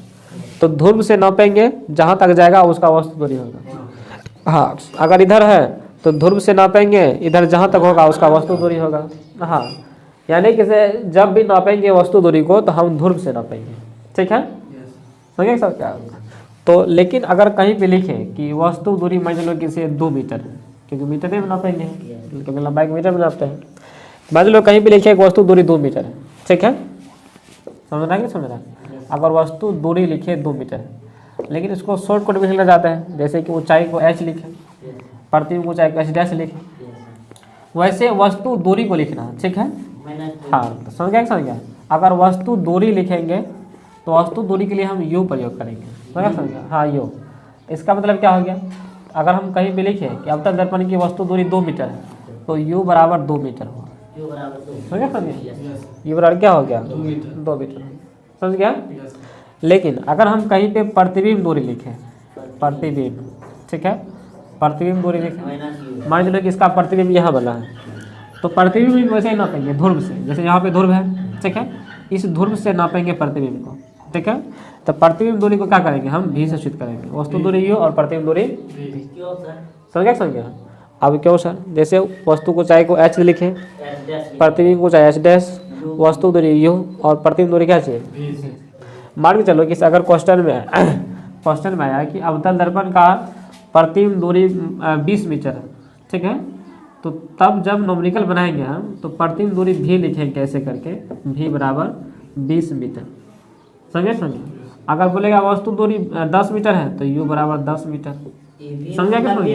तो ध्रुव से नापेंगे, जहाँ तक जाएगा उसका वस्तु दूरी होगा। हाँ, अगर इधर है तो ध्रुव से नापेंगे, इधर जहाँ तक होगा उसका वस्तु दूरी होगा। हाँ, यानी कि जब भी नापेंगे वस्तु दूरी को तो हम ध्रुव से नापेंगे, ठीक है, समझे सब क्या। तो लेकिन अगर कहीं पे लिखें कि वस्तु दूरी मान लो किसी 2 मीटर है, क्योंकि मीटर में नापेंगे, क्योंकि लंबाई को मीटर में नापते हैं। मान लो कहीं पे लिखे वस्तु दूरी 2 मीटर है, ठीक है, समझना है कि समझना। अगर वस्तु दूरी लिखे 2 मीटर है, लेकिन इसको शॉर्ट कट में लिखना चाहते हैं, जैसे कि ऊंचाई को एच लिखे, प्रतिबिंब ऊंचाई को एच डैश लिखे, वैसे वस्तु दूरी को लिखना है, ठीक है। हाँ, तो समझ गया। अगर वस्तु दूरी लिखेंगे तो वस्तु दूरी के लिए हम यू प्रयोग करेंगे, समझ गया। हाँ, यू, इसका मतलब क्या हो गया, अगर हम कहीं भी लिखे कि अवतल दर्पण की वस्तु दूरी 2 मीटर है तो यू बराबर 2 मीटर हुआ, समझ गया। यू बराबर क्या हो गया, 2 मीटर, समझ गया। लेकिन अगर हम कहीं पे प्रतिबिंब दूरी लिखें, प्रतिबिंब, ठीक है, प्रतिबिंब दूरी लिखें, मान लो कि इसका प्रतिबिंब यहाँ बना है, तो प्रतिबिंब भी वैसे ही नापेंगे ध्रुव से, जैसे यहाँ पे ध्रुव है, ठीक है, इस ध्रुव से नापेंगे प्रतिबिंब को, ठीक है। तो प्रतिबिंब दूरी को क्या करेंगे हम भी से सूचित करेंगे, वस्तु दूरी यू और प्रतिबिंब दूरी, समझ गया। अब क्यों सर, जैसे वस्तु को ऊंचाई को एच लिखे, प्रतिबिंब को ऊंचाई एच डैश, वस्तु दूरी यू और प्रतिबिंब दूरी क्या चाहिए। मान के चलो कि अगर क्वेश्चन में आया कि अवतल दर्पण का प्रतिबिंब दूरी 20 मीटर है, ठीक है, तो तब जब नोमेरिकल बनाएंगे हम तो प्रतिबिंब दूरी भी लिखेंगे ऐसे करके, भी बराबर 20 मीटर, समझे। अगर बोलेगा वस्तु दूरी 10 मीटर है तो यू बराबर 10 मीटर, समझा क्या, समझ।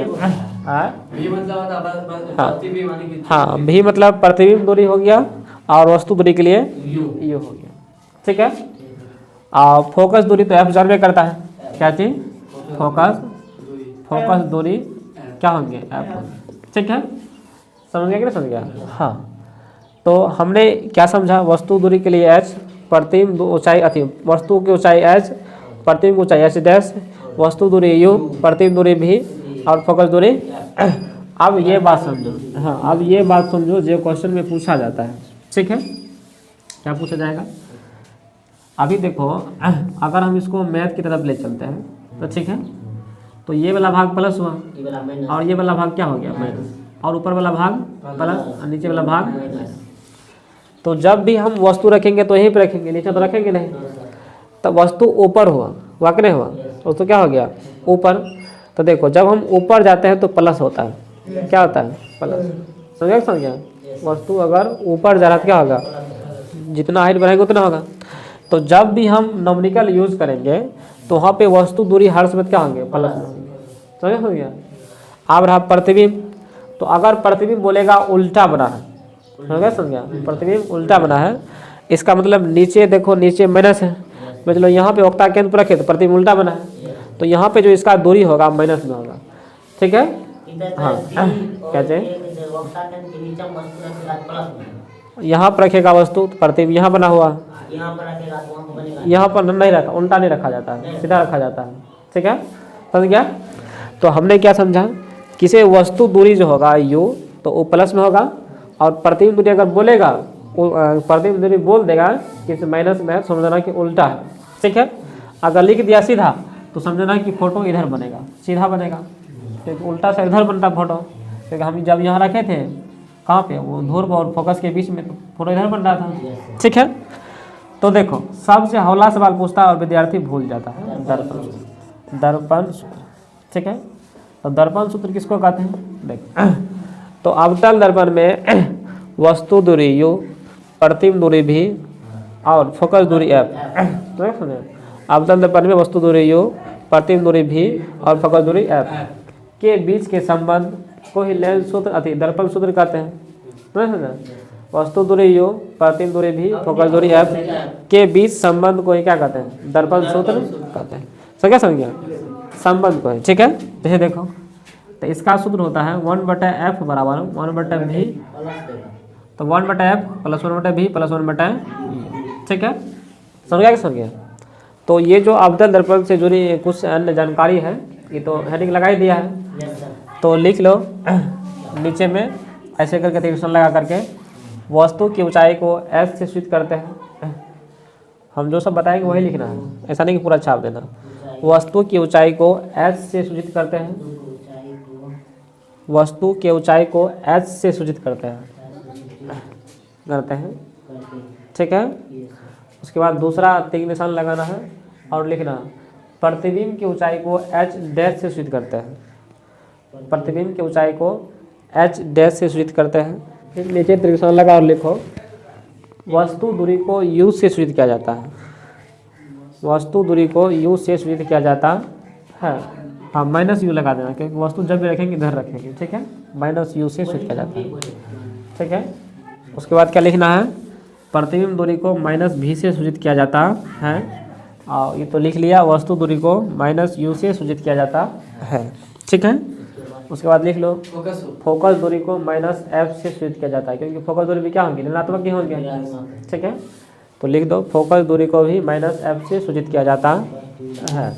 हाँ, भी मतलब प्रतिबिंब दूरी हो गया और वस्तु दूरी के लिए यू हो गया, ठीक है। और फोकस दूरी तो एफ जानबे करता है, क्या चीज, फोकस दूरी क्या होंगे, एफ, ठीक है, समझ गया कि नहीं समझ गया। हाँ, तो हमने क्या समझा, वस्तु दूरी के लिए एच, प्रतिबिंब ऊंचाई अति, वस्तु की ऊंचाई एच, प्रतिबिंब ऊंचाई एच डैश, वस्तु दूरी यू, प्रतिबिंब दूरी भी और फोकस दूरी। अब ये बात समझो, हाँ, अब ये बात समझो जो क्वेश्चन में पूछा जाता है, ठीक है, क्या पूछा जाएगा। अभी देखो अगर हम इसको मैथ की तरफ ले चलते हैं तो ठीक है, तो ये वाला भाग प्लस हुआ और ये वाला भाग क्या हो गया माइनस, और ऊपर वाला भाग प्लस और नीचे वाला भाग माइनस। तो जब भी हम वस्तु रखेंगे तो यहीं पर रखेंगे, नीचे तो रखेंगे नहीं। तो वस्तु ऊपर हुआ कि नहीं हुआ, तो क्या हो गया ऊपर। तो देखो जब हम ऊपर जाते हैं तो प्लस होता है, क्या होता है प्लस, समझ गया। वस्तु अगर ऊपर जा रहा है तो क्या होगा, जितना हाइट बढ़ाएंगे उतना होगा। तो जब भी हम नॉमिनिकल यूज करेंगे तो वहाँ पे वस्तु दूरी हर समय क्या होंगे, प्लस में होंगे। समझ हो गया। अब रहा प्रतिबिंब, तो अगर प्रतिबिंब बोलेगा उल्टा बना है, हो गया समझ गया, प्रतिबिंब उल्टा बना है, इसका मतलब नीचे देखो, नीचे माइनस है, मतलब यहाँ पे वक्ता केंद्र पर रखे तो प्रतिबिंब उल्टा बना है, तो यहाँ पे जो इसका दूरी होगा माइनस में होगा। ठीक है, हाँ कहते हैं यहाँ पर रखेगा वस्तु तो प्रतिबिंब यहाँ बना हुआ, यहाँ पर नहीं रखा, उल्टा नहीं रखा जाता है, सीधा रखा जाता है। ठीक है, समझ गया। तो हमने क्या समझा, किसी वस्तु दूरी जो होगा u तो वो प्लस में होगा, और प्रतिबिंब दूरी अगर बोलेगा, प्रतिबिंब दूरी बोल देगा कि माइनस में है, समझना कि उल्टा है। ठीक है, अगर लिख दिया सीधा तो समझना कि फोटो इधर बनेगा, सीधा बनेगा, क्योंकि उल्टा से इधर बनता फोटो, क्योंकि हम जब यहाँ रखे थे कहाँ पे, वो ध्रुव और फोकस के बीच में, तो फोटो इधर बन रहा था। ठीक है, तो देखो सबसे हौला सवाल पूछता है और विद्यार्थी भूल जाता है, दर्पण सूत्र। दर्पण सूत्र, ठीक है, तो दर्पण सूत्र किसको कहते हैं, देखो तो अवतल दर्पण में वस्तु दूरी u, प्रतिबिंब दूरी v और फोकस दूरी f। तो सुने, अवतल दर्पण में वस्तु दूरी u, प्रतिबिंब दूरी v और फोकस दूरी f के बीच के संबंध को ही लेंस सूत्र अति दर्पण सूत्र कहते हैं। वस्तु दूरी u, प्रतिबिंब दूरी v, फोकस दूरी f के बीच संबंध को ही क्या कहते हैं, दर्पण सूत्र कहते हैं। समझ गया, संबंध को है। ठीक है, तो ये देखो, तो इसका सूत्र होता है 1/f बराबर 1/v, तो 1/f plus 1/v plus 1/e। ठीक है, समझ गया कि समझ गया। तो ये जो अवतल दर्पण से जुड़ी कुछ अन्य जानकारी है, ये तो हेडिंग लगा ही दिया है, तो लिख लो नीचे में ऐसे करके त्रिकोण लगा करके। वस्तु की ऊंचाई को s से सूचित करते हैं, हम जो सब बताएंगे वही लिखना है, ऐसा नहीं कि पूरा छाप देना। वस्तु की ऊंचाई को h से सूचित करते हैं, वस्तु के ऊंचाई को h से सूचित करते हैं। ठीक है, उसके बाद दूसरा तीन निशान लगाना है और लिखना प्रतिबिंब की ऊंचाई को h डैश से सूचित करते हैं। प्रतिबिंब की ऊंचाई को h डैश से सूचित करते हैं। फिर नीचे त्रिकोण लगा और लिखो वस्तु दूरी को u से सूचित किया जाता है। वस्तु दूरी को u से सूचित किया जाता है। हाँ, माइनस u लगा देना, क्योंकि वस्तु जब भी रखेंगे इधर रखेंगे। ठीक है, माइनस u से सूचित किया जाता है। ठीक है, उसके बाद क्या लिखना है, प्रतिबिंब दूरी को -v से सूचित किया जाता है। और ये तो लिख लिया, वस्तु दूरी को -u से सूचित किया जाता है। ठीक है, उसके बाद लिख लो फोकस दूरी को -f से सूचित किया जाता है, क्योंकि फोकस दूरी भी क्या होंगी, ऋणात्मक ही होंगे। ठीक है, तो लिख दो फोकस दूरी को भी -f से सूचित किया जाता है।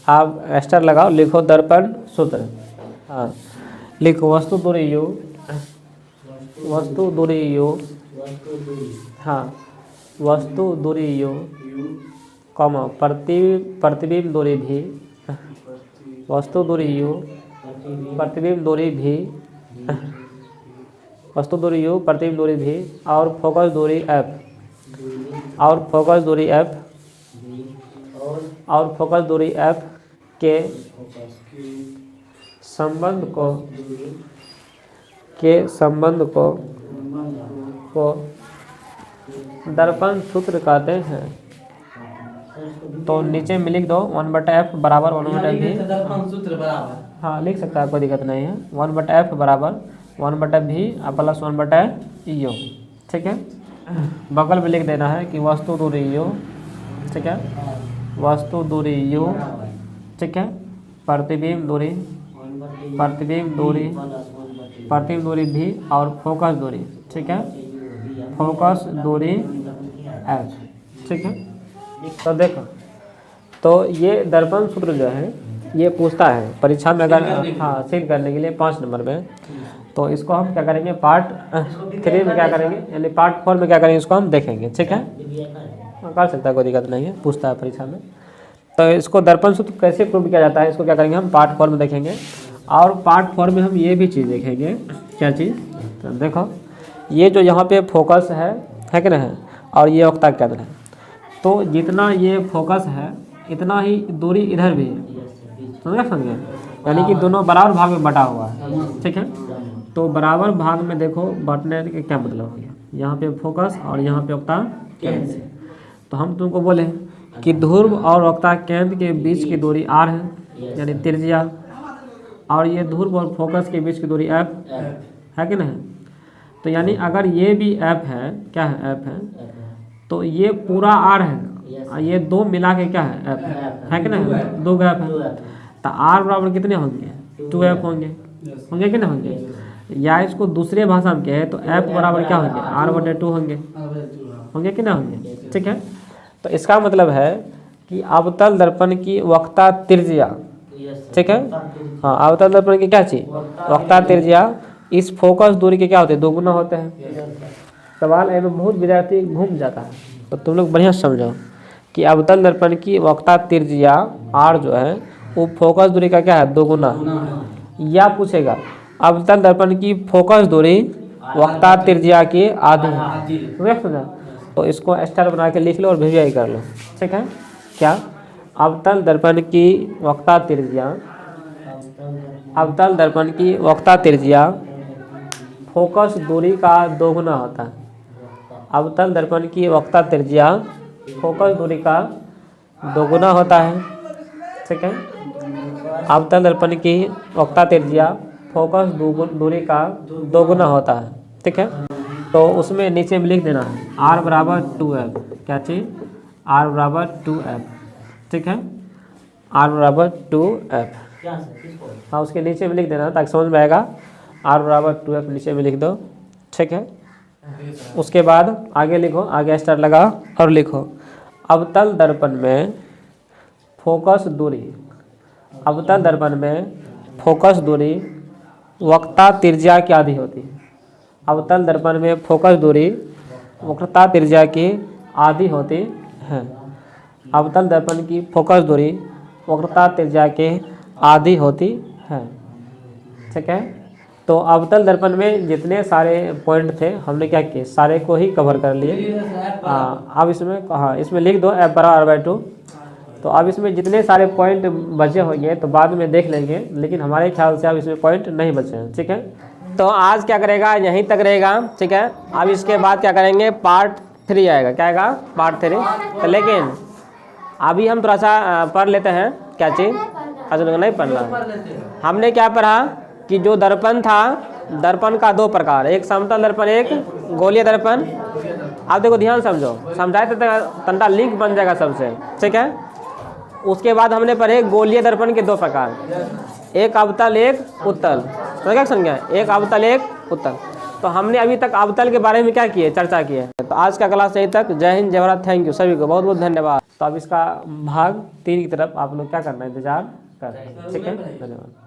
आप एक्स्ट्रा लगाओ, लिखो दर्पण सूत्र। हाँ, लिखो वस्तु दूरी u, वस्तु दूरी u, हाँ वस्तु दूरी u, कॉमा प्रतिबिंब दूरी भी, वस्तु दूरी u, प्रतिबिंब दूरी भी, वस्तु दूरी u, प्रतिबिंब दूरी भी और फोकस दूरी f, और फोकस दूरी f, और फोकस दूरी f के संबंध को दर्पण सूत्र कहते हैं। तो नीचे में लिख दो 1/f बराबर 1/v। दर्पण सूत्र बराबर, हाँ लिख सकता है, कोई दिक्कत नहीं है। 1/f बराबर 1/v प्लस 1/u। ठीक है, बगल में लिख देना है कि वस्तु दूरी u। ठीक है, वस्तु दूरी u। ठीक है, प्रतिबिंब दूरी, प्रतिबिंब दूरी भी और फोकस दूरी। ठीक है, फोकस दूरी f। ठीक है, तो देखो, तो ये दर्पण सूत्र जो है ये पूछता है परीक्षा में, अगर हाँ सिद्ध करने के लिए 5 नंबर में। तो इसको हम क्या करेंगे, पार्ट 3 में क्या करेंगे, यानी पार्ट 4 में क्या करेंगे, इसको हम देखेंगे। ठीक है, कर सकता है, कोई दिक्कत नहीं है, पूछता है परीक्षा में। तो इसको दर्पण सूत्र कैसे प्रूव किया जाता है, इसको क्या करेंगे हम पार्ट 4 में देखेंगे। और पार्ट 4 में हम ये भी चीज़ देखेंगे, क्या चीज़, तो देखो ये जो यहाँ पे फोकस है कि नहीं, और ये वक्ता केंद्र है, तो जितना ये फोकस है इतना ही दूरी इधर भी है। समझ गए, यानी कि दोनों बराबर भाग में बटा हुआ है। ठीक है, तो बराबर भाग में देखो बांटने का क्या मतलब हो गया, यहाँ पे फोकस और यहाँ पे वक्ता केंद्र। तो हम तुमको बोले कि ध्रुव और वक्ता केंद्र के बीच की दूरी r है, यानी त्रिज्या, और ये ध्रुव और फोकस के बीच की दूरी f है कि नहीं। तो यानी अगर ये भी f है, क्या है f है, तो ये पूरा r है, ये दो मिला के क्या है f है कि नहीं, दो गैप है। तो r बराबर कितने होंगे, 2f होंगे, होंगे कि नहीं होंगे। या इसको दूसरे भाषा में कहे तो f बराबर क्या होंगे, r/2 होंगे, होंगे कि नहीं होंगे। ठीक है, तो इसका मतलब है कि अवतल दर्पण की वक्ता त्रिज्या, ठीक है, हाँ, अवतल दर्पण की क्या चीज, वक्ता त्रिज्या इस फोकस दूरी के क्या होते हैं, दोगुना होते हैं। सवाल है में बहुत विद्यार्थी घूम जाता है, तो तुम लोग बढ़िया समझो कि अवतल दर्पण की वक्ता त्रिज्या r जो है वो फोकस दूरी का क्या है, दोगुना। या पूछेगा अवतल दर्पण की फोकस दूरी वक्ता त्रिज्या की आधी है, समझा। तो इसको स्टार बना के लिख लो और वीवीआई कर लो, ठीक है। क्या, अवतल दर्पण की वक्ता त्रिज्या, अवतल दर्पण की वक्ता त्रिज्या फोकस दूरी का दोगुना होता है। अवतल दर्पण की वक्ता त्रिज्या फोकस दूरी का दोगुना होता है, ठीक है। अवतल दर्पण की वक्ता त्रिज्या फोकस दूरी का दोगुना होता है, ठीक है। तो उसमें नीचे में लिख देना है r बराबर 2f, क्या चीज़, r बराबर 2f, ठीक है, r बराबर 2f। हाँ, उसके नीचे में लिख देना ताकि समझ में आएगा, r बराबर 2f नीचे में लिख दो, ठीक है। उसके बाद आगे लिखो, आगे स्टार लगा और लिखो अवतल दर्पण में फोकस दूरी, अवतल दर्पण में फोकस दूरी वक्ता त्रिज्या की आधी होती है। अवतल दर्पण में फोकस दूरी वक्रता त्रिज्या की आधी होती है। अवतल दर्पण की फोकस दूरी वक्रता त्रिज्या के आधी होती है, ठीक है। तो अवतल दर्पण में जितने सारे पॉइंट थे हमने क्या किए, सारे को ही कवर कर लिए। अब इसमें, हाँ, इसमें लिख दो f बराबर r/2। तो अब इसमें जितने सारे पॉइंट बचे होंगे तो बाद में देख लेंगे, लेकिन हमारे ख्याल से अब इसमें पॉइंट नहीं बचे हैं, ठीक है। तो आज क्या करेगा, यहीं तक रहेगा, ठीक है। अब इसके बाद क्या करेंगे, पार्ट 3 आएगा, क्या आएगा, पार्ट 3। तो लेकिन अभी हम थोड़ा सा पढ़ लेते हैं, क्या चीज़, अच्छा लोग नहीं पढ़ना। हमने क्या पढ़ा कि जो दर्पण था, दर्पण का दो प्रकार, एक समतल दर्पण, एक गोलीय दर्पण। अब देखो ध्यान समझो, समझाए तो तंटा लिंक बन जाएगा सबसे, ठीक है। उसके बाद हमने पढ़े गोलीय दर्पण के दो प्रकार, एक अवतल एक उत्तल, तो क्या समझा, एक अवतल एक उत्तल। तो हमने अभी तक अवतल के बारे में क्या किए, चर्चा की है। तो आज का क्लास यहीं तक। जय हिंद, जय भारत, थैंक यू सभी को, बहुत बहुत धन्यवाद। तो अब इसका भाग 3 की तरफ आप लोग क्या करना है, इंतजार कर, ठीक है, धन्यवाद।